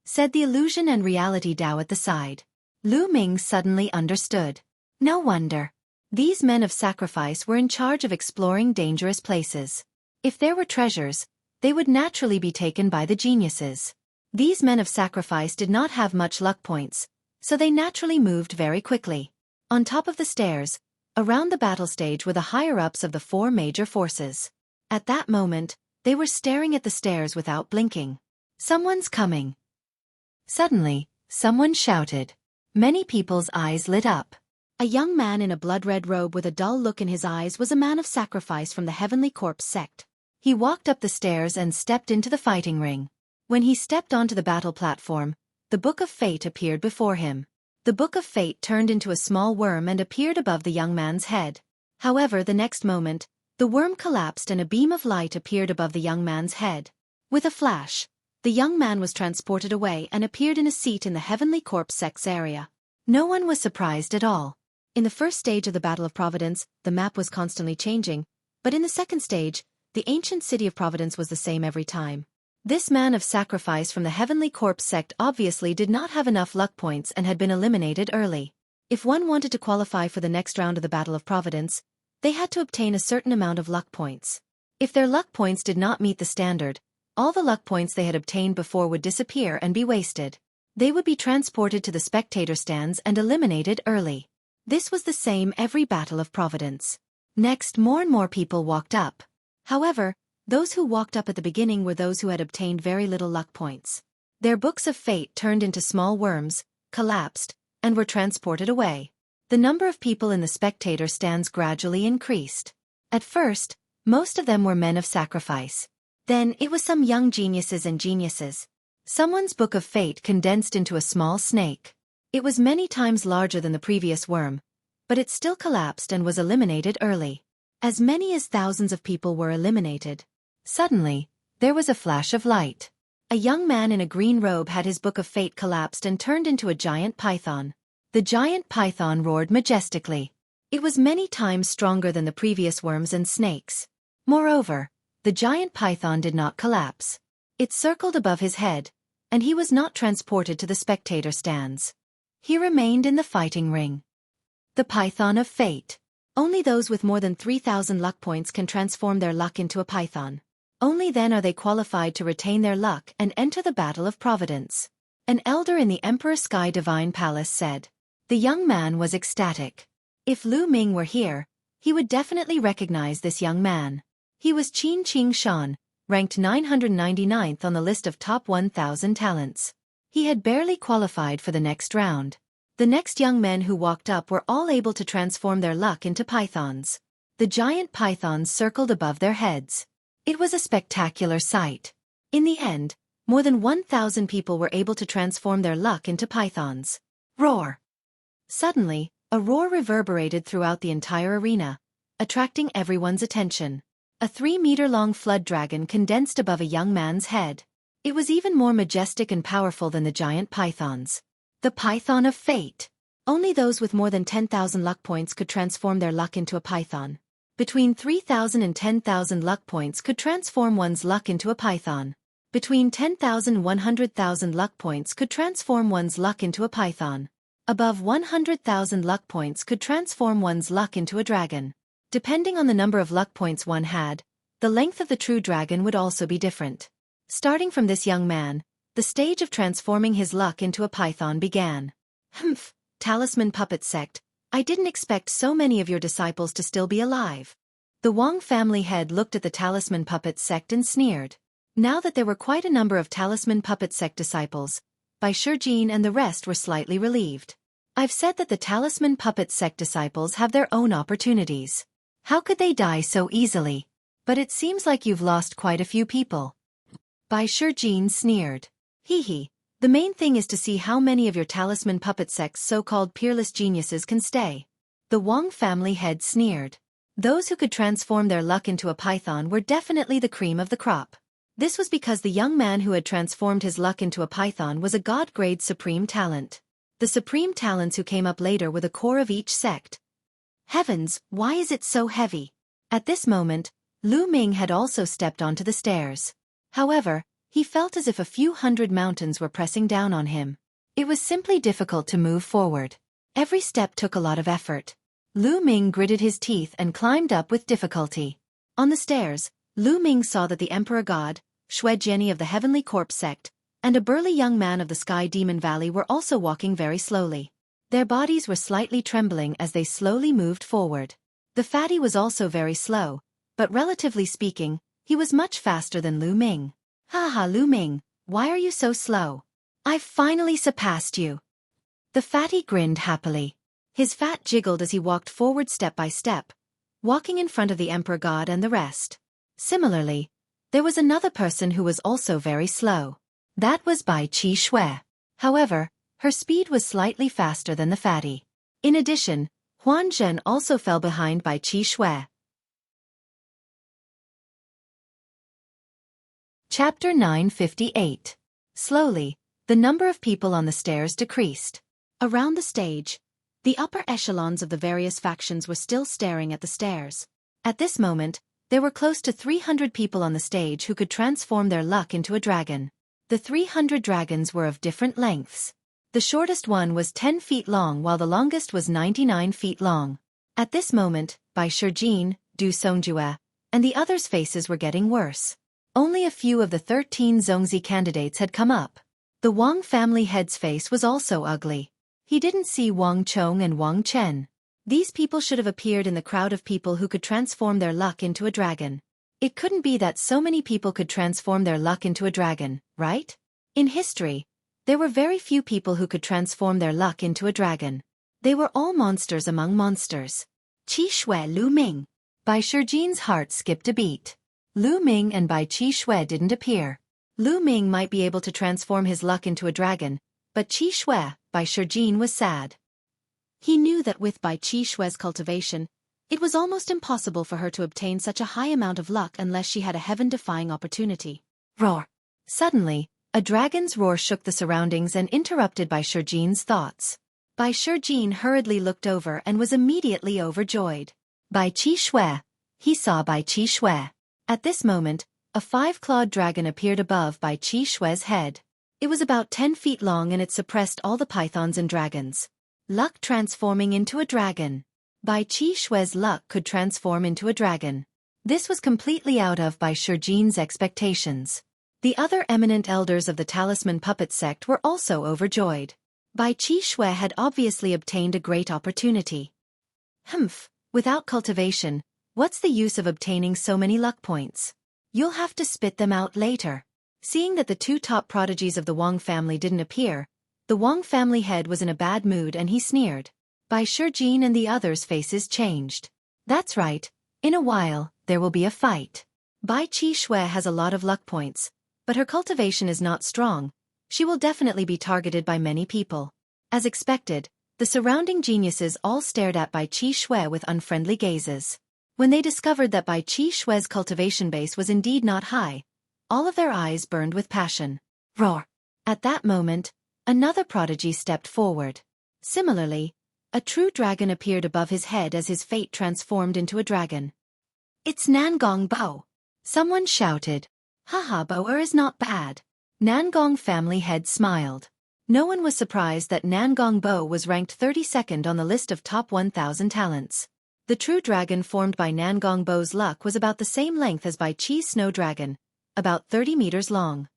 said the illusion and reality Dao at the side. Lu Ming suddenly understood. No wonder. These men of sacrifice were in charge of exploring dangerous places. If there were treasures, they would naturally be taken by the geniuses. These men of sacrifice did not have much luck points, so they naturally moved very quickly. On top of the stairs, around the battle stage were the higher-ups of the 4 major forces. At that moment, they were staring at the stairs without blinking. Someone's coming. Suddenly, someone shouted. Many people's eyes lit up. A young man in a blood-red robe with a dull look in his eyes was a man of sacrifice from the Heavenly Corpse Sect. He walked up the stairs and stepped into the fighting ring. When he stepped onto the battle platform, the Book of Fate appeared before him. The Book of Fate turned into a small worm and appeared above the young man's head. However, the next moment, the worm collapsed and a beam of light appeared above the young man's head. With a flash, the young man was transported away and appeared in a seat in the Heavenly Corpse Sect's area. No one was surprised at all. In the first stage of the Battle of Providence, the map was constantly changing, but in the second stage, the ancient city of Providence was the same every time. This man of sacrifice from the Heavenly Corpse Sect obviously did not have enough luck points and had been eliminated early. If one wanted to qualify for the next round of the Battle of Providence, they had to obtain a certain amount of luck points. If their luck points did not meet the standard, all the luck points they had obtained before would disappear and be wasted. They would be transported to the spectator stands and eliminated early. This was the same every Battle of Providence. Next, more and more people walked up. However, those who walked up at the beginning were those who had obtained very little luck points. Their books of fate turned into small worms, collapsed, and were transported away. The number of people in the spectator stands gradually increased. At first, most of them were men of sacrifice. Then it was some young geniuses and geniuses. Someone's book of fate condensed into a small snake. It was many times larger than the previous worm, but it still collapsed and was eliminated early. As many as thousands of people were eliminated. Suddenly, there was a flash of light. A young man in a green robe had his book of fate collapsed and turned into a giant python. The giant python roared majestically. It was many times stronger than the previous worms and snakes. Moreover, the giant python did not collapse. It circled above his head, and he was not transported to the spectator stands. He remained in the fighting ring. The Python of Fate. Only those with more than 3,000 luck points can transform their luck into a python. Only then are they qualified to retain their luck and enter the Battle of Providence. An elder in the Emperor Sky Divine Palace said. The young man was ecstatic. If Lu Ming were here, he would definitely recognize this young man. He was Qin Qing Shan, ranked 999th on the list of top 1,000 talents. He had barely qualified for the next round. The next young men who walked up were all able to transform their luck into pythons. The giant pythons circled above their heads. It was a spectacular sight. In the end, more than 1,000 people were able to transform their luck into pythons. Roar! Suddenly, a roar reverberated throughout the entire arena, attracting everyone's attention. A 3-meter-long flood dragon condensed above a young man's head. It was even more majestic and powerful than the giant pythons. The Python of Fate. Only those with more than 10,000 luck points could transform their luck into a python. Between 3,000 and 10,000 luck points could transform one's luck into a python. Between 10,000 and 100,000 luck points could transform one's luck into a python. Above 100,000 luck points could transform one's luck into a dragon. Depending on the number of luck points one had, the length of the true dragon would also be different. Starting from this young man, the stage of transforming his luck into a python began. Humph, Talisman Puppet Sect, I didn't expect so many of your disciples to still be alive. The Wang family head looked at the Talisman Puppet Sect and sneered. Now that there were quite a number of Talisman Puppet Sect disciples, Bai Shijin and the rest were slightly relieved. I've said that the Talisman Puppet Sect disciples have their own opportunities. How could they die so easily? But it seems like you've lost quite a few people. Bai Shijin sneered. Hee. The main thing is to see how many of your Talisman Puppet Sect's so-called peerless geniuses can stay. The Wang family head sneered. Those who could transform their luck into a python were definitely the cream of the crop. This was because the young man who had transformed his luck into a python was a god-grade supreme talent. The supreme talents who came up later were the core of each sect. Heavens, why is it so heavy? At this moment, Lu Ming had also stepped onto the stairs. However, he felt as if a few hundred mountains were pressing down on him. It was simply difficult to move forward. Every step took a lot of effort. Lu Ming gritted his teeth and climbed up with difficulty. On the stairs, Lu Ming saw that the Emperor God, Xueqi of the Heavenly Corpse sect, and a burly young man of the Sky Demon Valley were also walking very slowly. Their bodies were slightly trembling as they slowly moved forward. The fatty was also very slow, but relatively speaking, he was much faster than Lu Ming. Haha, Lu Ming, why are you so slow? I've finally surpassed you. The fatty grinned happily. His fat jiggled as he walked forward step by step, walking in front of the Emperor God and the rest. Similarly, there was another person who was also very slow. That was Bai Qi. However, her speed was slightly faster than the fatty. In addition, Huan Zhen also fell behind Bai Qi. Chapter 958. Slowly, the number of people on the stairs decreased. Around the stage, the upper echelons of the various factions were still staring at the stairs. At this moment, there were close to 300 people on the stage who could transform their luck into a dragon. The 300 dragons were of different lengths. The shortest one was 10 feet long while the longest was 99 feet long. At this moment, Bai Shijin, Du Songjue, and the others' faces were getting worse. Only a few of the 13 Zongzi candidates had come up. The Wang family head's face was also ugly. He didn't see Wang Chong and Wang Chen. These people should have appeared in the crowd of people who could transform their luck into a dragon. It couldn't be that so many people could transform their luck into a dragon, right? In history, there were very few people who could transform their luck into a dragon. They were all monsters among monsters. Qi Shui Lu Ming. Bai Shijin's heart skipped a beat. Lu Ming and Bai Qi didn't appear. Lu Ming might be able to transform his luck into a dragon, but Qi, Bai Shijin was sad. He knew that with Bai Qi cultivation, it was almost impossible for her to obtain such a high amount of luck unless she had a heaven-defying opportunity. Roar! Suddenly, a dragon's roar shook the surroundings and interrupted Bai Shijin's thoughts. Bai Shijin hurriedly looked over and was immediately overjoyed. Bai Qi, he saw Bai Qi. At this moment, a 5-clawed dragon appeared above Bai Qi head. It was about 10 feet long and it suppressed all the pythons and dragons. Luck transforming into a dragon. Bai Qi luck could transform into a dragon. This was completely out of Bai Shijin's expectations. The other eminent elders of the Talisman Puppet Sect were also overjoyed. Bai Qi had obviously obtained a great opportunity. Humph, without cultivation, what's the use of obtaining so many luck points? You'll have to spit them out later. Seeing that the 2 top prodigies of the Wang family didn't appear, the Wang family head was in a bad mood and he sneered. Bai Shijin and the others' faces changed. That's right, in a while, there will be a fight. Bai Qi has a lot of luck points, but her cultivation is not strong. She will definitely be targeted by many people. As expected, the surrounding geniuses all stared at Bai Qi with unfriendly gazes. When they discovered that Bai Xue's cultivation base was indeed not high, all of their eyes burned with passion. Roar! At that moment, another prodigy stepped forward. Similarly, a true dragon appeared above his head as his fate transformed into a dragon. It's Nangong Bo! Someone shouted. Haha, Boer is not bad. Nangong family head smiled. No one was surprised that Nangong Bo was ranked 32nd on the list of top 1,000 talents. The true dragon formed by Nangong Bo's luck was about the same length as Bai Chi's snow dragon, about 30 meters long.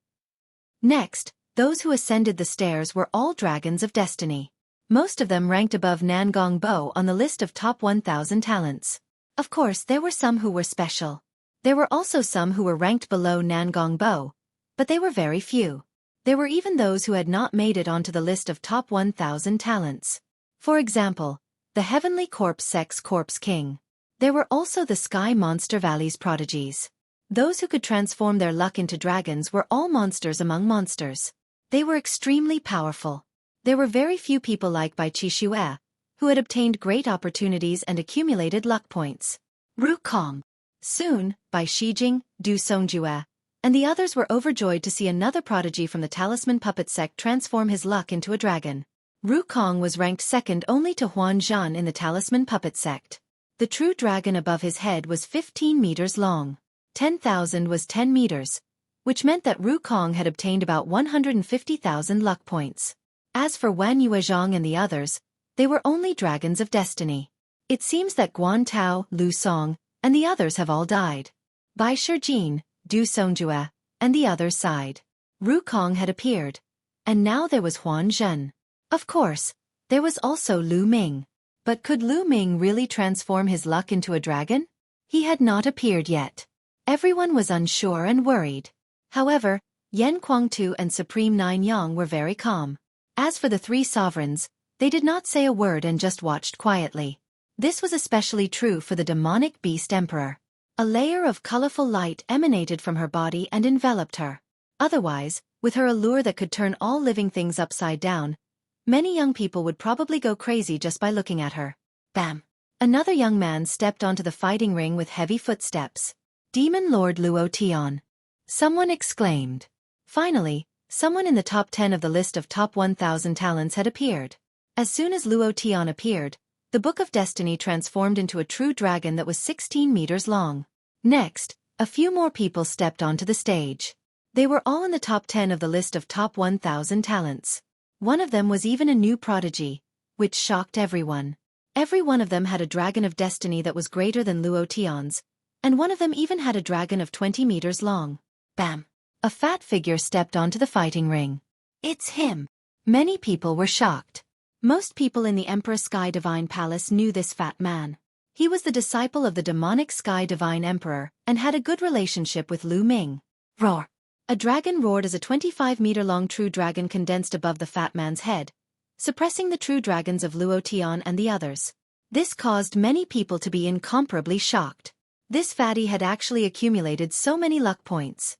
Next, those who ascended the stairs were all dragons of destiny. Most of them ranked above Nangong Bo on the list of top 1,000 talents. Of course, there were some who were special. There were also some who were ranked below Nangong Bo, but they were very few. There were even those who had not made it onto the list of top 1,000 talents. For example, the Heavenly Corpse Sex Corpse King. There were also the Sky Monster Valley's prodigies. Those who could transform their luck into dragons were all monsters among monsters. They were extremely powerful. There were very few people like Bai Xueqi, who had obtained great opportunities and accumulated luck points. Ru Kong. Soon, Bai Shijing, Du Songjue, and the others were overjoyed to see another prodigy from the Talisman Puppet sect transform his luck into a dragon. Ru Kong was ranked second only to Huan Zhan in the Talisman Puppet sect. The true dragon above his head was 15 meters long. 10,000 was 10 meters, which meant that Ru Kong had obtained about 150,000 luck points. As for Wan Yuezhang and the others, they were only dragons of destiny. It seems that Guan Tao, Lu Song, and the others have all died. Bai Shijing, Du Songjue, and the others sighed. Ru Kong had appeared, and now there was Huan Zhen. Of course, there was also Lu Ming. But could Lu Ming really transform his luck into a dragon? He had not appeared yet. Everyone was unsure and worried. However, Yan Kuangtu and Supreme Nine Yang were very calm. As for the three sovereigns, they did not say a word and just watched quietly. This was especially true for the demonic beast emperor. A layer of colorful light emanated from her body and enveloped her. Otherwise, with her allure that could turn all living things upside down, many young people would probably go crazy just by looking at her. Bam! Another young man stepped onto the fighting ring with heavy footsteps. Demon Lord Luo Tian. Someone exclaimed. Finally, someone in the top 10 of the list of top 1,000 talents had appeared. As soon as Luo Tian appeared, the Book of Destiny transformed into a true dragon that was 16 meters long. Next, a few more people stepped onto the stage. They were all in the top 10 of the list of top 1,000 talents. One of them was even a new prodigy, which shocked everyone. Every one of them had a dragon of destiny that was greater than Luo Tian's, and one of them even had a dragon of 20 meters long. Bam! A fat figure stepped onto the fighting ring. It's him! Many people were shocked. Most people in the Emperor Sky Divine Palace knew this fat man. He was the disciple of the demonic Sky Divine Emperor and had a good relationship with Lu Ming. Roar! A dragon roared as a 25-meter-long true dragon condensed above the fat man's head, suppressing the true dragons of Luo Tian and the others. This caused many people to be incomparably shocked. This fatty had actually accumulated so many luck points.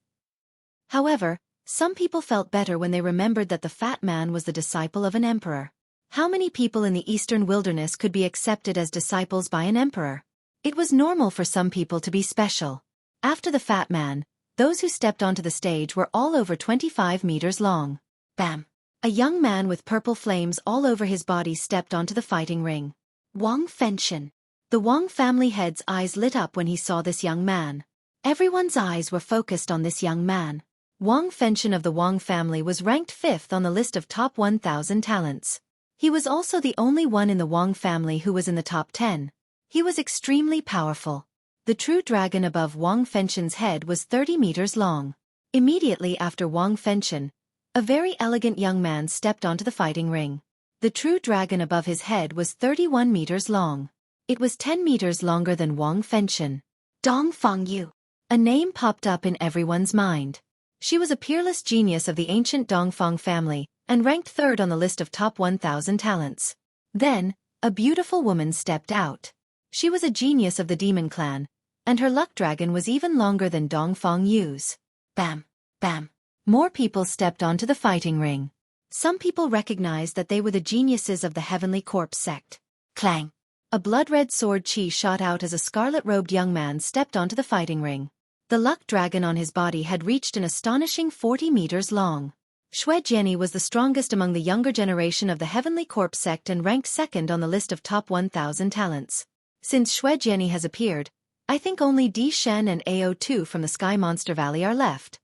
However, some people felt better when they remembered that the fat man was the disciple of an emperor. How many people in the eastern wilderness could be accepted as disciples by an emperor? It was normal for some people to be special. After the fat man, those who stepped onto the stage were all over 25 meters long. Bam! A young man with purple flames all over his body stepped onto the fighting ring. Wang Fenshin. The Wang family head's eyes lit up when he saw this young man. Everyone's eyes were focused on this young man. Wang Fenshin of the Wang family was ranked 5th on the list of top 1,000 talents. He was also the only one in the Wang family who was in the top 10. He was extremely powerful. The true dragon above Wang Fenshin's head was 30 meters long. Immediately after Wang Fenshin, a very elegant young man stepped onto the fighting ring. The true dragon above his head was 31 meters long. It was 10 meters longer than Wang Fenshin. Dongfang Yu. A name popped up in everyone's mind. She was a peerless genius of the ancient Dongfang family, and ranked 3rd on the list of top 1,000 talents. Then, a beautiful woman stepped out. She was a genius of the demon clan, and her luck dragon was even longer than Dongfang Yu's. Bam! Bam! More people stepped onto the fighting ring. Some people recognized that they were the geniuses of the Heavenly Corpse sect. Clang! A blood-red sword chi shot out as a scarlet-robed young man stepped onto the fighting ring. The luck dragon on his body had reached an astonishing 40 meters long. Xueqi was the strongest among the younger generation of the Heavenly Corpse sect and ranked second on the list of top 1,000 talents. Since Xueqi has appeared, I think only Di Shen and AO2 from the Sky Monster Valley are left.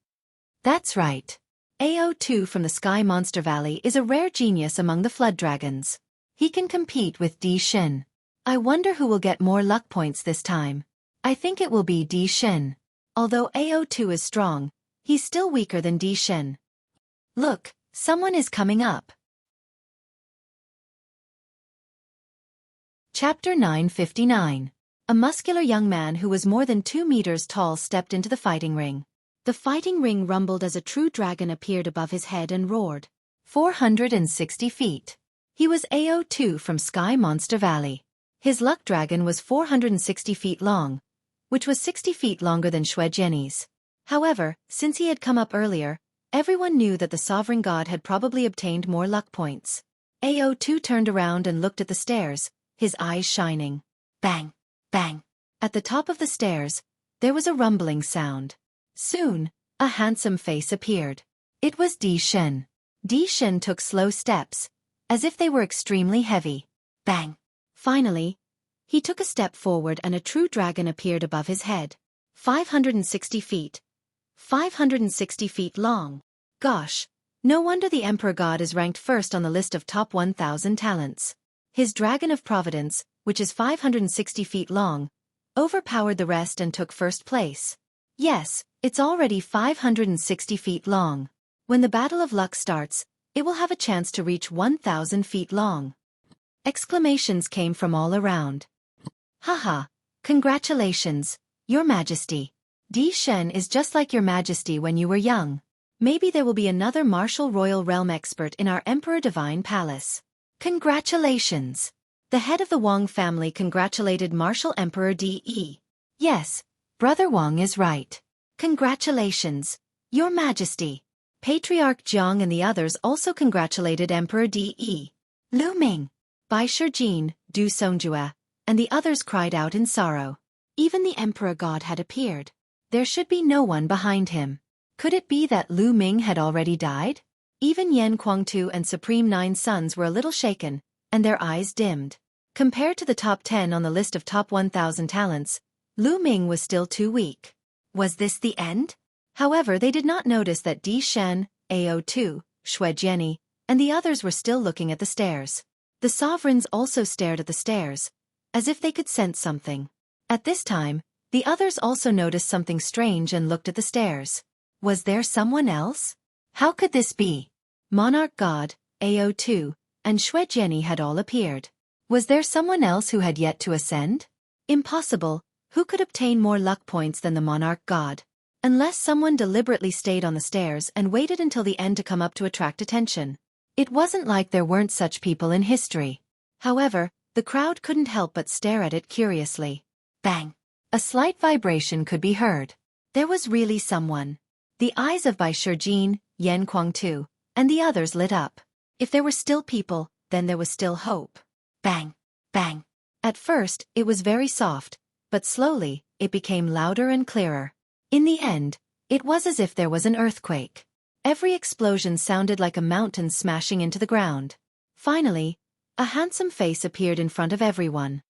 That's right. AO2 from the Sky Monster Valley is a rare genius among the Flood Dragons. He can compete with Di Shen. I wonder who will get more luck points this time. I think it will be Di Shen. Although AO2 is strong, he's still weaker than Di Shen. Look, someone is coming up. Chapter 959. A muscular young man who was more than 2 meters tall stepped into the fighting ring. The fighting ring rumbled as a true dragon appeared above his head and roared. 460 feet. He was AO2 from Sky Monster Valley. His luck dragon was 460 feet long, which was 60 feet longer than Xueqi's. However, since he had come up earlier, everyone knew that the sovereign god had probably obtained more luck points. AO2 turned around and looked at the stairs, his eyes shining. Bang! Bang! At the top of the stairs, there was a rumbling sound. Soon, a handsome face appeared. It was Di Shen. Di Shen took slow steps, as if they were extremely heavy. Bang! Finally, he took a step forward and a true dragon appeared above his head. 560 feet. 560 feet long. Gosh, no wonder the Emperor God is ranked first on the list of top 1,000 talents. His Dragon of Providence, which is 560 feet long, overpowered the rest and took first place. Yes, it's already 560 feet long. When the Battle of Luck starts, it will have a chance to reach 1,000 feet long. Exclamations came from all around. Haha, congratulations, Your Majesty. Di Shen is just like Your Majesty when you were young. Maybe there will be another martial royal realm expert in our Emperor Divine Palace. Congratulations. The head of the Wang family congratulated Martial Emperor De. Yes, Brother Wang is right. Congratulations, Your Majesty. Patriarch Jiang and the others also congratulated Emperor De. Lu Ming, Bai Shijin, Du Songjue, and the others cried out in sorrow. Even the Emperor God had appeared. There should be no one behind him. Could it be that Lu Ming had already died? Even Yan Kuangtu and Supreme Nine Sons were a little shaken, and their eyes dimmed. Compared to the top 10 on the list of top 1,000 talents, Lu Ming was still too weak. Was this the end? However, they did not notice that Di Shen, AO2, Xueqi, and the others were still looking at the stairs. The sovereigns also stared at the stairs, as if they could sense something. At this time, the others also noticed something strange and looked at the stairs. Was there someone else? How could this be? Monarch God, AO2, and Xueqi had all appeared. Was there someone else who had yet to ascend? Impossible. Who could obtain more luck points than the Monarch God? Unless someone deliberately stayed on the stairs and waited until the end to come up to attract attention. It wasn't like there weren't such people in history. However, the crowd couldn't help but stare at it curiously. Bang! A slight vibration could be heard. There was really someone. The eyes of Bai Shijin, Yan Kuangtu, and the others lit up. If there were still people, then there was still hope. Bang! Bang! At first, it was very soft, but slowly, it became louder and clearer. In the end, it was as if there was an earthquake. Every explosion sounded like a mountain smashing into the ground. Finally, a handsome face appeared in front of everyone.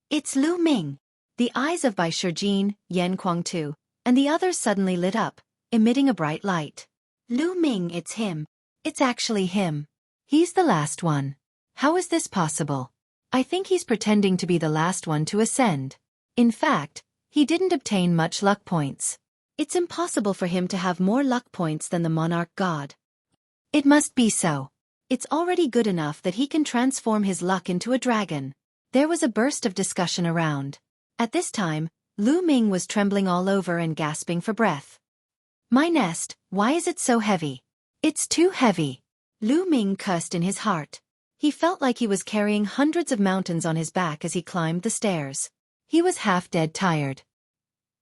It's Lu Ming. The eyes of Bai Shijin, Yan Kuangtu, and the others suddenly lit up, emitting a bright light. Lu Ming, it's him. It's actually him. He's the last one. How is this possible? I think he's pretending to be the last one to ascend. In fact, he didn't obtain much luck points. It's impossible for him to have more luck points than the Monarch God. It must be so. It's already good enough that he can transform his luck into a dragon. There was a burst of discussion around. At this time, Lu Ming was trembling all over and gasping for breath. My nest, why is it so heavy? It's too heavy. Lu Ming cursed in his heart. He felt like he was carrying hundreds of mountains on his back as he climbed the stairs. He was half dead tired.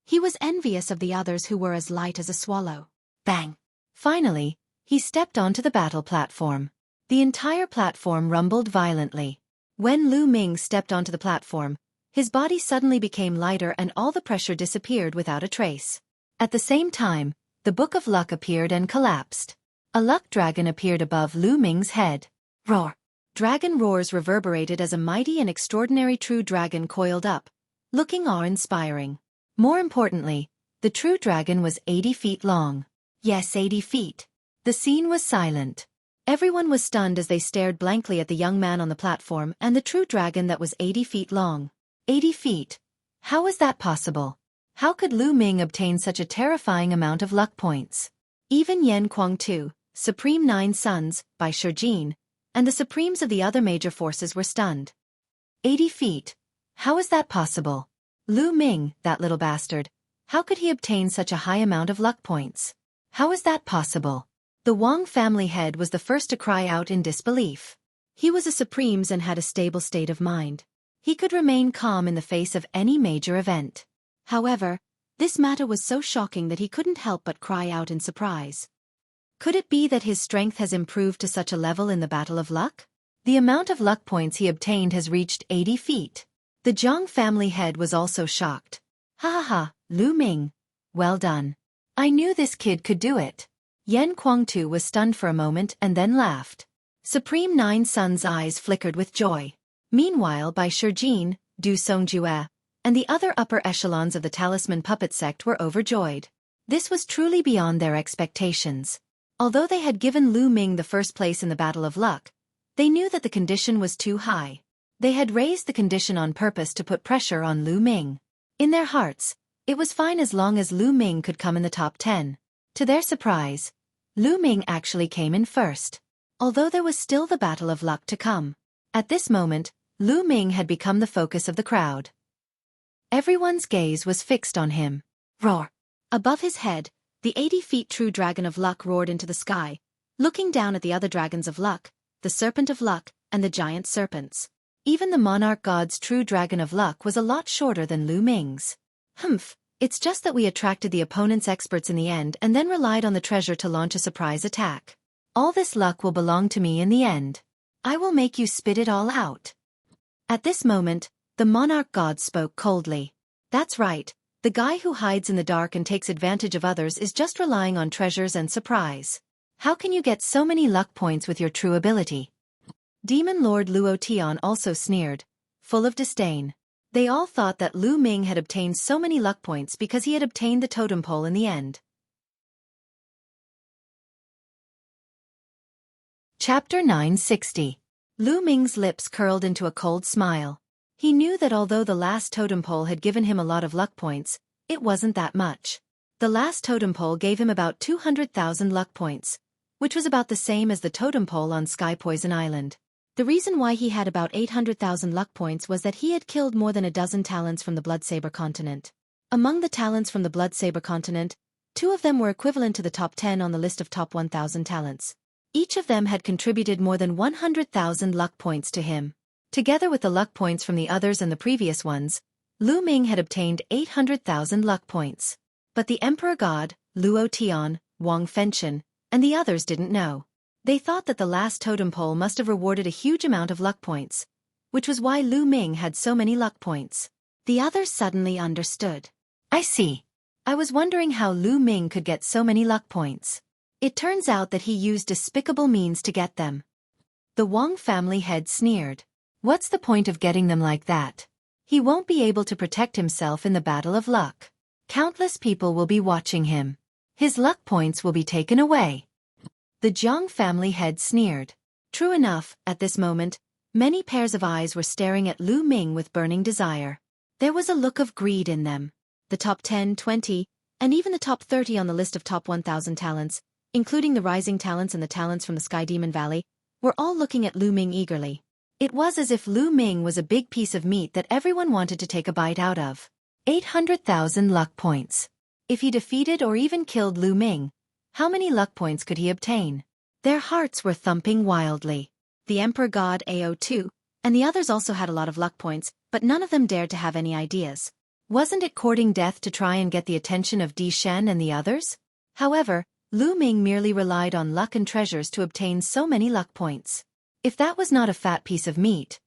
He was envious of the others who were as light as a swallow. Bang! Finally, he stepped onto the battle platform. The entire platform rumbled violently. When Lu Ming stepped onto the platform, his body suddenly became lighter and all the pressure disappeared without a trace. At the same time, the Book of Luck appeared and collapsed. A luck dragon appeared above Lu Ming's head. Roar! Dragon roars reverberated as a mighty and extraordinary true dragon coiled up, looking awe-inspiring. More importantly, the true dragon was 80 feet long. Yes, 80 feet. The scene was silent. Everyone was stunned as they stared blankly at the young man on the platform and the true dragon that was 80 feet long. 80 feet. How was that possible? How could Lu Ming obtain such a terrifying amount of luck points? Even Yan Kuang-tu, Supreme Nine Sons, by Xueqi, and the supremes of the other major forces were stunned. 80 feet. How is that possible? Lu Ming, that little bastard. How could he obtain such a high amount of luck points? How is that possible? The Wang family head was the first to cry out in disbelief. He was a supremes and had a stable state of mind. He could remain calm in the face of any major event. However, this matter was so shocking that he couldn't help but cry out in surprise. Could it be that his strength has improved to such a level in the Battle of Luck? The amount of luck points he obtained has reached 80 feet. The Zhang family head was also shocked. Ha ha ha, Lu Ming. Well done. I knew this kid could do it. Yan Kuang-tu was stunned for a moment and then laughed. Supreme Nine Sons' eyes flickered with joy. Meanwhile, by Xueqi, Du Songjue, and the other upper echelons of the Talisman Puppet sect were overjoyed. This was truly beyond their expectations. Although they had given Lu Ming the first place in the Battle of Luck, they knew that the condition was too high. They had raised the condition on purpose to put pressure on Lu Ming. In their hearts, it was fine as long as Lu Ming could come in the top 10. To their surprise, Lu Ming actually came in first. Although there was still the Battle of Luck to come. At this moment, Lu Ming had become the focus of the crowd. Everyone's gaze was fixed on him. Roar! Above his head, the 80 feet true dragon of luck roared into the sky, looking down at the other dragons of luck, the serpent of luck, and the giant serpents. Even the monarch god's true dragon of luck was a lot shorter than Lu Ming's. Humph, it's just that we attracted the opponent's experts in the end and then relied on the treasure to launch a surprise attack. All this luck will belong to me in the end. I will make you spit it all out. At this moment, the monarch god spoke coldly. That's right, the guy who hides in the dark and takes advantage of others is just relying on treasures and surprise. How can you get so many luck points with your true ability? Demon Lord Luo Tian also sneered, full of disdain. They all thought that Lu Ming had obtained so many luck points because he had obtained the totem pole in the end. Chapter 960. Lu Ming's lips curled into a cold smile. He knew that although the last totem pole had given him a lot of luck points, it wasn't that much. The last totem pole gave him about 200,000 luck points, which was about the same as the totem pole on Sky Poison Island. The reason why he had about 800,000 luck points was that he had killed more than a dozen talents from the Bloodsaber continent. Among the talents from the Bloodsaber continent, 2 of them were equivalent to the top 10 on the list of top 1,000 talents. Each of them had contributed more than 100,000 luck points to him. Together with the luck points from the others and the previous ones, Lu Ming had obtained 800,000 luck points. But the Emperor God, Luo Tian, Wang Fengchen, and the others didn't know. They thought that the last totem pole must have rewarded a huge amount of luck points, which was why Lu Ming had so many luck points. The others suddenly understood. I see. I was wondering how Lu Ming could get so many luck points. It turns out that he used despicable means to get them. The Wang family head sneered. What's the point of getting them like that? He won't be able to protect himself in the Battle of Luck. Countless people will be watching him. His luck points will be taken away. The Zhang family head sneered. True enough, at this moment, many pairs of eyes were staring at Lu Ming with burning desire. There was a look of greed in them. The top 10, 20, and even the top 30 on the list of top 1,000 talents, including the rising talents and the talents from the Sky Demon Valley, were all looking at Lu Ming eagerly. It was as if Lu Ming was a big piece of meat that everyone wanted to take a bite out of. 800,000 luck points. If he defeated or even killed Lu Ming, how many luck points could he obtain? Their hearts were thumping wildly. The Emperor God AO2, and the others also had a lot of luck points, but none of them dared to have any ideas. Wasn't it courting death to try and get the attention of Di Shen and the others? However, Lu Ming merely relied on luck and treasures to obtain so many luck points. If that was not a fat piece of meat,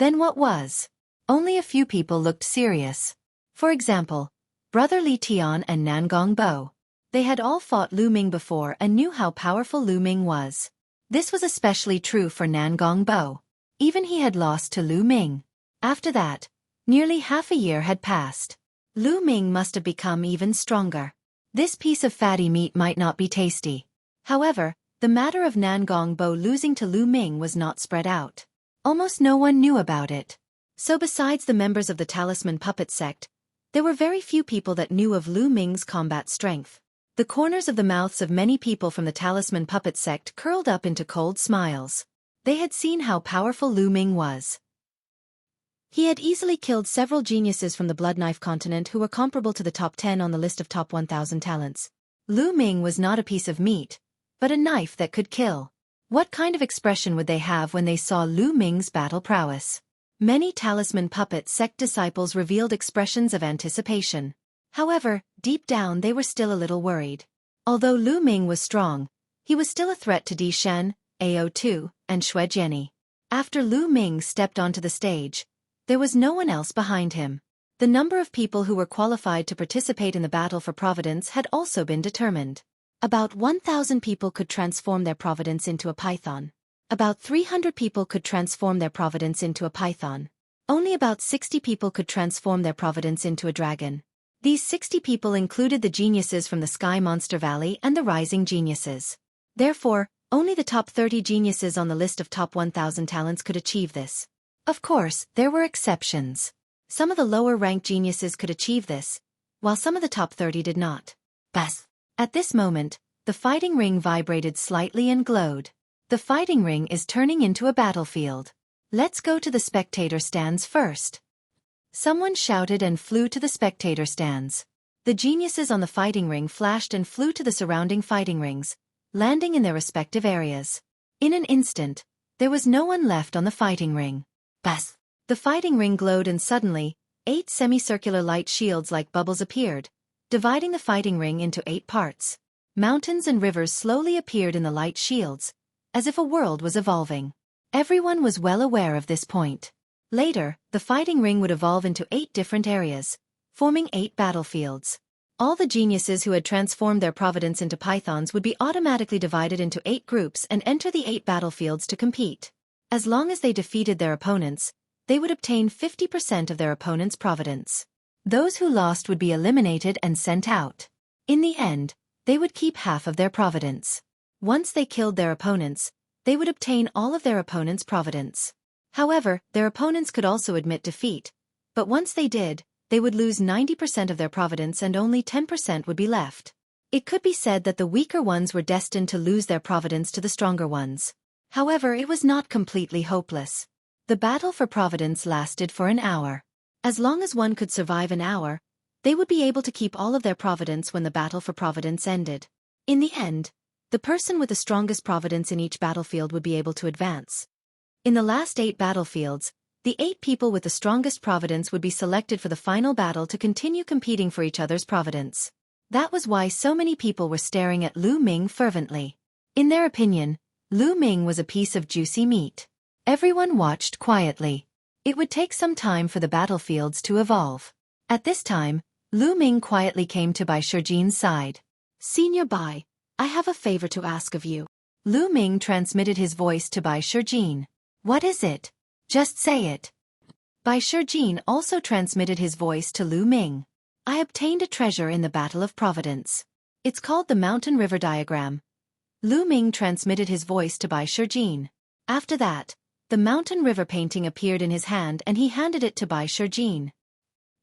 Then what was? Only a few people looked serious. For example, Brother Li Tian and Nangong Bo. They had all fought Lu Ming before and knew how powerful Lu Ming was. This was especially true for Nangong Bo. Even he had lost to Lu Ming. After that, nearly half a year had passed. Lu Ming must have become even stronger. This piece of fatty meat might not be tasty. However, the matter of Nangong Bo losing to Lu Ming was not spread out. Almost no one knew about it. So besides the members of the Talisman Puppet sect, there were very few people that knew of Lu Ming's combat strength. The corners of the mouths of many people from the Talisman Puppet sect curled up into cold smiles. They had seen how powerful Lu Ming was. He had easily killed several geniuses from the Blood Knife continent who were comparable to the top 10 on the list of top 1,000 talents. Lu Ming was not a piece of meat, but a knife that could kill. What kind of expression would they have when they saw Lu Ming's battle prowess? Many Talisman Puppet sect disciples revealed expressions of anticipation. However, deep down they were still a little worried. Although Lu Ming was strong, he was still a threat to Di Shen, Ao2, and Xueqi. After Lu Ming stepped onto the stage, there was no one else behind him. The number of people who were qualified to participate in the battle for Providence had also been determined. About 1,000 people could transform their Providence into a python. About 300 people could transform their Providence into a python. Only about 60 people could transform their Providence into a dragon. These 60 people included the geniuses from the Sky Monster Valley and the Rising Geniuses. Therefore, only the top 30 geniuses on the list of top 1,000 talents could achieve this. Of course, there were exceptions. Some of the lower-ranked geniuses could achieve this, while some of the top 30 did not. Bas. At this moment, the fighting ring vibrated slightly and glowed. The fighting ring is turning into a battlefield. Let's go to the spectator stands first. Someone shouted and flew to the spectator stands. The geniuses on the fighting ring flashed and flew to the surrounding fighting rings, landing in their respective areas. In an instant, there was no one left on the fighting ring. Bas! The fighting ring glowed and suddenly, 8 semicircular light shields like bubbles appeared, dividing the fighting ring into 8 parts. Mountains and rivers slowly appeared in the light shields, as if a world was evolving. Everyone was well aware of this point. Later, the fighting ring would evolve into 8 different areas, forming 8 battlefields. All the geniuses who had transformed their Providence into pythons would be automatically divided into 8 groups and enter the 8 battlefields to compete. As long as they defeated their opponents, they would obtain 50% of their opponent's Providence. Those who lost would be eliminated and sent out. In the end, they would keep half of their Providence. Once they killed their opponents, they would obtain all of their opponent's Providence. However, their opponents could also admit defeat, but once they did, they would lose 90% of their Providence and only 10% would be left. It could be said that the weaker ones were destined to lose their Providence to the stronger ones. However, it was not completely hopeless. The battle for Providence lasted for an hour. As long as one could survive an hour, they would be able to keep all of their Providence when the battle for Providence ended. In the end, the person with the strongest Providence in each battlefield would be able to advance. In the last 8 battlefields, the 8 people with the strongest Providence would be selected for the final battle to continue competing for each other's Providence. That was why so many people were staring at Lu Ming fervently. In their opinion, Lu Ming was a piece of juicy meat. Everyone watched quietly. It would take some time for the battlefields to evolve. At this time, Lu Ming quietly came to Bai Shijin's side. "Senior Bai, I have a favor to ask of you." Lu Ming transmitted his voice to Bai Shijin. "What is it? Just say it." Bai Shijin also transmitted his voice to Lu Ming. "I obtained a treasure in the Battle of Providence. It's called the Mountain River Diagram." Lu Ming transmitted his voice to Bai Shijin. After that, the mountain river painting appeared in his hand and he handed it to Bai Shijin.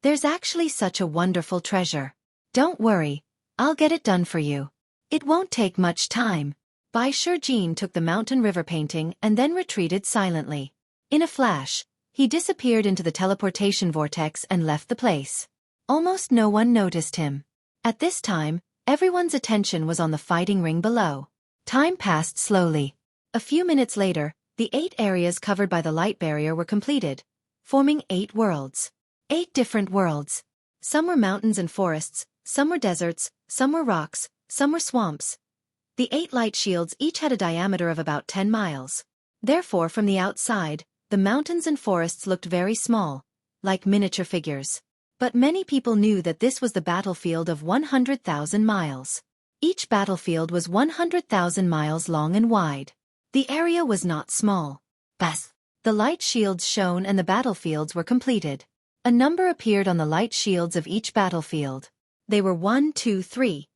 "There's actually such a wonderful treasure. Don't worry, I'll get it done for you. It won't take much time." Bai Shijin took the mountain river painting and then retreated silently. In a flash, he disappeared into the teleportation vortex and left the place. Almost no one noticed him. At this time, everyone's attention was on the fighting ring below. Time passed slowly. A few minutes later, the 8 areas covered by the light barrier were completed, forming 8 worlds. 8 different worlds. Some were mountains and forests, some were deserts, some were rocks, some were swamps. The 8 light shields each had a diameter of about 10 miles. Therefore, from the outside, the mountains and forests looked very small, like miniature figures. But many people knew that this was the battlefield of 100,000 miles. Each battlefield was 100,000 miles long and wide. The area was not small. Bas. The light shields shone and the battlefields were completed. A number appeared on the light shields of each battlefield. They were 1, 2, 3.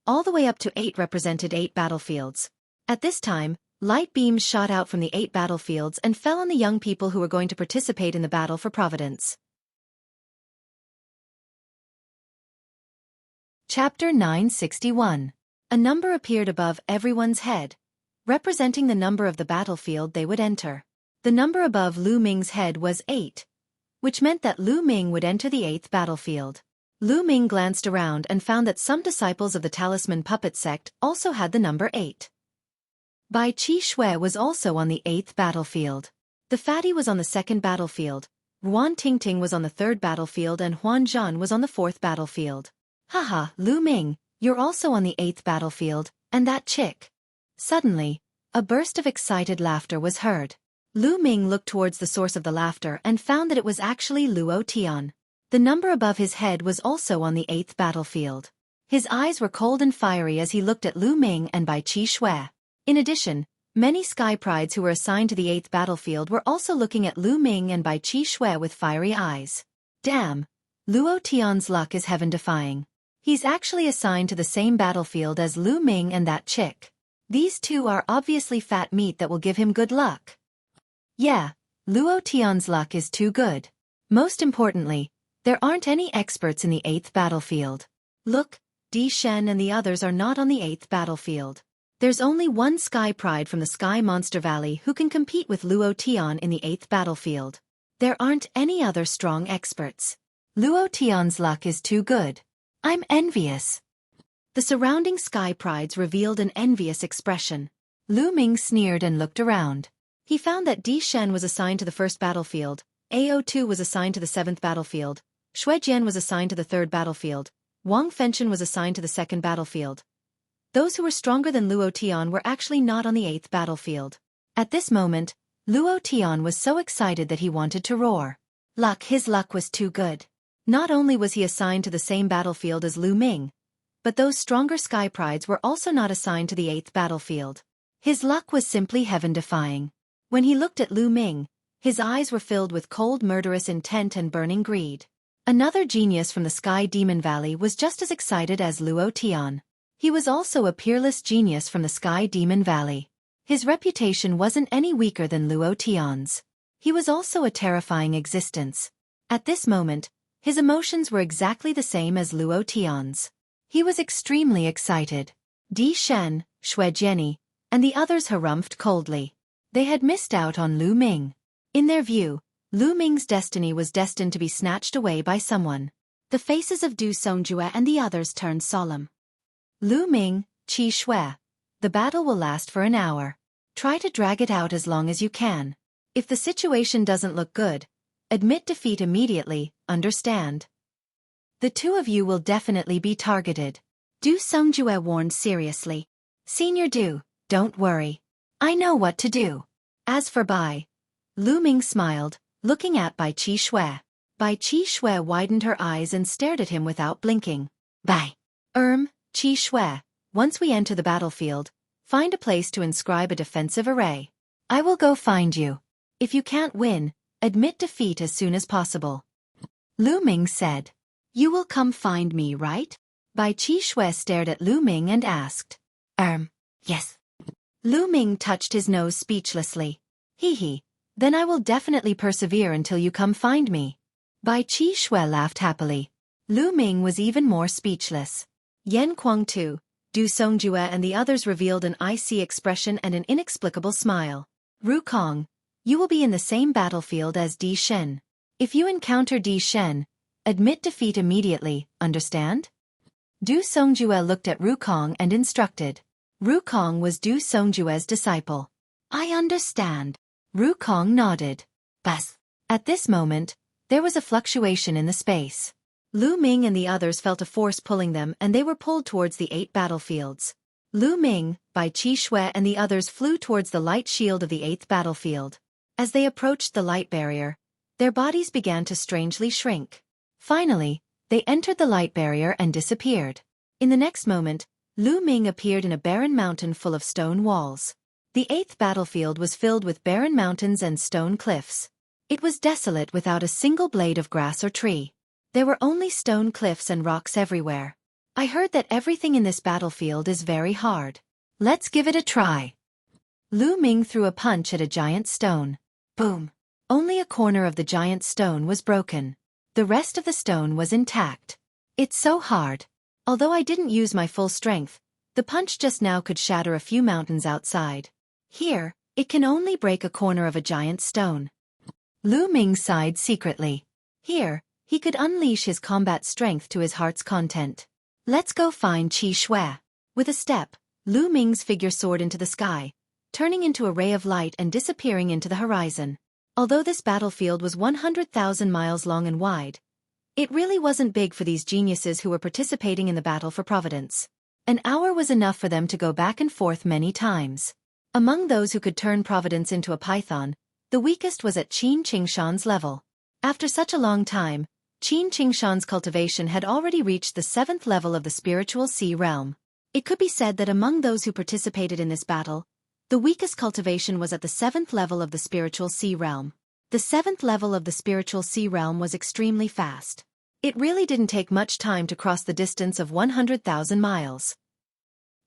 All the way up to 8 represented 8 battlefields. At this time, light beams shot out from the 8 battlefields and fell on the young people who were going to participate in the battle for Providence. Chapter 961. A number appeared above everyone's head, representing the number of the battlefield they would enter. The number above Lu Ming's head was 8, which meant that Lu Ming would enter the 8th battlefield. Lu Ming glanced around and found that some disciples of the Talisman Puppet sect also had the number 8. Bai Qi was also on the 8th battlefield. The fatty was on the 2nd battlefield, Ruan Tingting was on the 3rd battlefield and Huan Zhan was on the 4th battlefield. Haha, Lu Ming, you're also on the 8th battlefield, and that chick. Suddenly, a burst of excited laughter was heard. Lu Ming looked towards the source of the laughter and found that it was actually Luo Tian. The number above his head was also on the 8th battlefield. His eyes were cold and fiery as he looked at Lu Ming and Bai Qi. In addition, many sky prides who were assigned to the 8th battlefield were also looking at Lu Ming and Bai Qi with fiery eyes. Damn, Luo Tian's luck is heaven-defying. He's actually assigned to the same battlefield as Lu Ming and that chick. These two are obviously fat meat that will give him good luck. Yeah, Luo Tian's luck is too good. Most importantly, there aren't any experts in the 8th battlefield. Look, Di Shen and the others are not on the 8th battlefield. There's only one Sky Pride from the Sky Monster Valley who can compete with Luo Tian in the 8th battlefield. There aren't any other strong experts. Luo Tian's luck is too good. I'm envious. The surrounding Sky Prides revealed an envious expression. Lu Ming sneered and looked around. He found that Di Shen was assigned to the 1st battlefield, AO2 was assigned to the 7th battlefield, Xueqi was assigned to the 3rd battlefield, Wang Fenshen was assigned to the 2nd battlefield. Those who were stronger than Luo Tian were actually not on the 8th battlefield. At this moment, Luo Tian was so excited that he wanted to roar. His luck was too good. Not only was he assigned to the same battlefield as Lu Ming, but those stronger Sky Prides were also not assigned to the 8th battlefield. His luck was simply heaven-defying. When he looked at Lu Ming, his eyes were filled with cold murderous intent and burning greed. Another genius from the Sky Demon Valley was just as excited as Luo Tian. He was also a peerless genius from the Sky Demon Valley. His reputation wasn't any weaker than Luo Tian's. He was also a terrifying existence. At this moment, his emotions were exactly the same as Luo Tian's. He was extremely excited. Di Shen, Xueqi, and the others harumphed coldly. They had missed out on Lu Ming. In their view, Lu Ming's destiny was destined to be snatched away by someone. The faces of Du Songjue and the others turned solemn. Lu Ming, Qi Shui, the battle will last for an hour. Try to drag it out as long as you can. If the situation doesn't look good, admit defeat immediately, understand? The two of you will definitely be targeted. Du Songjue warned seriously. Senior Du, don't worry. I know what to do. As for Bai, Lu Ming smiled, looking at Bai Qi Shui. Bai Qi Shui widened her eyes and stared at him without blinking. Bai. Qi Shui, once we enter the battlefield, find a place to inscribe a defensive array. I will go find you. If you can't win, admit defeat as soon as possible. Lu Ming said. You will come find me, right? Bai Qi Shui stared at Lu Ming and asked. Yes. Lu Ming touched his nose speechlessly. Hee, then I will definitely persevere until you come find me. Bai Qi Shui laughed happily. Lu Ming was even more speechless. Yan Kuang-tu, Du Songjue and the others revealed an icy expression and an inexplicable smile. Ru Kong, you will be in the same battlefield as Di Shen. If you encounter Di Shen, admit defeat immediately, understand? Du Songjue looked at Ru Kong and instructed. Ru Kong was Du Songjue's disciple. I understand. Ru Kong nodded. Bas. At this moment, there was a fluctuation in the space. Lu Ming and the others felt a force pulling them and they were pulled towards the 8 battlefields. Lu Ming, Bai Qi Shui and the others flew towards the light shield of the 8th battlefield. As they approached the light barrier, their bodies began to strangely shrink. Finally, they entered the light barrier and disappeared. In the next moment, Lu Ming appeared in a barren mountain full of stone walls. The 8th battlefield was filled with barren mountains and stone cliffs. It was desolate without a single blade of grass or tree. There were only stone cliffs and rocks everywhere. I heard that everything in this battlefield is very hard. Let's give it a try. Lu Ming threw a punch at a giant stone. Boom! Only a corner of the giant stone was broken. The rest of the stone was intact. It's so hard. Although I didn't use my full strength, the punch just now could shatter a few mountains outside. Here, it can only break a corner of a giant stone. Lu Ming sighed secretly. Here, he could unleash his combat strength to his heart's content. Let's go find Qi Xue. With a step, Lu Ming's figure soared into the sky, turning into a ray of light and disappearing into the horizon. Although this battlefield was 100,000 miles long and wide, it really wasn't big for these geniuses who were participating in the battle for Providence. An hour was enough for them to go back and forth many times. Among those who could turn Providence into a python, the weakest was at Qin Qingshan's level. After such a long time, Qin Qingshan's cultivation had already reached the 7th level of the spiritual sea realm. It could be said that among those who participated in this battle, the weakest cultivation was at the 7th level of the spiritual sea realm. The 7th level of the spiritual sea realm was extremely fast. It really didn't take much time to cross the distance of 100,000 miles.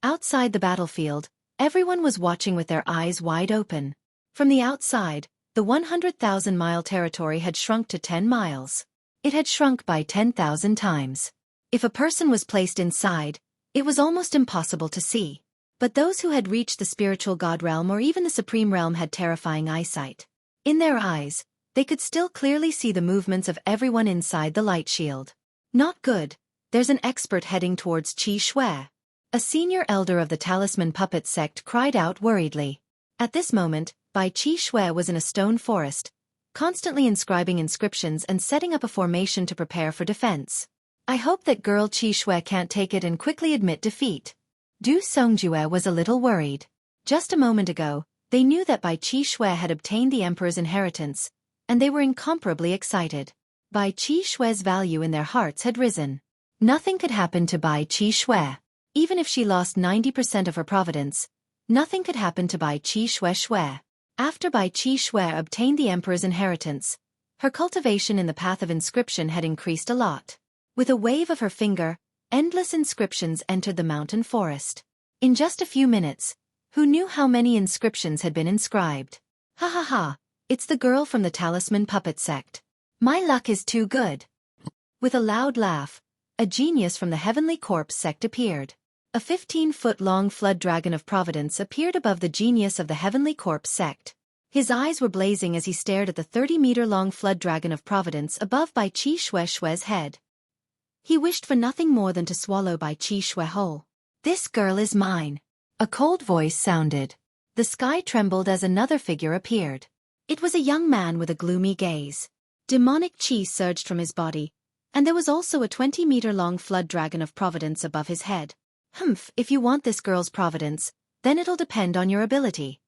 Outside the battlefield, everyone was watching with their eyes wide open. From the outside, the 100,000-mile territory had shrunk to 10 miles. It had shrunk by 10,000 times. If a person was placed inside, it was almost impossible to see. But those who had reached the spiritual god realm or even the supreme realm had terrifying eyesight. In their eyes, they could still clearly see the movements of everyone inside the light shield. Not good. There's an expert heading towards Qi Xue. A senior elder of the Talisman Puppet sect cried out worriedly. At this moment, Bai Qi Xue was in a stone forest, constantly inscribing inscriptions and setting up a formation to prepare for defense. I hope that girl Qi Xue can't take it and quickly admit defeat. Du Songjue was a little worried. Just a moment ago, they knew that Bai Qi Xue had obtained the emperor's inheritance, and they were incomparably excited. Bai Qi Xue's value in their hearts had risen. Nothing could happen to Bai Qi Xue. Even if she lost 90% of her providence, nothing could happen to Bai Qi Xue. After Bai Qi Xue obtained the emperor's inheritance, her cultivation in the path of inscription had increased a lot. With a wave of her finger, endless inscriptions entered the mountain forest. In just a few minutes, who knew how many inscriptions had been inscribed? Ha ha ha, it's the girl from the Talisman Puppet sect. My luck is too good. With a loud laugh, a genius from the Heavenly Corpse sect appeared. A 15-foot-long flood dragon of Providence appeared above the genius of the Heavenly Corpse sect. His eyes were blazing as he stared at the 30-meter-long flood dragon of Providence above Bai Qi Xue's head. He wished for nothing more than to swallow Bai Qi Xue whole. This girl is mine. A cold voice sounded. The sky trembled as another figure appeared. It was a young man with a gloomy gaze. Demonic chi surged from his body, and there was also a 20-meter-long flood dragon of Providence above his head. Humph, if you want this girl's providence, then it'll depend on your ability.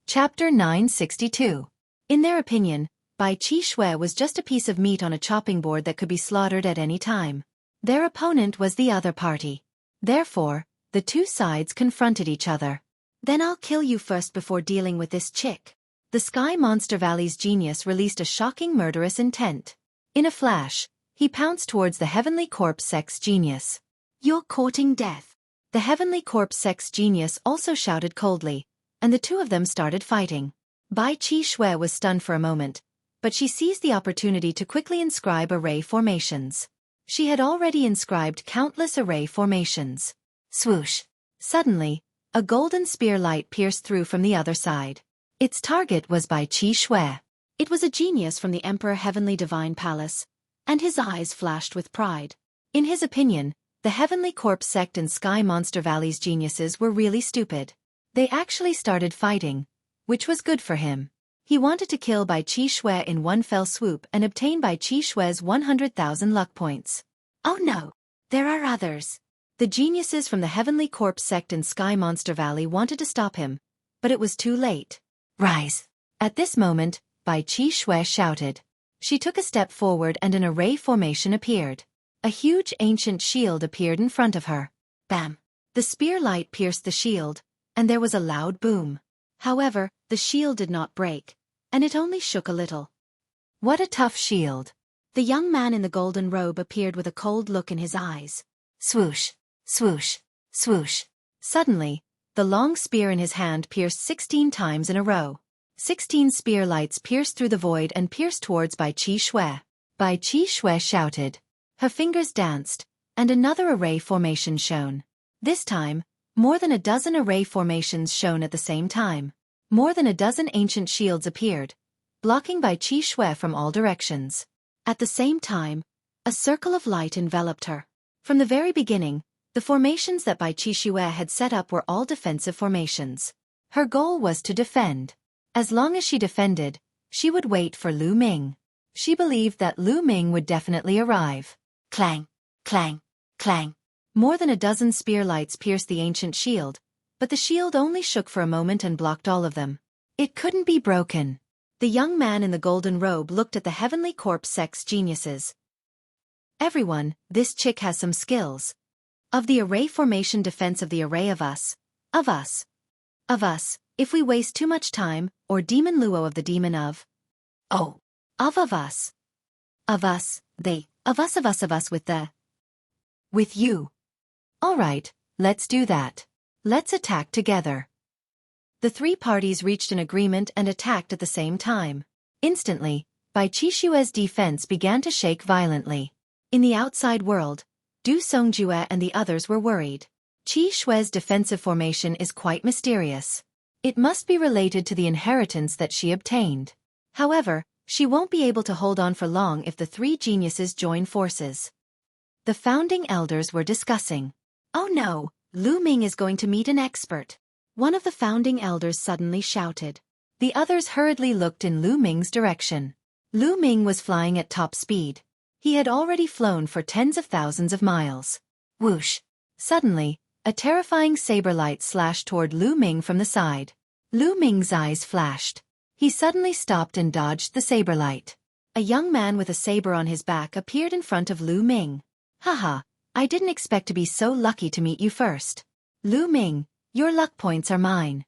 Chapter 962. In their opinion, Bai Qi Xue was just a piece of meat on a chopping board that could be slaughtered at any time. Their opponent was the other party. Therefore, the two sides confronted each other. Then I'll kill you first before dealing with this chick. The Sky Monster Valley's genius released a shocking murderous intent. In a flash, he pounced towards the Heavenly Corpse sect's genius. You're courting death. The Heavenly Corpse sect's genius also shouted coldly, and the two of them started fighting. Bai Qi Xue was stunned for a moment, but she seized the opportunity to quickly inscribe array formations. She had already inscribed countless array formations. Swoosh! Suddenly, a golden spear light pierced through from the other side. Its target was Bai Qi Xue. It was a genius from the Emperor Heavenly Divine Palace, and his eyes flashed with pride. In his opinion, the Heavenly Corpse sect and Sky Monster Valley's geniuses were really stupid. They actually started fighting, which was good for him. He wanted to kill Bai Qi Xue in one fell swoop and obtain Bai Qi Xue's 100,000 luck points. Oh no! There are others. The geniuses from the Heavenly Corpse sect in Sky Monster Valley wanted to stop him, but it was too late. Rise! At this moment, Bai Xueqi shouted. She took a step forward and an array formation appeared. A huge ancient shield appeared in front of her. Bam! The spear light pierced the shield, and there was a loud boom. However, the shield did not break, and it only shook a little. What a tough shield! The young man in the golden robe appeared with a cold look in his eyes. Swoosh! Swoosh! Swoosh! Suddenly, the long spear in his hand pierced 16 times in a row. 16 spear lights pierced through the void and pierced towards Bai Xueqi. Bai Xueqi shouted. Her fingers danced, and another array formation shone. This time, more than a dozen array formations shone at the same time. More than a dozen ancient shields appeared, blocking Bai Xueqi from all directions. At the same time, a circle of light enveloped her. From the very beginning, the formations that Bai Xueqi had set up were all defensive formations. Her goal was to defend. As long as she defended, she would wait for Lu Ming. She believed that Lu Ming would definitely arrive. Clang! Clang! Clang! More than a dozen spear lights pierced the ancient shield, but the shield only shook for a moment and blocked all of them. It couldn't be broken. The young man in the golden robe looked at the Heavenly Corpse sect's geniuses. Everyone, this chick has some skills. Of the array formation defense of the array of us, if we waste too much time, or Demon Luo of the demon of us, with you. Alright, let's do that. Let's attack together. The three parties reached an agreement and attacked at the same time. Instantly, Bai Xueqi's defense began to shake violently. In the outside world, Du Songjue and the others were worried. Xueqi's defensive formation is quite mysterious. It must be related to the inheritance that she obtained. However, she won't be able to hold on for long if the three geniuses join forces. The founding elders were discussing. Oh no, Lu Ming is going to meet an expert. One of the founding elders suddenly shouted. The others hurriedly looked in Lu Ming's direction. Lu Ming was flying at top speed. He had already flown for tens of thousands of miles. Whoosh! Suddenly, a terrifying saber light slashed toward Lu Ming from the side. Lu Ming's eyes flashed. He suddenly stopped and dodged the saber light. A young man with a saber on his back appeared in front of Lu Ming. Haha, I didn't expect to be so lucky to meet you first. Lu Ming, your luck points are mine.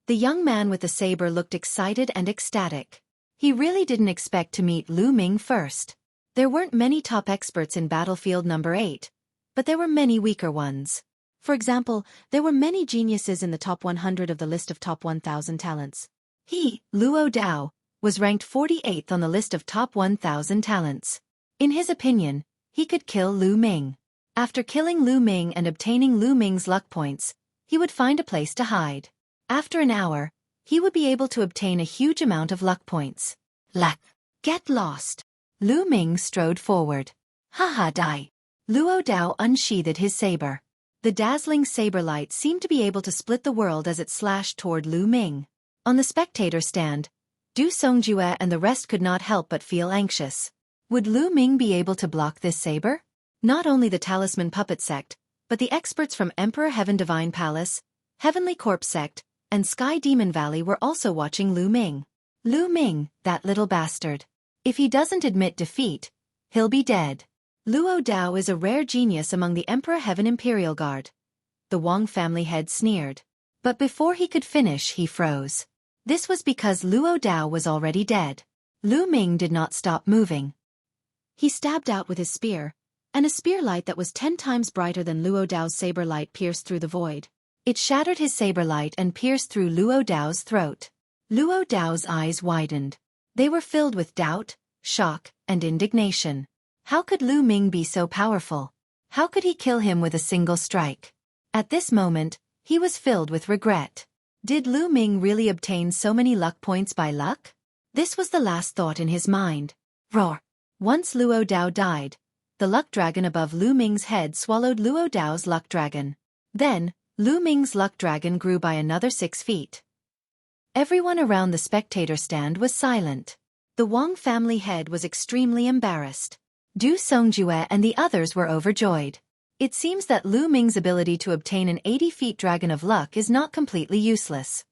The young man with the saber looked excited and ecstatic. He really didn't expect to meet Lu Ming first. There weren't many top experts in Battlefield number 8, but there were many weaker ones. For example, there were many geniuses in the top 100 of the list of top 1,000 talents. He, Luo Dao, was ranked 48th on the list of top 1,000 talents. In his opinion, he could kill Lu Ming. After killing Lu Ming and obtaining Lu Ming's luck points, he would find a place to hide. After an hour, he would be able to obtain a huge amount of luck points. Luck. Get lost. Lu Ming strode forward. Haha die. Luo Dao unsheathed his saber. The dazzling saber light seemed to be able to split the world as it slashed toward Lu Ming. On the spectator stand, Du Songjue and the rest could not help but feel anxious. Would Lu Ming be able to block this saber? Not only the Talisman Puppet Sect, but the experts from Emperor Heaven Divine Palace, Heavenly Corpse Sect, and Sky Demon Valley were also watching Lu Ming. Lu Ming, that little bastard. If he doesn't admit defeat, he'll be dead. Luo Dao is a rare genius among the Emperor Heaven Imperial Guard. The Wang family head sneered. But before he could finish, he froze. This was because Luo Dao was already dead. Lu Ming did not stop moving. He stabbed out with his spear, and a spear light that was 10 times brighter than Luo Dao's saber light pierced through the void. It shattered his saber light and pierced through Luo Dao's throat. Luo Dao's eyes widened. They were filled with doubt, shock, and indignation. How could Lu Ming be so powerful? How could he kill him with a single strike? At this moment, he was filled with regret. Did Lu Ming really obtain so many luck points by luck? This was the last thought in his mind. Roar! Once Luo Dao died, the luck dragon above Lu Ming's head swallowed Luo Dao's luck dragon. Then, Lu Ming's luck dragon grew by another 6 feet. Everyone around the spectator stand was silent. The Wang family head was extremely embarrassed. Du Songjue and the others were overjoyed. It seems that Lu Ming's ability to obtain an 80-feet dragon of luck is not completely useless.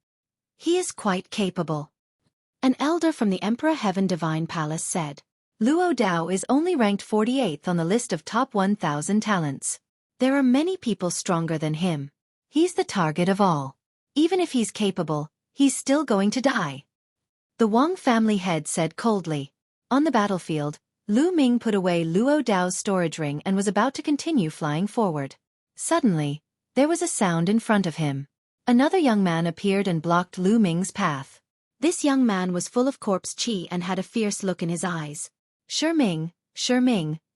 He is quite capable. An elder from the Emperor Heaven Divine Palace said. Luo Dao is only ranked 48th on the list of top 1,000 talents. There are many people stronger than him. He's the target of all. Even if he's capable, he's still going to die. The Wang family head said coldly. On the battlefield, Lu Ming put away Luo Dao's storage ring and was about to continue flying forward. Suddenly, there was a sound in front of him. Another young man appeared and blocked Lu Ming's path. This young man was full of corpse qi and had a fierce look in his eyes. Shi Ming,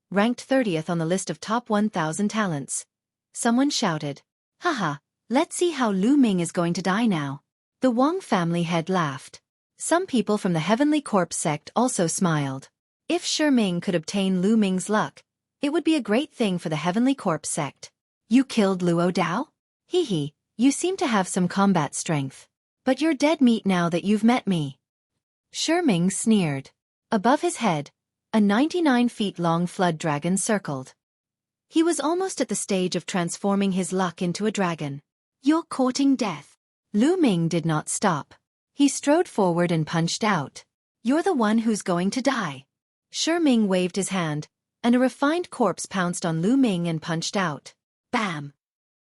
ranked 30th on the list of top 1,000 talents. Someone shouted. Haha, let's see how Lu Ming is going to die now. The Wang family head laughed. Some people from the Heavenly Corpse sect also smiled. If Shi Ming could obtain Lu Ming's luck, it would be a great thing for the Heavenly Corpse sect. You killed Luo Dao? Hee, you seem to have some combat strength. But you're dead meat now that you've met me. Shi Ming sneered. Above his head, a 99-feet-long flood dragon circled. He was almost at the stage of transforming his luck into a dragon. You're courting death. Lu Ming did not stop. He strode forward and punched out. You're the one who's going to die. Shi Ming waved his hand, and a refined corpse pounced on Lu Ming and punched out. Bam!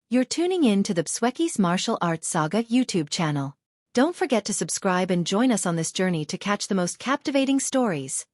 You're tuning in to the Xueqi's Martial Arts Saga YouTube channel. Don't forget to subscribe and join us on this journey to catch the most captivating stories.